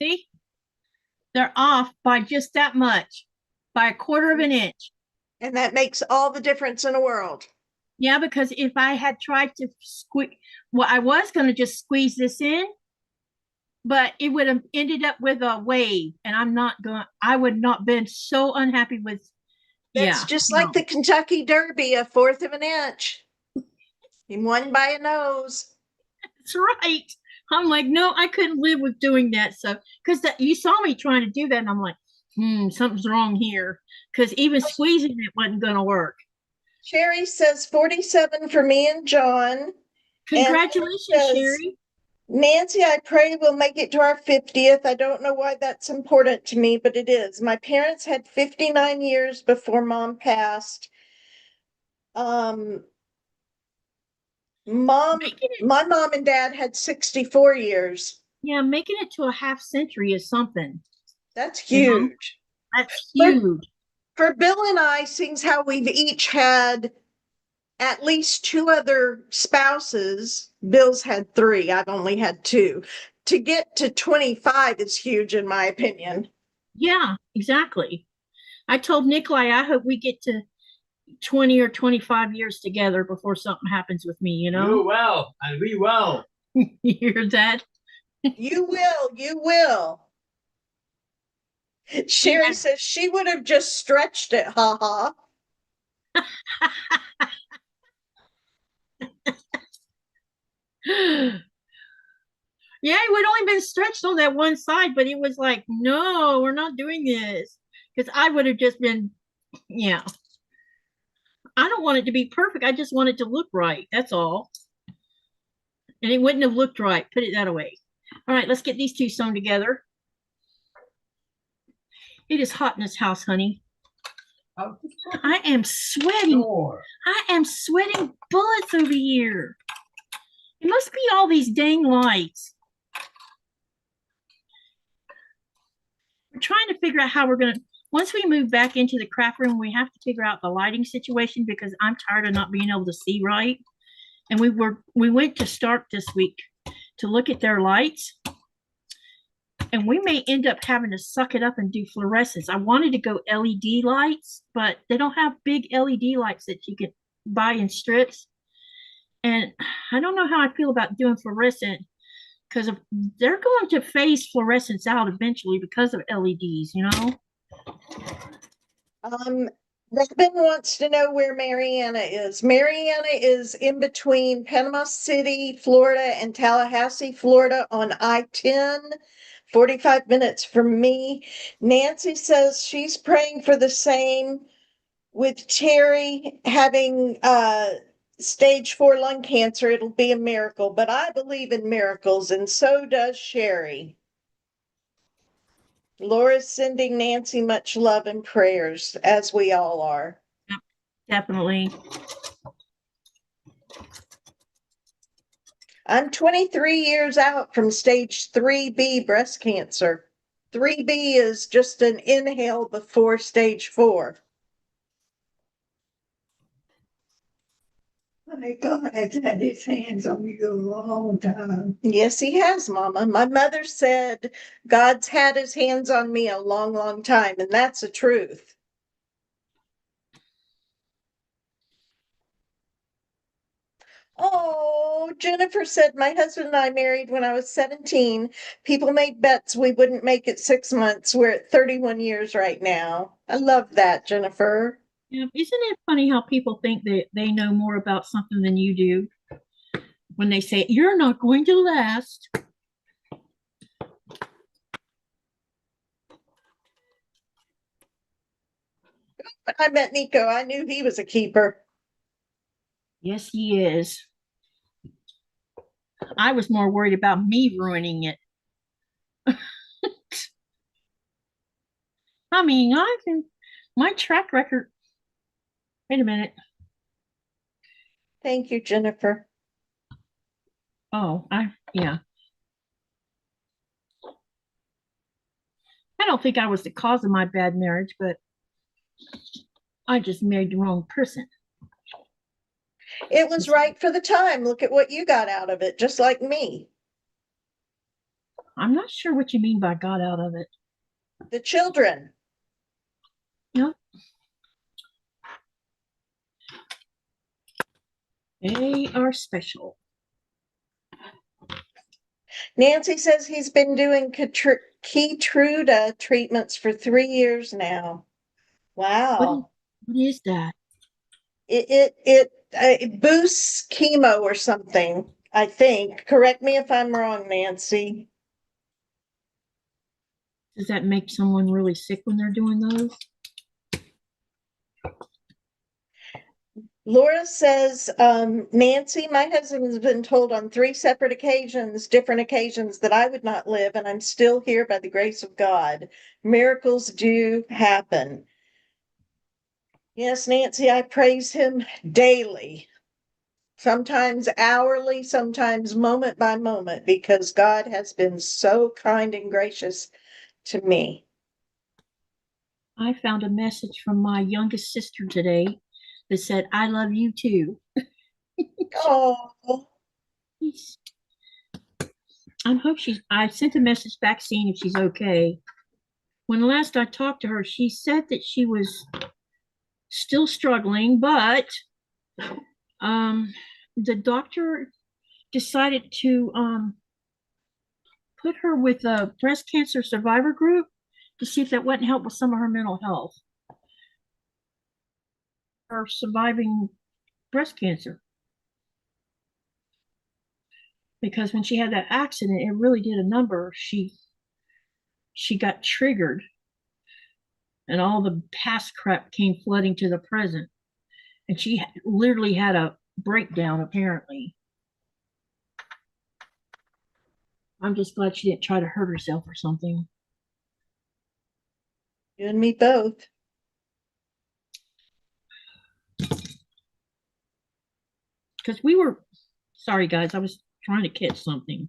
See? They're off by just that much, by a quarter of an inch. And that makes all the difference in the world. Yeah, because if I had tried to squeeze, well, I was going to just squeeze this in, but it would have ended up with a wave, and I would not been so unhappy with, That's yeah. just no. like the Kentucky Derby, a fourth of an inch. He won by a nose. That's right. I'm like, no, I couldn't live with doing that. So, because you saw me trying to do that, and I'm like, something's wrong here. Because even squeezing it wasn't going to work. Sherry says 47 for me and John. Congratulations, says, Sherry. Nancy, I pray we'll make it to our 50th. I don't know why that's important to me, but it is. My parents had 59 years before mom passed. My mom and dad had 64 years. Yeah, making it to a half century is something. That's huge. That's huge. For Bill and I, seeing how we've each had at least two other spouses, Bill's had three, I've only had two. To get to 25 is huge, in my opinion. Yeah, exactly. I told Nikolai, I hope we get to 20 or 25 years together before something happens with me, you know? You will, and we will. You hear that? You will, you will. Sherry says she would have just stretched it, haha. Yeah, it would only been stretched on that one side, but it was like, no, we're not doing this. Because I would have just been, yeah. I don't want it to be perfect. I just want it to look right. That's all. And it wouldn't have looked right. Put it that way. All right, let's get these two sewn together. It is hot in this house, honey. I am sweating. I am sweating bullets over here. It must be all these dang lights. We're trying to figure out how we're going to, once we move back into the craft room, we have to figure out the lighting situation because I'm tired of not being able to see right. And we went to Stark this week to look at their lights. And we may end up having to suck it up and do fluorescence. I wanted to go LED lights, but they don't have big LED lights that you can buy in strips. And I don't know how I feel about doing fluorescent because they're going to phase fluorescence out eventually because of LEDs, you know? Robin wants to know where Mariana is. Mariana is in between Panama City, Florida, and Tallahassee, Florida on I-10, 45 minutes from me. Nancy says she's praying for the same with Terry having stage 4 lung cancer. It'll be a miracle, but I believe in miracles, and so does Sherry. Laura's sending Nancy much love and prayers, as we all are. Definitely. I'm 23 years out from stage 3B breast cancer. 3B is just an inhale before stage 4. My God has had his hands on you a long time. Yes, he has, Mama. My mother said God's had his hands on me a long, long time, and that's the truth. Oh, Jennifer said my husband and I married when I was 17. People made bets we wouldn't make it 6 months. We're at 31 years right now. I love that, Jennifer. Yeah, isn't it funny how people think that they know more about something than you do when they say you're not going to last? When I met Nico, I knew he was a keeper. Yes, he is. I was more worried about me ruining it. I mean, my track record. Wait a minute. Thank you, Jennifer. Oh, yeah. I don't think I was the cause of my bad marriage, but I just married the wrong person. It was right for the time. Look at what you got out of it, just like me. I'm not sure what you mean by got out of it. The children. No. They are special. Nancy says he's been doing Keytruda treatments for 3 years now. Wow. What is that? It boosts chemo or something, I think. Correct me if I'm wrong, Nancy. Does that make someone really sick when they're doing those? Laura says, Nancy, my husband has been told on 3 separate occasions, different occasions, that I would not live, and I'm still here by the grace of God. Miracles do happen. Yes, Nancy, I praise him daily, sometimes hourly, sometimes moment by moment, because God has been so kind and gracious to me. I found a message from my youngest sister today that said, I love you too. Oh, I sent a message back seeing if she's okay. When last I talked to her, she said that she was still struggling, but the doctor decided to put her with a breast cancer survivor group to see if that wouldn't help with some of her mental health. Her surviving breast cancer. Because when she had that accident, it really did a number. She got triggered, and all the past crap came flooding to the present. And she literally had a breakdown, apparently. I'm just glad she didn't try to hurt herself or something. you and me both. Because sorry guys, I was trying to catch something.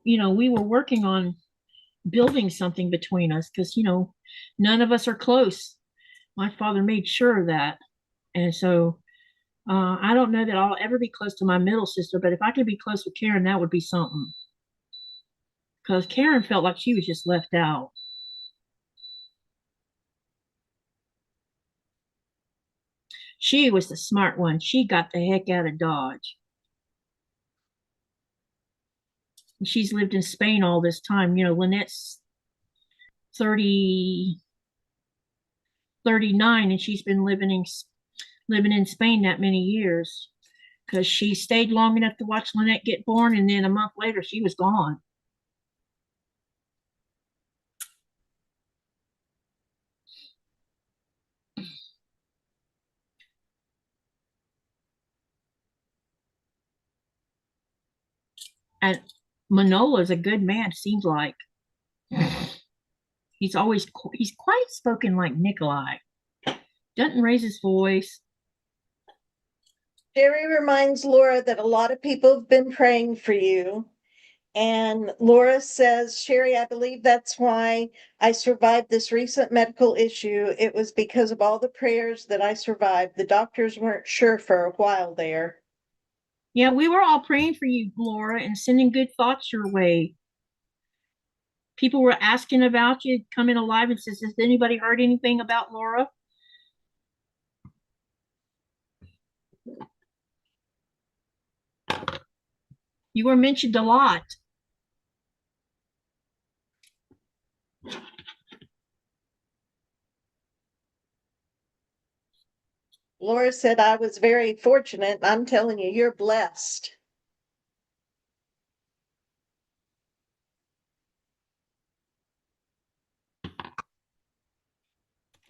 We were working on building something between us because, none of us are close. My father made sure of that. And so I don't know that I'll ever be close to my middle sister, but if I could be close with Karen, that would be something. Because Karen felt like she was just left out. She was the smart one. She got the heck out of Dodge. She's lived in Spain all this time. Lynette's 39, and she's been living in Spain that many years because she stayed long enough to watch Lynette get born, and then a month later she was gone. And Manola's a good man, seems like. He's quiet spoken like Nikolai. Doesn't raise his voice. Jerry reminds Laura that a lot of people have been praying for you. And Laura says, Sherry, I believe that's why I survived this recent medical issue. It was because of all the prayers that I survived. The doctors weren't sure for a while there. Yeah, we were all praying for you, Laura, and sending good thoughts your way. People were asking about you, coming alive and says, has anybody heard anything about Laura? You were mentioned a lot. Laura said, I was very fortunate. I'm telling you, you're blessed.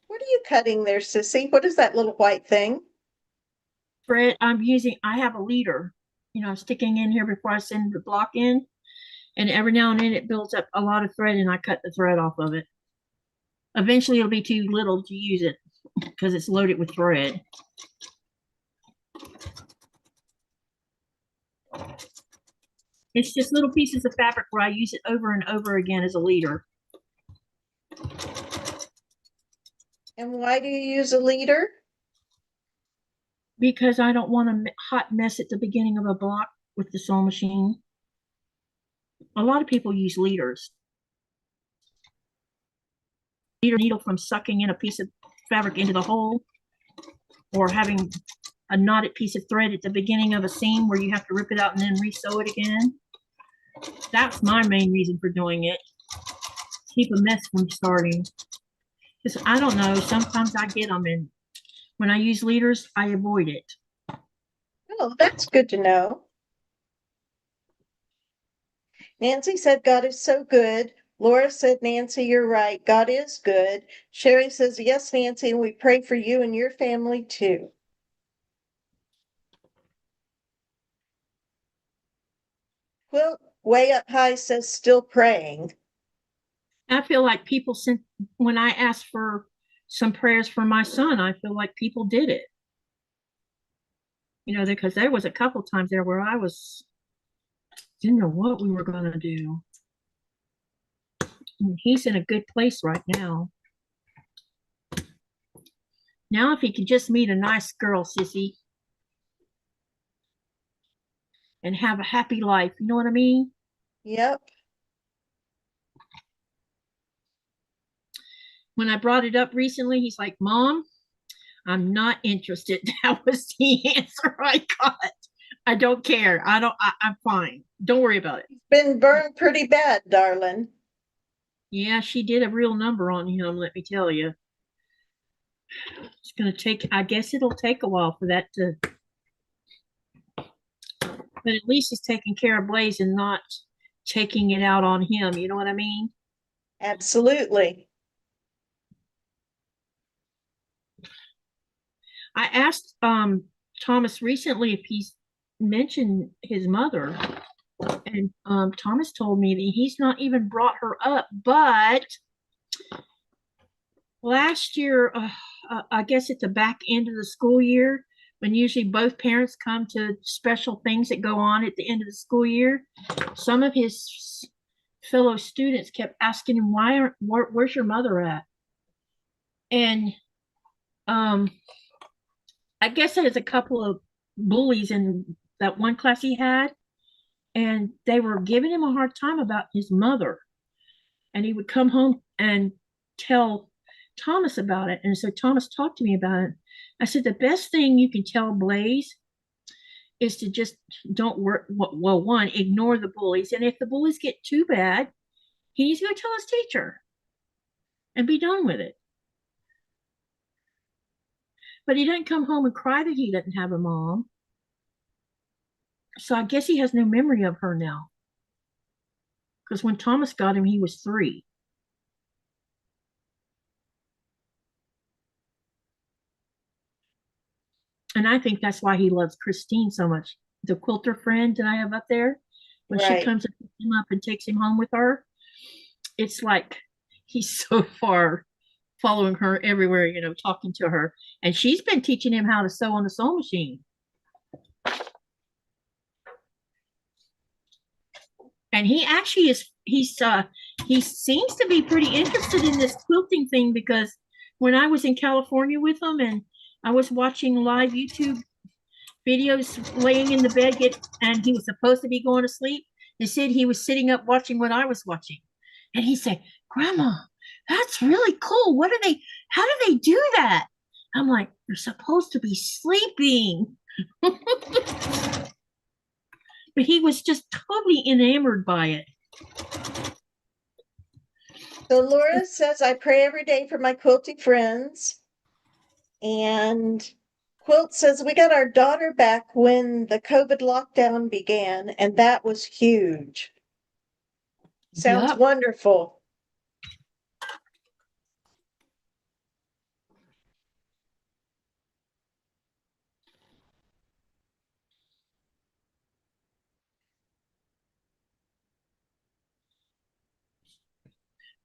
What are you cutting there, Sissy? What is that little white thing? Thread I have a leader, sticking in here before I send the block in. And every now and then it builds up a lot of thread and I cut the thread off of it. Eventually it'll be too little to use it because it's loaded with thread. It's just little pieces of fabric where I use it over and over again as a leader. And why do you use a leader? Because I don't want a hot mess at the beginning of a block with the sewing machine. A lot of people use leaders. Leader needle from sucking in a piece of fabric into the hole, or having a knotted piece of thread at the beginning of a seam where you have to rip it out and then re-sew it again. That's my main reason for doing it. Keep a mess from starting. Because I don't know, sometimes I get them, and when I use leaders, I avoid it. Oh, that's good to know. Nancy said, God is so good. Laura said, Nancy, you're right. God is good. Sherry says, yes, Nancy, and we pray for you and your family too. Quilt way up high says, still praying. I feel like people sent, when I asked for some prayers for my son, I feel like people did it. Because there was a couple times there where I didn't know what we were going to do. And he's in a good place right now. Now, if he could just meet a nice girl, Sissy, and have a happy life, you know what I mean? Yep. When I brought it up recently, he's like, Mom, I'm not interested. That was the answer I got. I don't care. I'm fine. Don't worry about it. Been burned pretty bad, darling. Yeah, she did a real number on him, let me tell you. It's going to take, I guess it'll take a while for that to, but at least he's taking care of Blaze and not taking it out on him. You know what I mean? Absolutely. I asked Thomas recently if he's mentioned his mother, and Thomas told me that he's not even brought her up, but last year, I guess at the back end of the school year, when usually both parents come to special things that go on at the end of the school year, some of his fellow students kept asking him, where's your mother at? And I guess there's a couple of bullies in that one class he had, and they were giving him a hard time about his mother. And he would come home and tell Thomas about it. And so Thomas talked to me about it. I said, the best thing you can tell Blaze is to just don't work. Well, one, ignore the bullies. And if the bullies get too bad, he needs to go tell his teacher and be done with it. But he doesn't come home and cry that he doesn't have a mom. So I guess he has no memory of her now. Because when Thomas got him, he was 3. And I think that's why he loves Christine so much. The quilter friend that I have up there, when Right. she comes and picks him up and takes him home with her, it's like he's so far following her everywhere, you know, talking to her. And she's been teaching him how to sew on the sewing machine. And he actually he seems to be pretty interested in this quilting thing, because when I was in California with him and I was watching live YouTube videos laying in the bed, and he was supposed to be going to sleep, he said he was sitting up watching what I was watching. And he said, Grandma, that's really cool. How do they do that? I'm like, you're supposed to be sleeping. But he was just totally enamored by it. So Laura says, I pray every day for my quilting friends. And Quilt says, we got our daughter back when the COVID lockdown began, and that was huge. Sounds Yep. wonderful.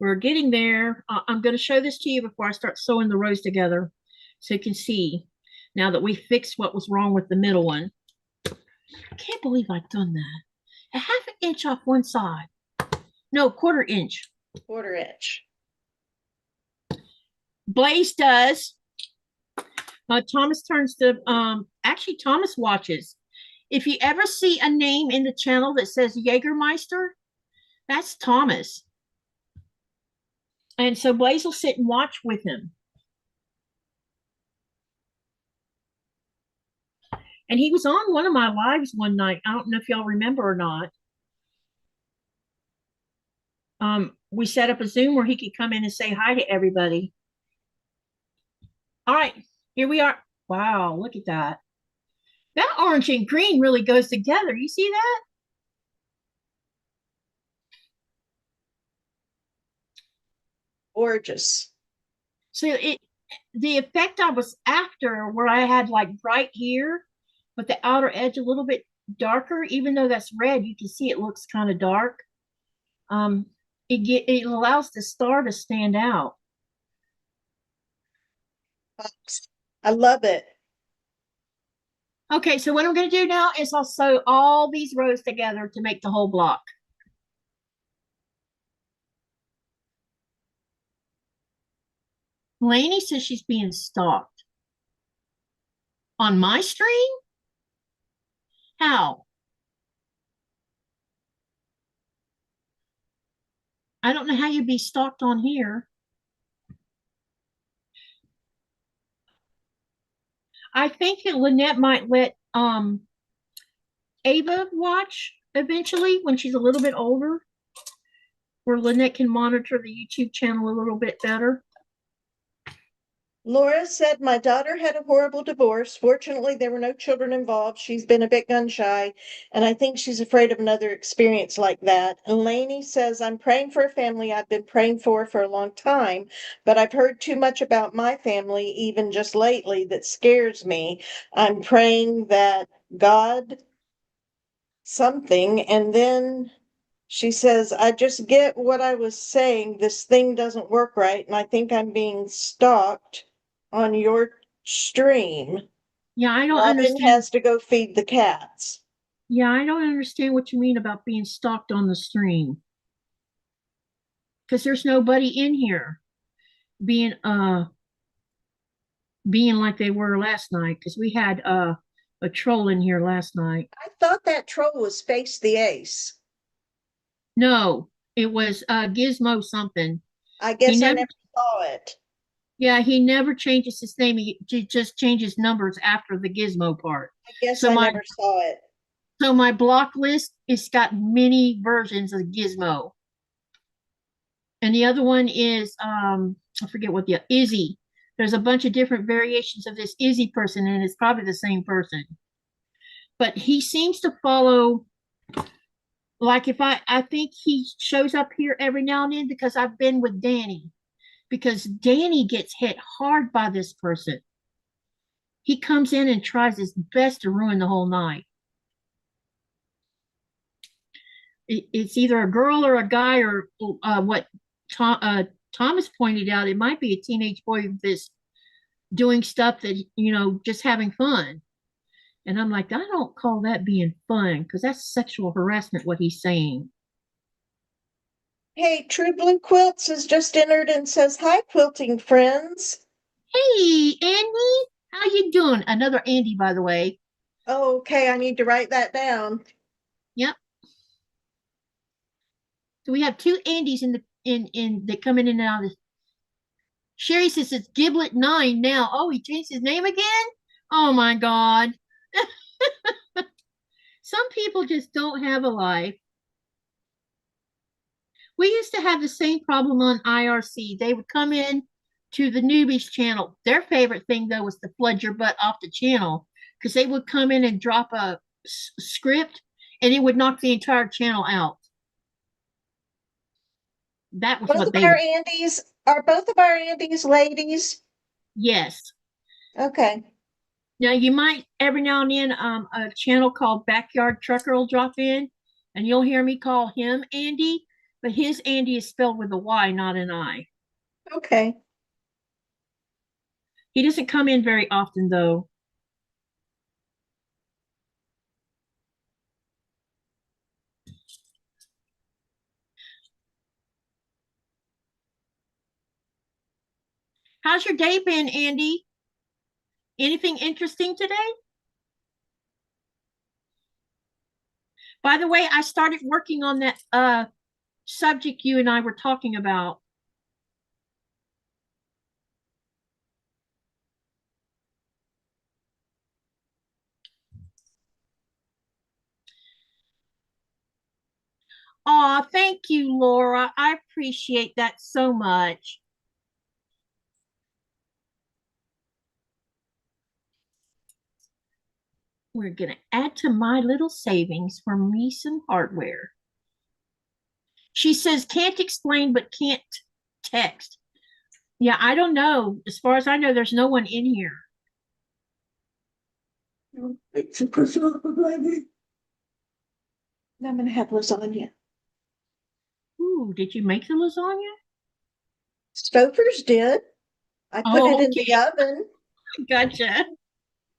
We're getting there. I'm going to show this to you before I start sewing the rows together, so you can see now that we fixed what was wrong with the middle one. I can't believe I've done that. A half an inch off one side. No, quarter inch. Quarter inch. Blaze does. Thomas turns to, actually Thomas watches. If you ever see a name in the channel that says Jägermeister, that's Thomas. And so Blaze will sit and watch with him. And he was on one of my lives one night. I don't know if y'all remember or not. We set up a Zoom where he could come in and say hi to everybody. All right, here we are. Wow, look at that. That orange and green really goes together. You see that? Gorgeous. So the effect I was after, where I had like bright here, but the outer edge a little bit darker, even though that's red, you can see it looks kind of dark. It allows the star to stand out. I love it. Okay, so what I'm going to do now is I'll sew all these rows together to make the whole block. Lainey says she's being stalked. On my stream? How? I don't know how you'd be stalked on here. I think that Lynette might let Ava watch eventually when she's a little bit older, where Lynette can monitor the YouTube channel a little bit better. Laura said, my daughter had a horrible divorce. Fortunately, there were no children involved. She's been a bit gun shy, and I think she's afraid of another experience like that. Elaine says, I'm praying for a family I've been praying for a long time, but I've heard too much about my family, even just lately, that scares me. I'm praying that God something, and then she says, I just get what I was saying. This thing doesn't work right, and I think I'm being stalked on your stream. Yeah, I don't Robin understand. has to go feed the cats. Yeah, I don't understand what you mean about being stalked on the stream. Because there's nobody in here being like they were last night, because we had a troll in here last night. I thought that troll was Face the Ace. No, it was Gizmo something. I guess I never saw it. Yeah, he never changes his name. He just changes numbers after the Gizmo part. I guess I never saw it. So my block list, it's got many versions of Gizmo. And the other one is, I forget what the Izzy. There's a bunch of different variations of this Izzy person, and it's probably the same person. But he seems to follow, like if I think he shows up here every now and then because I've been with Danny. Because Danny gets hit hard by this person. He comes in and tries his best to ruin the whole night. It's either a girl or a guy, or what Thomas pointed out, it might be a teenage boy that's doing stuff that, you know, just having fun. And I'm like, I don't call that being fun because that's sexual harassment, what he's saying. Hey, True Blue Quilts has just entered and says, hi, quilting friends. Hey, Andy, how you doing? Another Andy, by the way. Oh, okay, I need to write that down. Yep. So we have two Andys in that come in and out of this. Sherry says it's Giblet9 now. Oh, he changed his name again? Oh my God. Some people just don't have a life. We used to have the same problem on IRC. They would come in to the newbies channel. Their favorite thing though was to flood your butt off the channel because they would come in and drop a script and it would knock the entire channel out. That was Both what of they our would. Andys, are both of our Andys ladies? Yes. Okay. Now you might every now and then a channel called Backyard Trucker will drop in and you'll hear me call him Andy, but his Andy is spelled with a Y, not an I. Okay. He doesn't come in very often though. How's your day been, Andy? Anything interesting today? By the way, I started working on that subject you and I were talking about. Aw, thank you, Laura. I appreciate that so much. We're going to add to my little savings for me some hardware. She says, can't explain, but can't text. Yeah, I don't know. As far as I know, there's no one in here. It's a croissant, baby. I'm going to have lasagna. Ooh, did you make the lasagna? Stouffer's did. I put it in okay. the oven. Gotcha.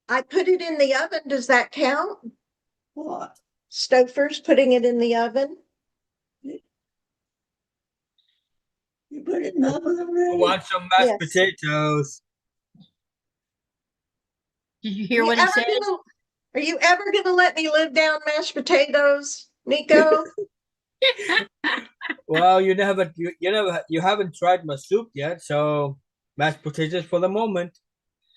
I put it in the oven. Does that count? What? Stouffer's putting it in the oven. You put it in the oven I already? want some mashed Yes. potatoes. Did you hear what he said? Are you ever gonna let me live down mashed potatoes, Nico? Well, you haven't tried my soup yet, so mashed potatoes for the moment.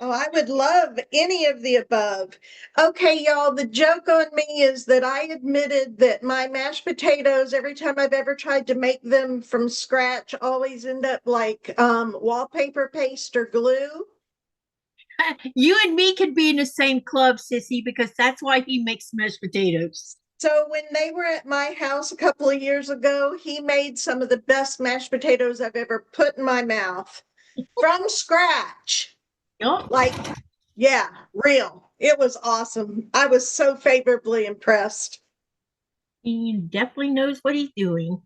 Oh, I would love any of the above. Okay, y'all, the joke on me is that I admitted that my mashed potatoes, every time I've ever tried to make them from scratch, always end up like wallpaper paste or glue. You and me could be in the same club, Sissy, because that's why he makes mashed potatoes. So when they were at my house a couple of years ago, he made some of the best mashed potatoes I've ever put in my mouth from scratch. Yep. Like, yeah, real. It was awesome. I was so favorably impressed. He definitely knows what he's doing.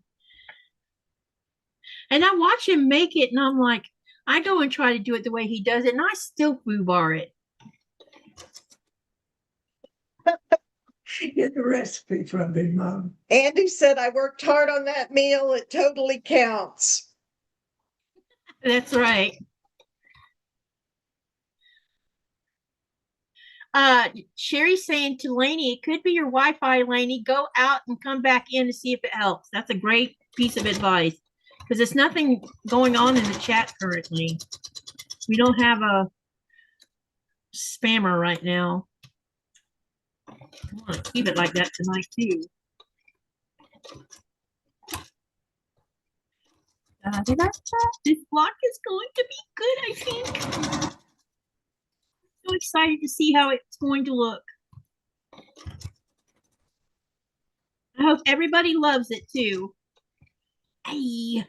And I watch him make it, and I'm like, I go and try to do it the way he does it, and I still foobar it. Get the recipe from Big Mom. Andy said I worked hard on that meal. It totally counts. That's right. Sherry's saying to Lainey, it could be your Wi-Fi, Lainey. Go out and come back in to see if it helps. That's a great piece of advice because there's nothing going on in the chat currently. We don't have a spammer right now. I want to keep it like that tonight too. This block is going to be good, I think. So excited to see how it's going to look. I hope everybody loves it too. Hey,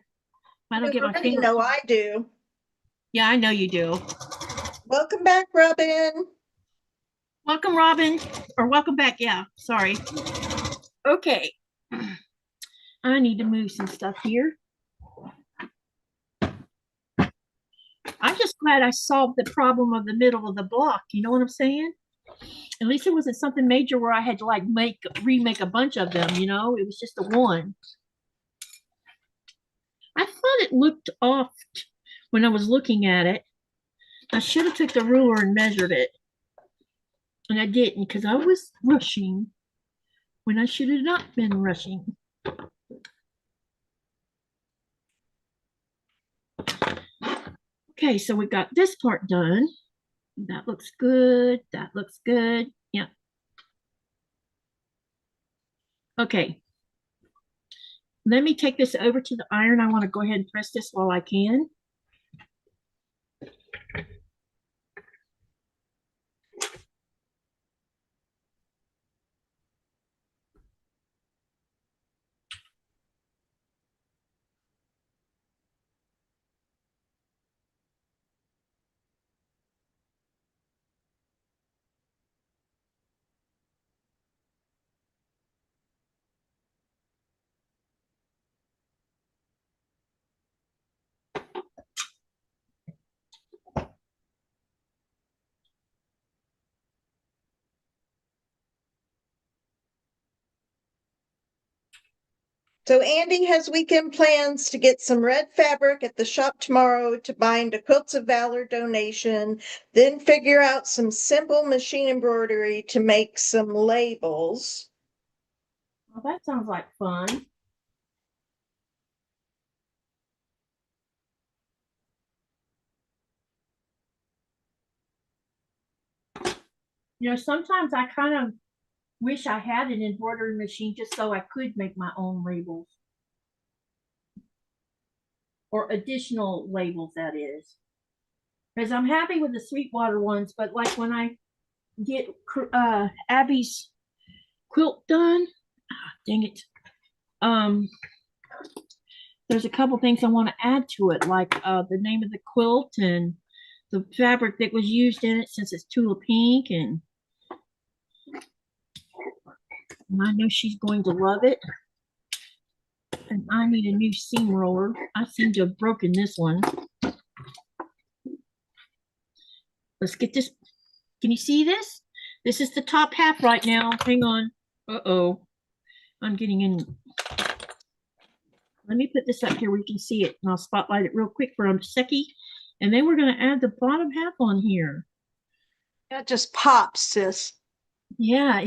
I don't get my finger. No, I do. Yeah, I know you do. Welcome back, Robin. Welcome, Robin, or welcome back. Yeah, sorry. Okay, I need to move some stuff here. I'm just glad I solved the problem of the middle of the block. You know what I'm saying? At least it wasn't something major where I had to like remake a bunch of them, you know? It was just the one. I thought it looked off when I was looking at it. I should have took the ruler and measured it. And I didn't because I was rushing when I should have not been rushing. Okay, so we got this part done. That looks good. That looks good. Yeah. Okay. Let me take this over to the iron. I want to go ahead and press this while I can. So Andy has weekend plans to get some red fabric at the shop tomorrow to bind a Quilts of Valor donation, then figure out some simple machine embroidery to make some labels. Well, that sounds like fun. You know, sometimes I kind of wish I had an embroidery machine just so I could make my own labels. Or additional labels, that is. Because I'm happy with the Sweetwater ones, but like when I get Abby's quilt done, dang it. There's a couple things I want to add to it, like the name of the quilt and the fabric that was used in it, since it's Tula Pink, and I know she's going to love it. And I need a new seam roller. I seem to have broken this one. Let's get this. Can you see this? This is the top half right now. Hang on. Uh-oh. I'm getting in. Let me put this up here where you can see it. And I'll spotlight it real quick for a second. And then we're going to add the bottom half on here. That just pops, sis. Yeah,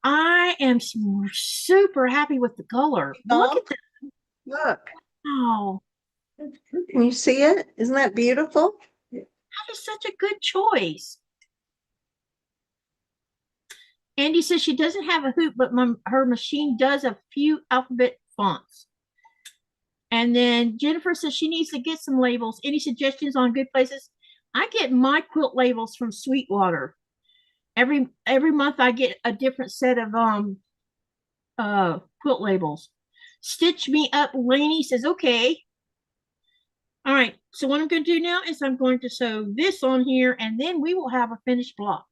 I am super happy with the color. Look at that. Look. Oh, Can you see it? Isn't that beautiful? that is such a good choice. Andy says she doesn't have a hoop, but her machine does a few alphabet fonts. And then Jennifer says she needs to get some labels. Any suggestions on good places? I get my quilt labels from Sweetwater. Every month I get a different set of quilt labels. Stitch Me Up Lainey says, okay. All right, so what I'm going to do now is I'm going to sew this on here, and then we will have a finished block.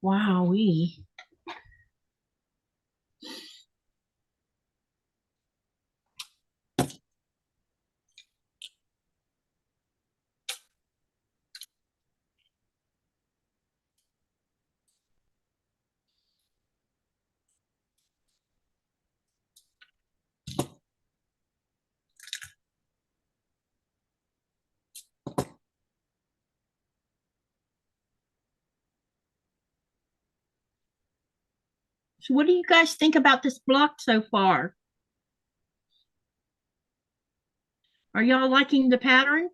Wowee. So what do you guys think about this block so far? Are y'all liking the pattern?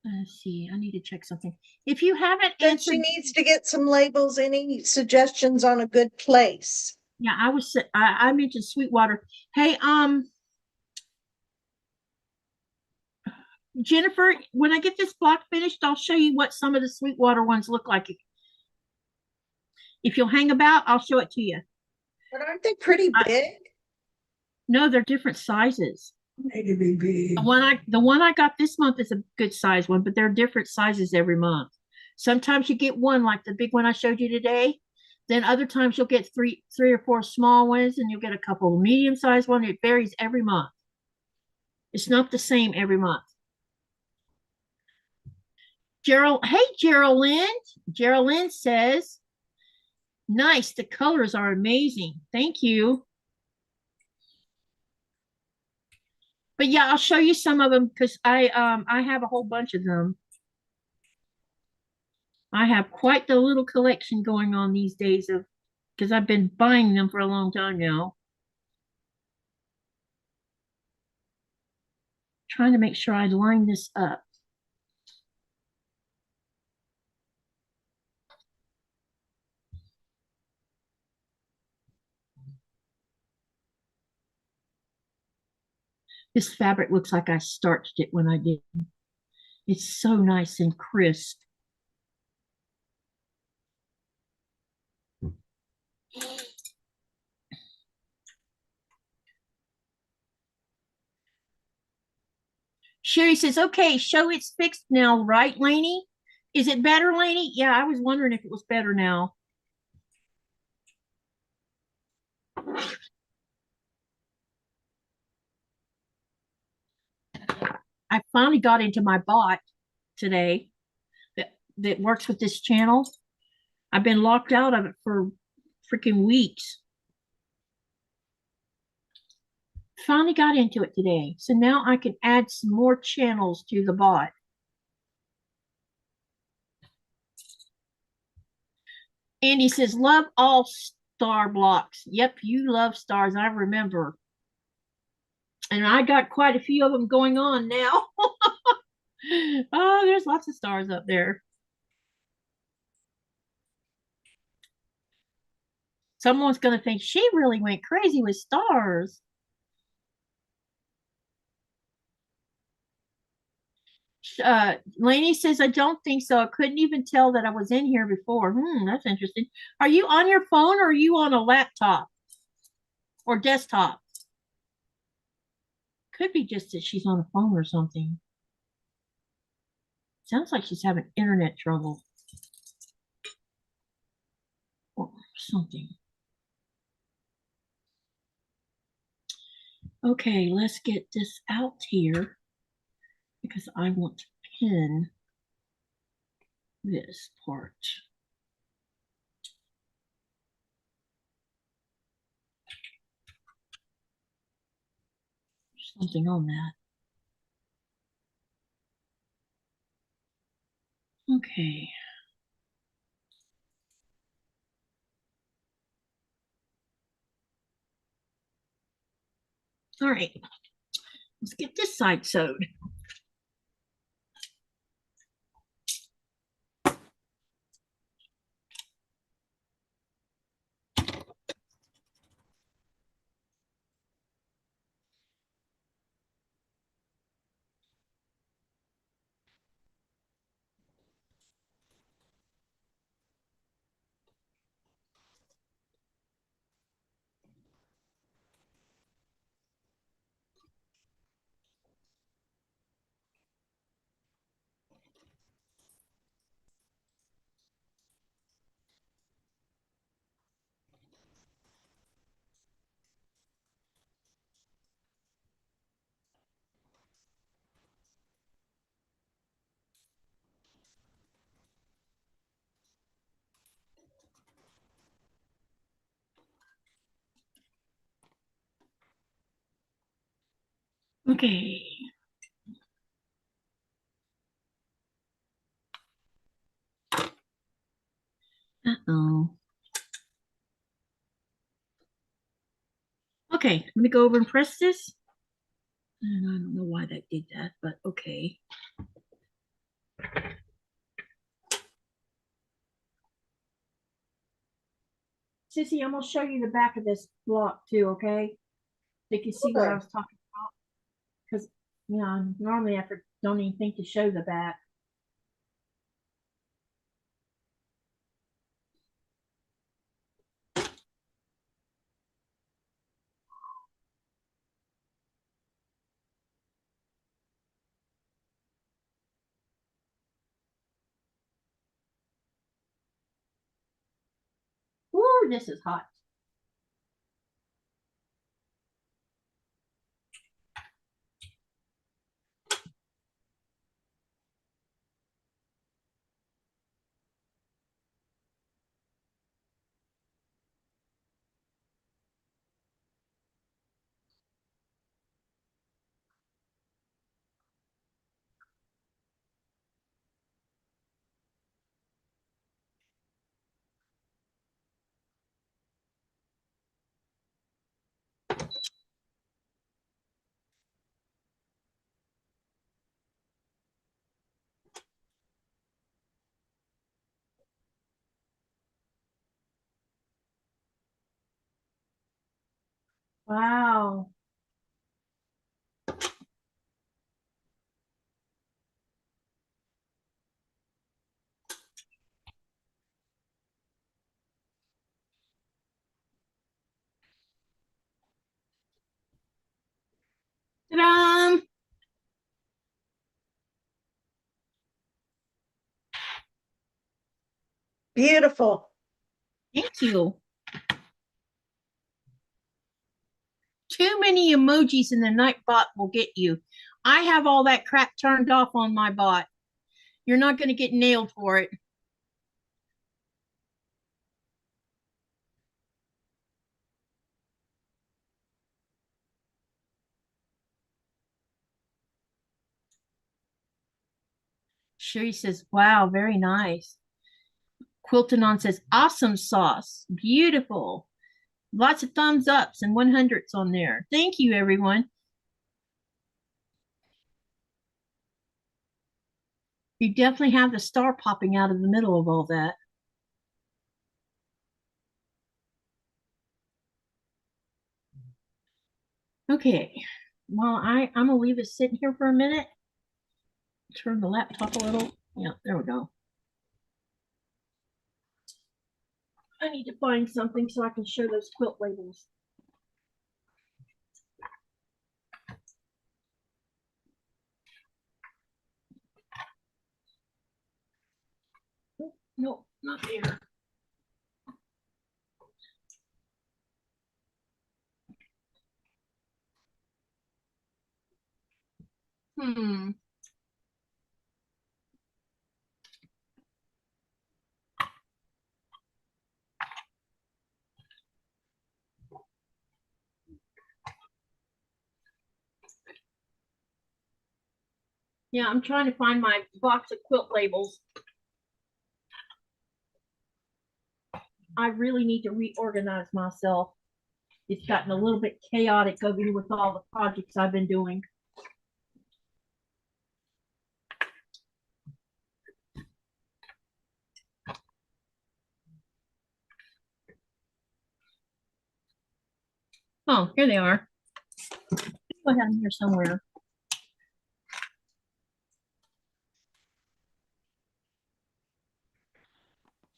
Let's see, I need to check something. If you haven't Then answered, she needs to get some labels. Any suggestions on a good place? yeah, I mentioned Sweetwater. Hey, Jennifer, when I get this block finished, I'll show you what some of the Sweetwater ones look like. If you'll hang about, I'll show it to you. But aren't they pretty big? No, they're different sizes. Need to be big. The one I got this month is a good size one, but they're different sizes every month. Sometimes you get one like the big one I showed you today. Then other times you'll get three or four small ones, and you'll get a couple of medium-sized ones. It varies every month. It's not the same every month. Hey, Geraldine. Geraldine says, nice. The colors are amazing. Thank you. But yeah, I'll show you some of them because I have a whole bunch of them. I have quite the little collection going on these days of because I've been buying them for a long time now. Trying to make sure I line this up. This fabric looks like I starched it when I did. It's so nice and crisp. Sherry says, okay, show it's fixed now, right, Lainey? Is it better, Lainey? Yeah, I was wondering if it was better now. I finally got into my bot today that works with this channel. I've been locked out of it for freaking weeks. Finally got into it today. So now I can add some more channels to the bot. Andy says, love all star blocks. Yep, you love stars. I remember. And I got quite a few of them going on now. Oh, there's lots of stars up there. Someone's going to think she really went crazy with stars. Lainey says, I don't think so. I couldn't even tell that I was in here before. That's interesting. Are you on your phone or are you on a laptop or desktop? Could be just that she's on a phone or something. Sounds like she's having internet trouble or something. Okay, let's get this out here because I want to pin this part. Something on that. Okay. All right. Let's get this side sewed. Okay. Uh-oh. Okay, let me go over and press this. And I don't know why that did that, but okay. Sissy, I'm gonna show you the back of this block too, okay? So you can see what I was talking about. Because, you know, normally I don't even think to show the back. Ooh, this is hot. Wow. Ta-da! Beautiful. Thank you. Too many emojis in the night bot will get you. I have all that crap turned off on my bot. You're not going to get nailed for it. Sherry says, wow, very nice. Quiltanon says, awesome sauce. Beautiful. Lots of thumbs ups and 100s on there. Thank you, everyone. You definitely have the star popping out of the middle of all that. Okay. Well, I'm going to leave it sitting here for a minute. Turn the laptop a little. Yeah, there we go. I need to find something so I can show those quilt labels. Nope, not there. Hmm. Yeah, I'm trying to find my box of quilt labels. I really need to reorganize myself. It's gotten a little bit chaotic over here with all the projects I've been doing. Oh, here they are. I have them here somewhere.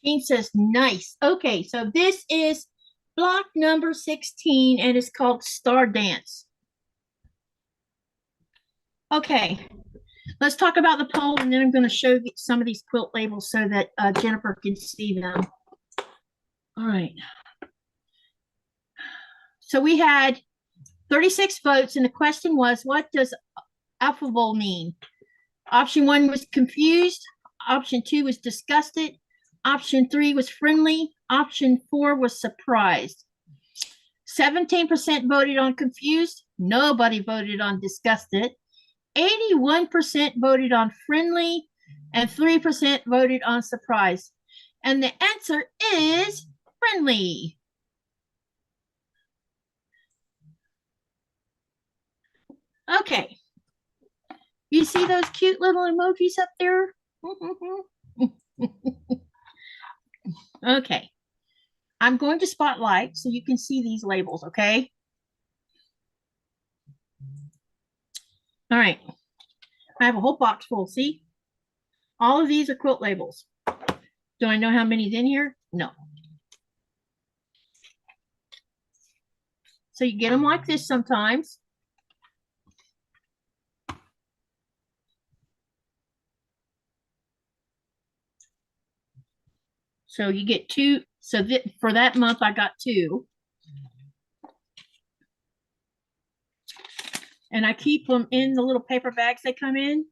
Jean says, nice. Okay, so this is block number 16 and it's called Star Dance. Okay, let's talk about the poll and then I'm going to show you some of these quilt labels so that Jennifer can see them. All right. So we had 36 votes and the question was, what does affable mean? Option 1 was confused. Option 2 was disgusted. Option 3 was friendly. Option 4 was surprised. 17% voted on confused. Nobody voted on disgusted. 81% voted on friendly. And 3% voted on surprised. And the answer is friendly. Okay. You see those cute little emojis up there? Okay. I'm going to spotlight so you can see these labels, okay? All right. I have a whole box full, see? All of these are quilt labels. Do I know how many's in here? No. So you get them like this sometimes. So you get two So for that month, I got 2. And I keep them in the little paper bags they come in.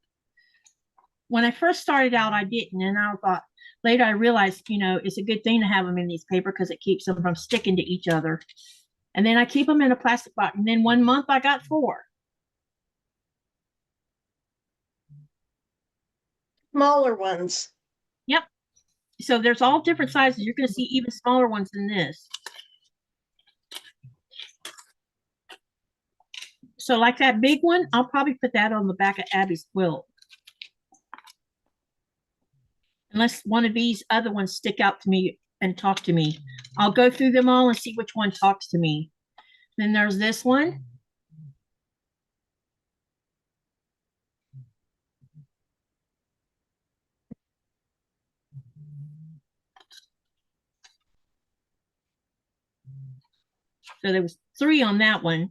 When I first started out, I didn't. And I thought, later I realized, you know, it's a good thing to have them in these paper because it keeps them from sticking to each other. And then I keep them in a plastic box. And then one month I got 4. Smaller ones. Yep. So there's all different sizes. You're going to see even smaller ones than this. So like that big one, I'll probably put that on the back of Abby's quilt. Unless one of these other ones stick out to me and talk to me. I'll go through them all and see which one talks to me. Then there's this one. So there was 3 on that one.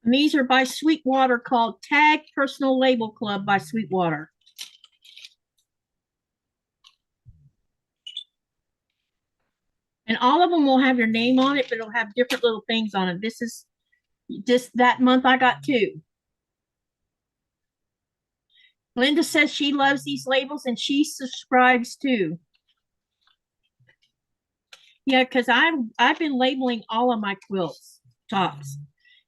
And these are by Sweetwater, called Tag Personal Label Club by Sweetwater. And all of them will have your name on it, but it'll have different little things on it. That month I got 2. Linda says she loves these labels and she subscribes too. Yeah, because I've been labeling all of my quilts tops.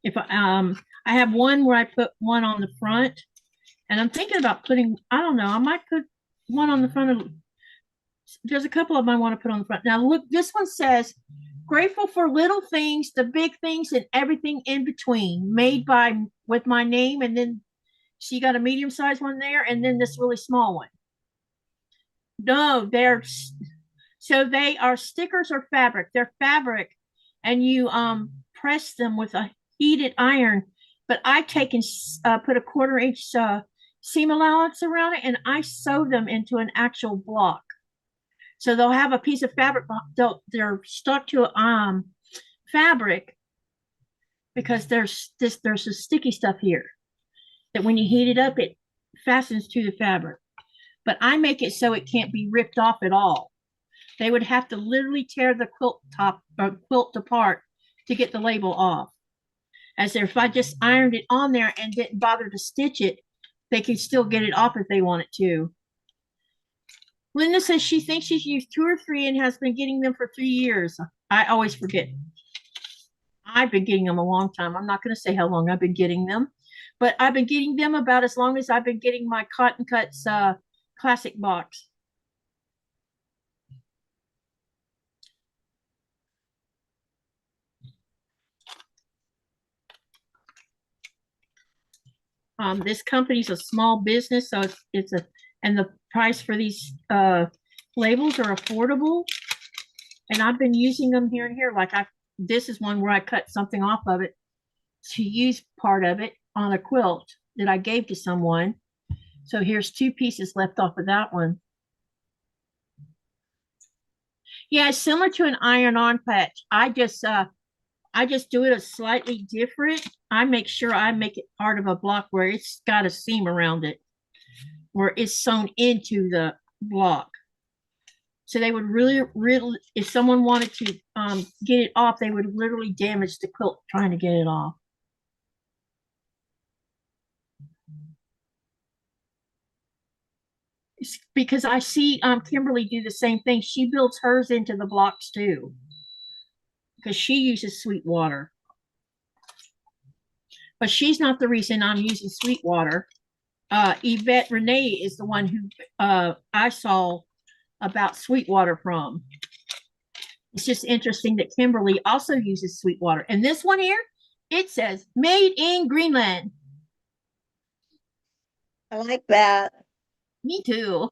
If I have one where I put one on the front, and I'm thinking about putting, I don't know, I might put one on the front of. There's a couple of them I want to put on the front. Now look, this one says, "Grateful for little things, the big things, and everything in between." Made with my name, and then she got a medium-sized one there, and then this really small one. No, so they are stickers or fabric. They're fabric, and you press them with a heated iron. But I've taken put a 1/4 inch seam allowance around it, and I sew them into an actual block. So they'll have a piece of fabric. They're stuck to fabric because there's some sticky stuff here that when you heat it up, it fastens to the fabric. But I make it so it can't be ripped off at all. They would have to literally tear the quilt apart to get the label off. As if I just ironed it on there and didn't bother to stitch it, they could still get it off if they wanted to. Linda says she thinks she's used 2 or 3 and has been getting them for 3 years. I always forget. I've been getting them a long time. I'm not going to say how long I've been getting them, but I've been getting them about as long as I've been getting my Cotton Cuts classic box. This company's a small business, so and the price for these labels are affordable. And I've been using them here and here. Like this is one where I cut something off of it to use part of it on a quilt that I gave to someone. So here's 2 pieces left off of that one. Yeah, it's similar to an iron-on patch. I just do it a slightly different. I make sure I make it part of a block where it's got a seam around it, where it's sewn into the block. So they would really, if someone wanted to get it off, they would literally damage the quilt trying to get it off. It's because I see Kimberly do the same thing. She builds hers into the blocks too, because she uses Sweetwater. But she's not the reason I'm using Sweetwater. Yvette Renee is the one who I saw about Sweetwater from. It's just interesting that Kimberly also uses Sweetwater. And this one here, it says made in Greenland. I like that. Me too.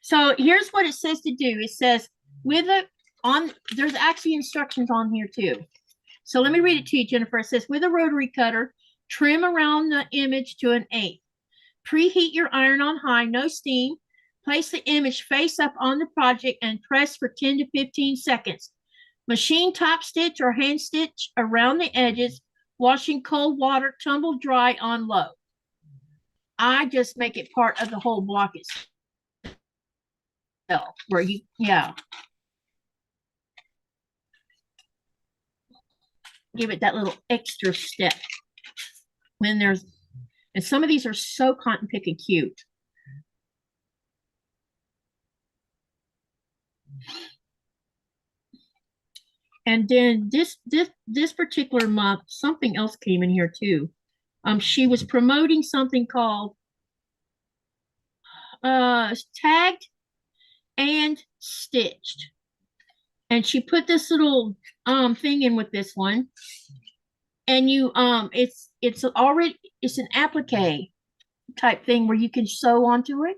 So here's what it says to do. It says there's actually instructions on here too. So let me read it to you, Jennifer. It says, with a rotary cutter, trim around the image to 1/8. Preheat your iron on high, no steam. Place the image face up on the project and press for 10 to 15 seconds. Machine top stitch or hand stitch around the edges Washing cold water, tumble dry on low. I just make it part of the whole block itself, where you, yeah. Give it that little extra step. When there's, and some of these are so cotton pick and cute. And then this particular month, something else came in here too. She was promoting something called tagged and stitched. And she put this little thing in with this one. And you it's already, it's an applique type thing where you can sew onto it.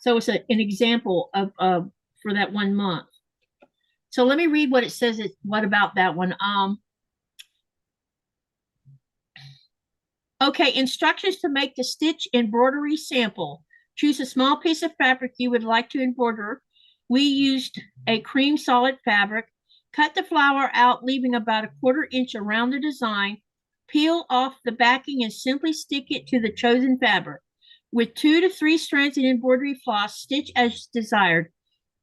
So it's an example of for that 1 month. So let me read what it says. What about that one? Okay, instructions to make the stitch embroidery sample. Choose a small piece of fabric you would like to embroider. We used a cream solid fabric. Cut the flower out, leaving about a 1/4 inch around the design. Peel off the backing and simply stick it to the chosen fabric. With 2 to 3 strands in embroidery floss, stitch as desired.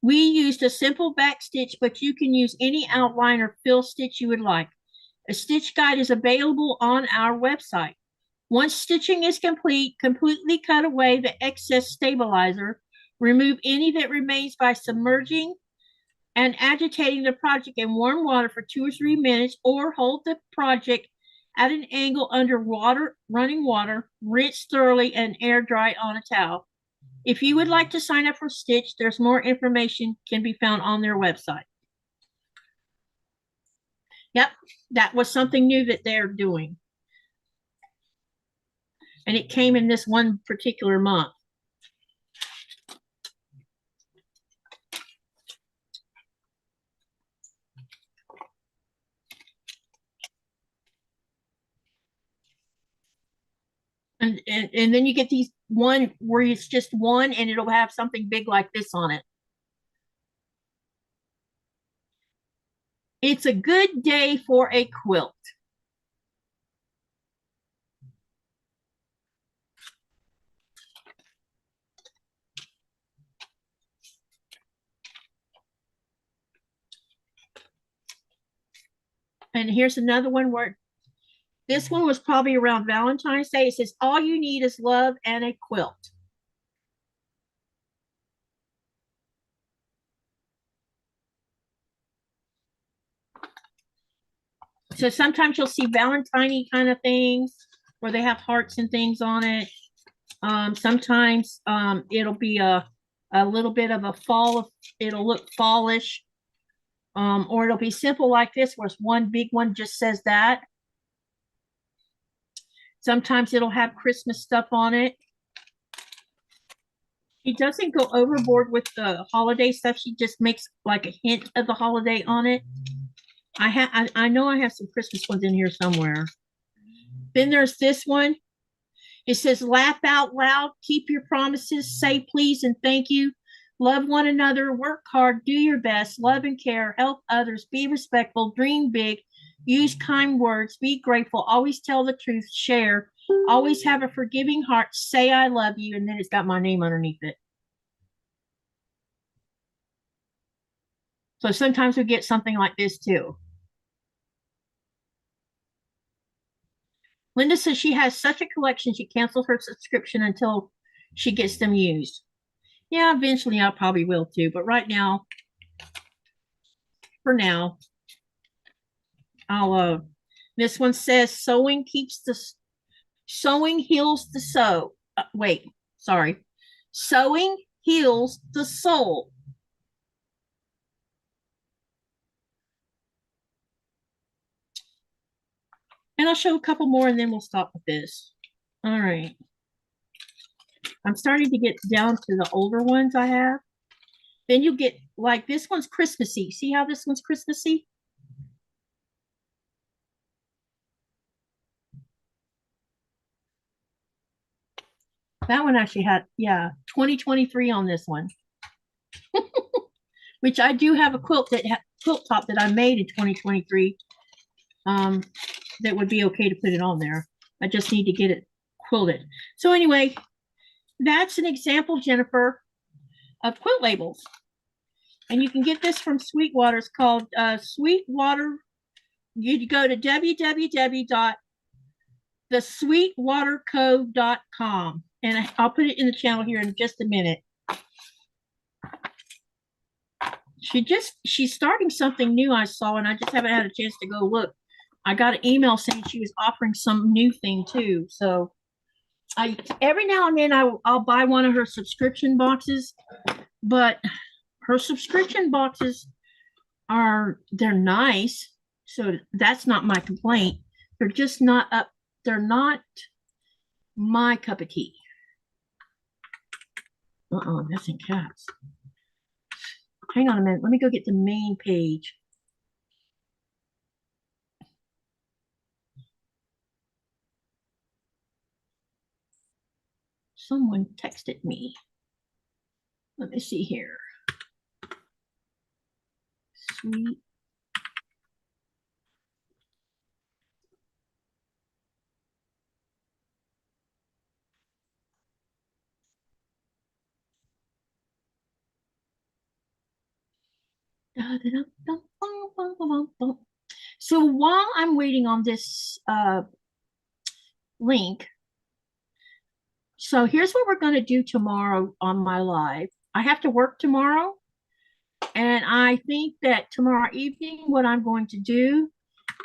We used a simple back stitch, but you can use any outline or fill stitch you would like. A stitch guide is available on our website. Once stitching is complete, completely cut away the excess stabilizer. Remove any that remains by submerging and agitating the project in warm water for 2 or 3 minutes, or hold the project at an angle under running water. Rinse thoroughly and air dry on a towel. If you would like to sign up for Stitch, there's more information can be found on their website. Yep, that was something new that they're doing. And it came in this one particular month. And then you get these one where it's just one and it'll have something big like this on it. It's a good day for a quilt. And here's another one where this one was probably around Valentine's Day. It says, all you need is love and a quilt. So sometimes you'll see Valentine-y kind of things where they have hearts and things on it. Sometimes it'll be a little bit of a fall, it'll look fallish. Or it'll be simple like this, where it's one big one just says that. Sometimes it'll have Christmas stuff on it. She doesn't go overboard with the holiday stuff. She just makes like a hint of the holiday on it. I know I have some Christmas ones in here somewhere. Then there's this one. It says, laugh out loud, keep your promises, say please and thank you. Love one another, work hard, do your best, love and care, help others, be respectful, dream big, use kind words, be grateful, always tell the truth, share, always have a forgiving heart, say I love you, and then it's got my name underneath it. So sometimes we get something like this too. Linda says she has such a collection, she canceled her subscription until she gets them used. Yeah, eventually I probably will too, but right now, for now, I'll, this one says sewing heals the soul. Wait, sorry. Sewing heals the soul. And I'll show a couple more and then we'll stop with this. All right. I'm starting to get down to the older ones I have. Then you get, like, this one's Christmassy. See how this one's Christmassy? That one actually had, yeah, 2023 on this one. Which I do have a quilt top that I made in 2023. That would be okay to put it on there. I just need to get it quilted. So anyway, that's an example, Jennifer, of quilt labels. And you can get this from Sweetwater. It's called Sweetwater. You go to www.thesweetwaterco.com. And I'll put it in the channel here in just a minute. She's starting something new I saw, and I just haven't had a chance to go look. I got an email saying she was offering some new thing too. So every now and then I'll buy one of her subscription boxes, but her subscription boxes they're nice. So that's not my complaint. They're just not up. They're not my cup of tea. That's in caps. Hang on a minute. Let me go get the main page. Someone texted me. Let me see here. Sweet. So while I'm waiting on this link, so here's what we're going to do tomorrow on my live. I have to work tomorrow, and I think that tomorrow evening what I'm going to do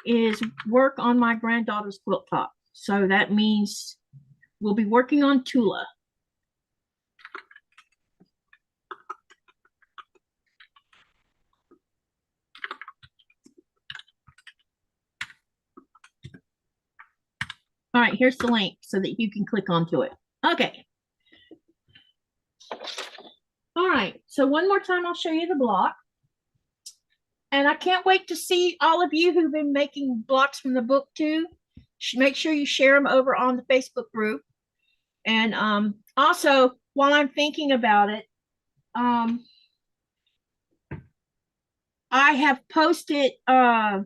is work on my granddaughter's quilt top. So that means we'll be working on Tula. All right, here's the link so that you can click onto it. Okay. All right, so one more time, I'll show you the block. And I can't wait to see all of you who've been making blocks from the book too. Make sure you share them over on the Facebook group. And also, while I'm thinking about it, I have posted the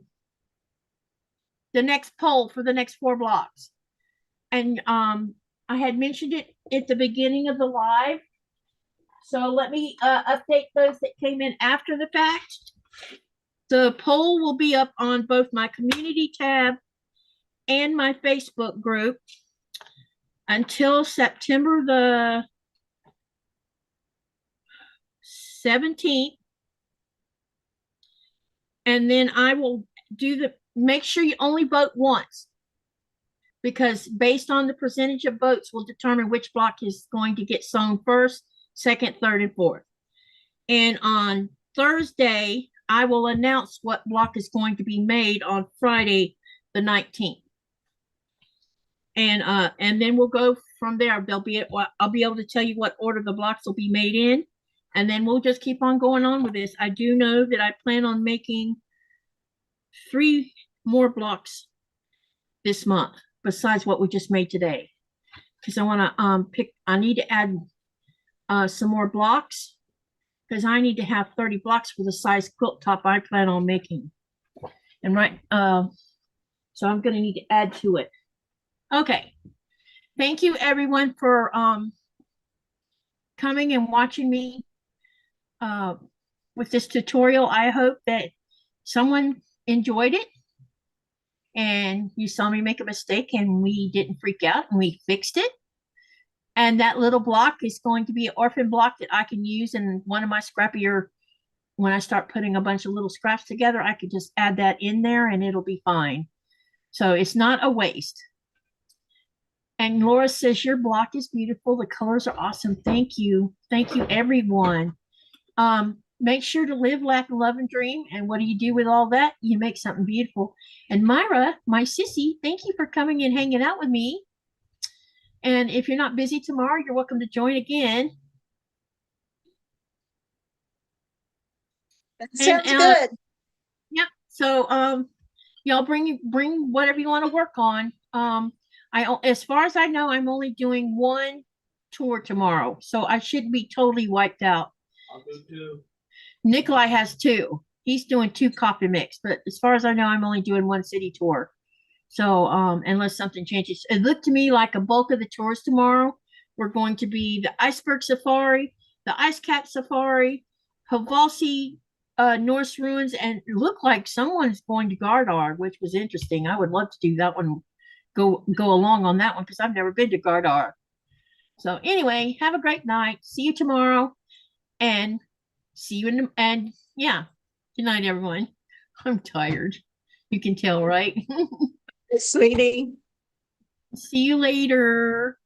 next poll for the next 4 blocks. And I had mentioned it at the beginning of the live. So let me update those that came in after the fact. The poll will be up on both my community tab and my Facebook group until September the 17th. And then I will make sure you only vote once, because based on the percentage of votes will determine which block is going to get sewn first, second, third, and fourth. And on Thursday, I will announce what block is going to be made on Friday, the 19th. And then we'll go from there. I'll be able to tell you what order the blocks will be made in, and then we'll just keep on going on with this. I do know that I plan on making 3 more blocks this month besides what we just made today, because I want to I need to add some more blocks, because I need to have 30 blocks for the size quilt top I plan on making. And so I'm going to need to add to it. Okay. Thank you everyone for coming and watching me with this tutorial. I hope that someone enjoyed it and you saw me make a mistake and we didn't freak out and we fixed it. And that little block is going to be an orphan block that I can use in one of my scrappier. When I start putting a bunch of little scraps together, I could just add that in there and it'll be fine. So it's not a waste. And Laura says, your block is beautiful. The colors are awesome. Thank you. Thank you, everyone. Make sure to live, laugh, and love and dream. And what do you do with all that? You make something beautiful. And Myra, my sissy, thank you for coming and hanging out with me. And if you're not busy tomorrow, you're welcome to join again. That sounds good. Yeah. So y'all bring whatever you want to work on. As far as I know, I'm only doing 1 tour tomorrow, so I should be totally wiped out. I'll go too. Nikolai has two. He's doing two copy mix, but as far as I know, I'm only doing one city tour. So, unless something changes, it looked to me like a bulk of the tours tomorrow were going to be the iceberg safari, the ice cap safari, Havalsi, Norse ruins, and it looked like someone's going to Gardar, which was interesting. I would love to do that one, go along on that one because I've never been to Gardar. So anyway, have a great night. See you tomorrow, and see you in the, and yeah, good night, everyone. I'm tired. You can tell, right? Sweetie. See you later.